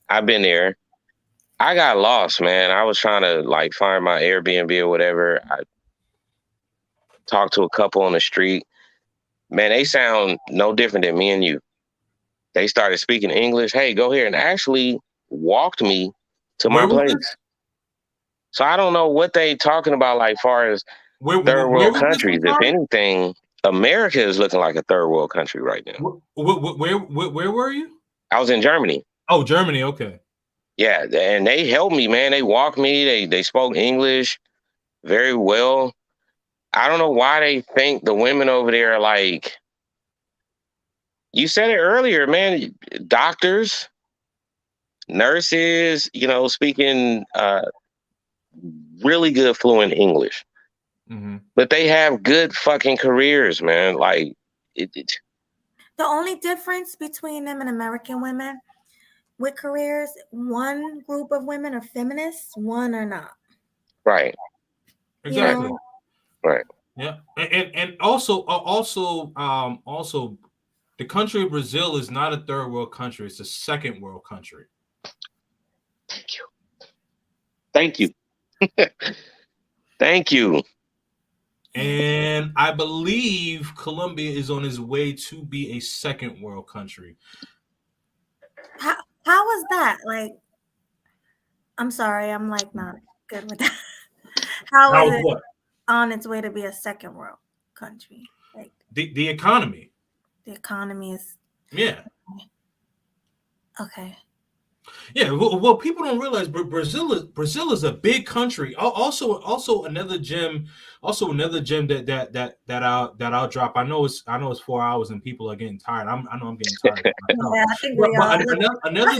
I've been there. I got lost, man. I was trying to like find my Airbnb or whatever. I talked to a couple on the street. Man, they sound no different than me and you. They started speaking English. Hey, go here, and actually walked me to my place. So I don't know what they talking about, like far as third world countries. If anything, America is looking like a third world country right now. Where were you? I was in Germany. Oh, Germany. Okay. Yeah, and they helped me, man. They walked me. They spoke English very well. I don't know why they think the women over there are like, you said it earlier, man, doctors, nurses, you know, speaking really good fluent English. Mm-hmm. But they have good fucking careers, man. Like, The only difference between them and American women with careers, one group of women are feminists, one are not. Right. Exactly. You know? Right. Yeah. And also, the country of Brazil is not a third world country. It's a second world country. Thank you. Thank you. And I believe Colombia is on its way to be a second world country. How was that? Like, I'm sorry, I'm like not good with that. How is it on its way to be a second world country? Like the economy. The economy is okay. Yeah, well, people don't realize Brazil is a big country. Also another gem that I'll drop. I know it's 4 hours and people are getting tired. I know I'm getting tired. Yeah, I think we are. Another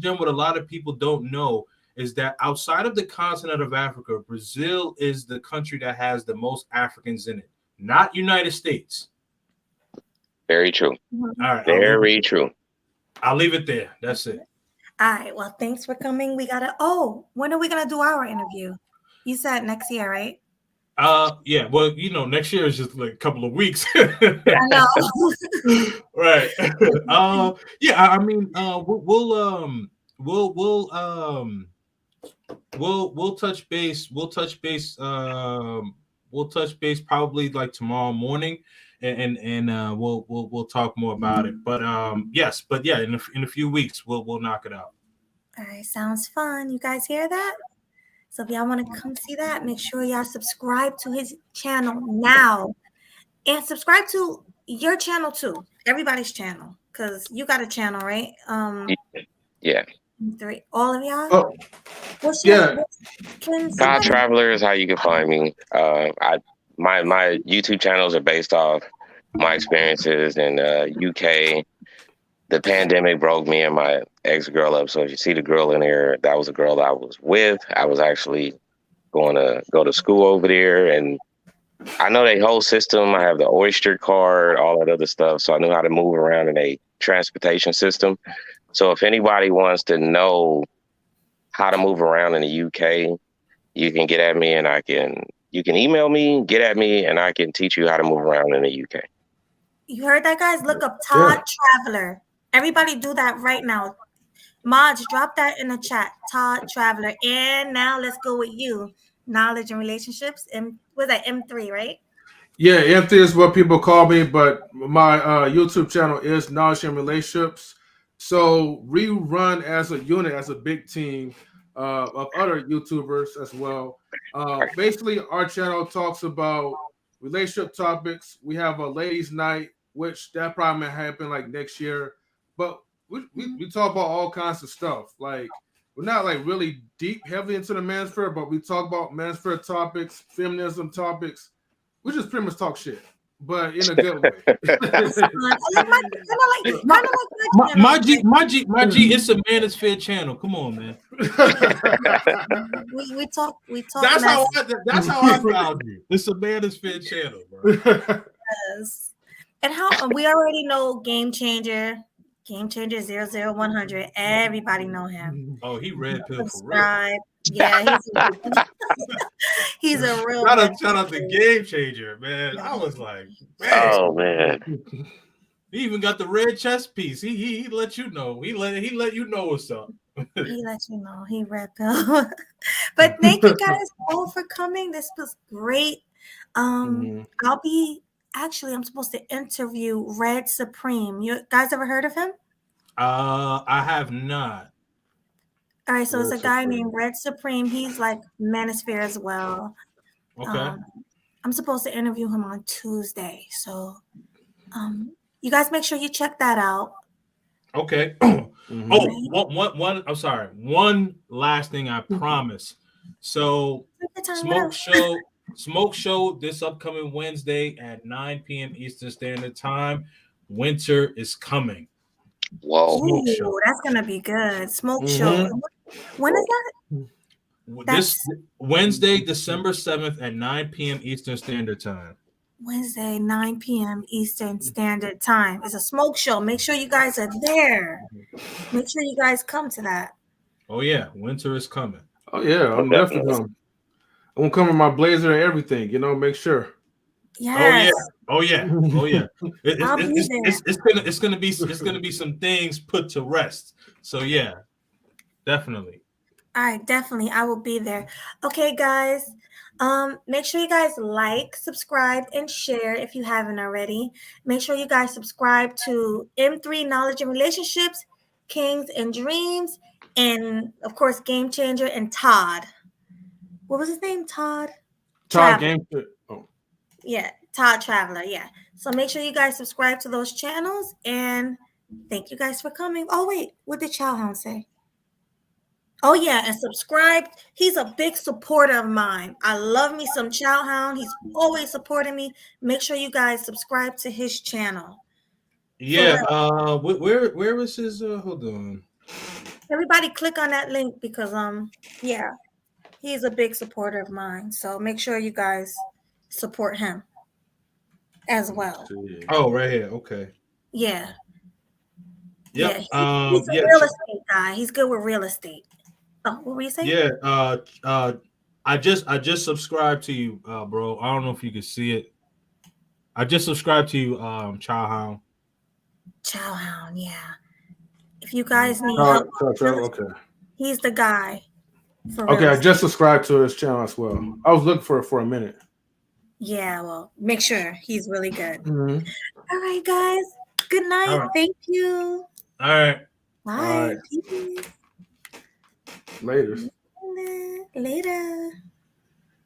gem what a lot of people don't know is that outside of the continent of Africa, Brazil is the country that has the most Africans in it, not United States. Very true. All right, very true. I'll leave it there. That's it. All right. Well, thanks for coming. We gotta. Oh, when are we gonna do our interview? You said next year, right? Yeah. Well, you know, next year is just like a couple of weeks. I know. Right. Yeah. I mean, we'll touch base. We'll touch base. We'll touch base probably like tomorrow morning. And we'll talk more about it. But yes, but yeah, in a few weeks we'll knock it out. All right, sounds fun. You guys hear that? So if y'all want to come see that, make sure y'all subscribe to his channel now, and subscribe to your channel too, everybody's channel, because you got a channel, right? Yeah. Three, all of y'all. Oh, God Traveler is how you can find me. My YouTube channels are based off my experiences in UK. The pandemic broke me and my ex-girl up. So if you see the girl in there, that was a girl that I was with. I was actually going to go to school over there. And I know their whole system. I have the Oyster card, all that other stuff. So I knew how to move around in a transportation system. So if anybody wants to know how to move around in the UK, you can get at me and you can email me, get at me, and I can teach you how to move around in the UK. You heard that, guys? Look up Todd Traveler. Everybody do that right now. Mods, drop that in the chat. Todd Traveler. And now let's go with you. Knowledge and relationships. Was that M3, right? Yeah, M3 is what people call me, but my YouTube channel is Knowledge and Relationships. So we run as a unit, as a big team. of other YouTubers as well. Basically, our channel talks about relationship topics. We have a ladies' night, which that probably may happen like next year. But we talk about all kinds of stuff. Like we're not like really deep, heavily into the manosphere, but we talk about manosphere topics, feminism topics. We just pretty much talk shit, but in a good way. My G, it's a manosphere channel. Come on, man. we talk. That's how I found you. It's a manosphere channel, bro. Yes. And how we already know Game Changer 00100. Everybody know him. Oh, he red pill for real. Subscribe. Yeah, he's a real. Shout out to Game Changer, man. I was like, man. Oh man. He even got the red chest piece. He let you know. He let you know what's up. He let you know he red pill. But thank you guys all for coming. This was great. I'm supposed to interview Red Supreme. You guys ever heard of him? I have not. All right, so it's a guy named Red Supreme. He's like Manosphere as well. Okay. I'm supposed to interview him on Tuesday. So you guys make sure you check that out. Okay. Oh, I'm sorry. One last thing I promise. So Smoke Show this upcoming Wednesday at 9 p.m. Eastern Standard Time. Winter is coming. Whoa. Ooh, that's gonna be good. Smoke Show. When is that? This Wednesday, December 7th at 9 p.m. Eastern Standard Time. Wednesday, 9 p.m. Eastern Standard Time. It's a smoke show. Make sure you guys are there. Make sure you guys come to that. Oh yeah, winter is coming. Oh yeah, I'm definitely coming. I'm gonna come with my blazer and everything. Make sure. Yes. Oh yeah. It's gonna be some things put to rest. So yeah, definitely. All right, definitely. I will be there. Okay, guys. Make sure you guys like, subscribe, and share if you haven't already. Make sure you guys subscribe to M3 Knowledge and Relationships, Kings and Dreams, and of course Game Changer and Todd. What was his name? Todd Game. Oh. Yeah, Todd Traveler. Yeah. So make sure you guys subscribe to those channels, and thank you guys for coming. Oh wait, what did Chowhound say? Oh yeah, and subscribe. He's a big supporter of mine. I love me some Chowhound. He's always supporting me. Make sure you guys subscribe to his channel. Yeah. Where was his? Hold on. Everybody, click on that link because yeah, he's a big supporter of mine. So make sure you guys support him as well. Oh, right here. Okay. Yeah. Yep. He's a real estate guy. He's good with real estate. Oh, what were you saying? Yeah. I just subscribed to you, bro. I don't know if you can see it. I just subscribed to you, Chowhound. Chowhound, yeah. If you guys need help, okay. He's the guy. Okay, I just subscribed to his channel as well. I was looking for it for a minute. Yeah, well, make sure he's really good. Mm-hmm. All right, guys. Good night. Right. Thank you. All right. Bye. Later. Later.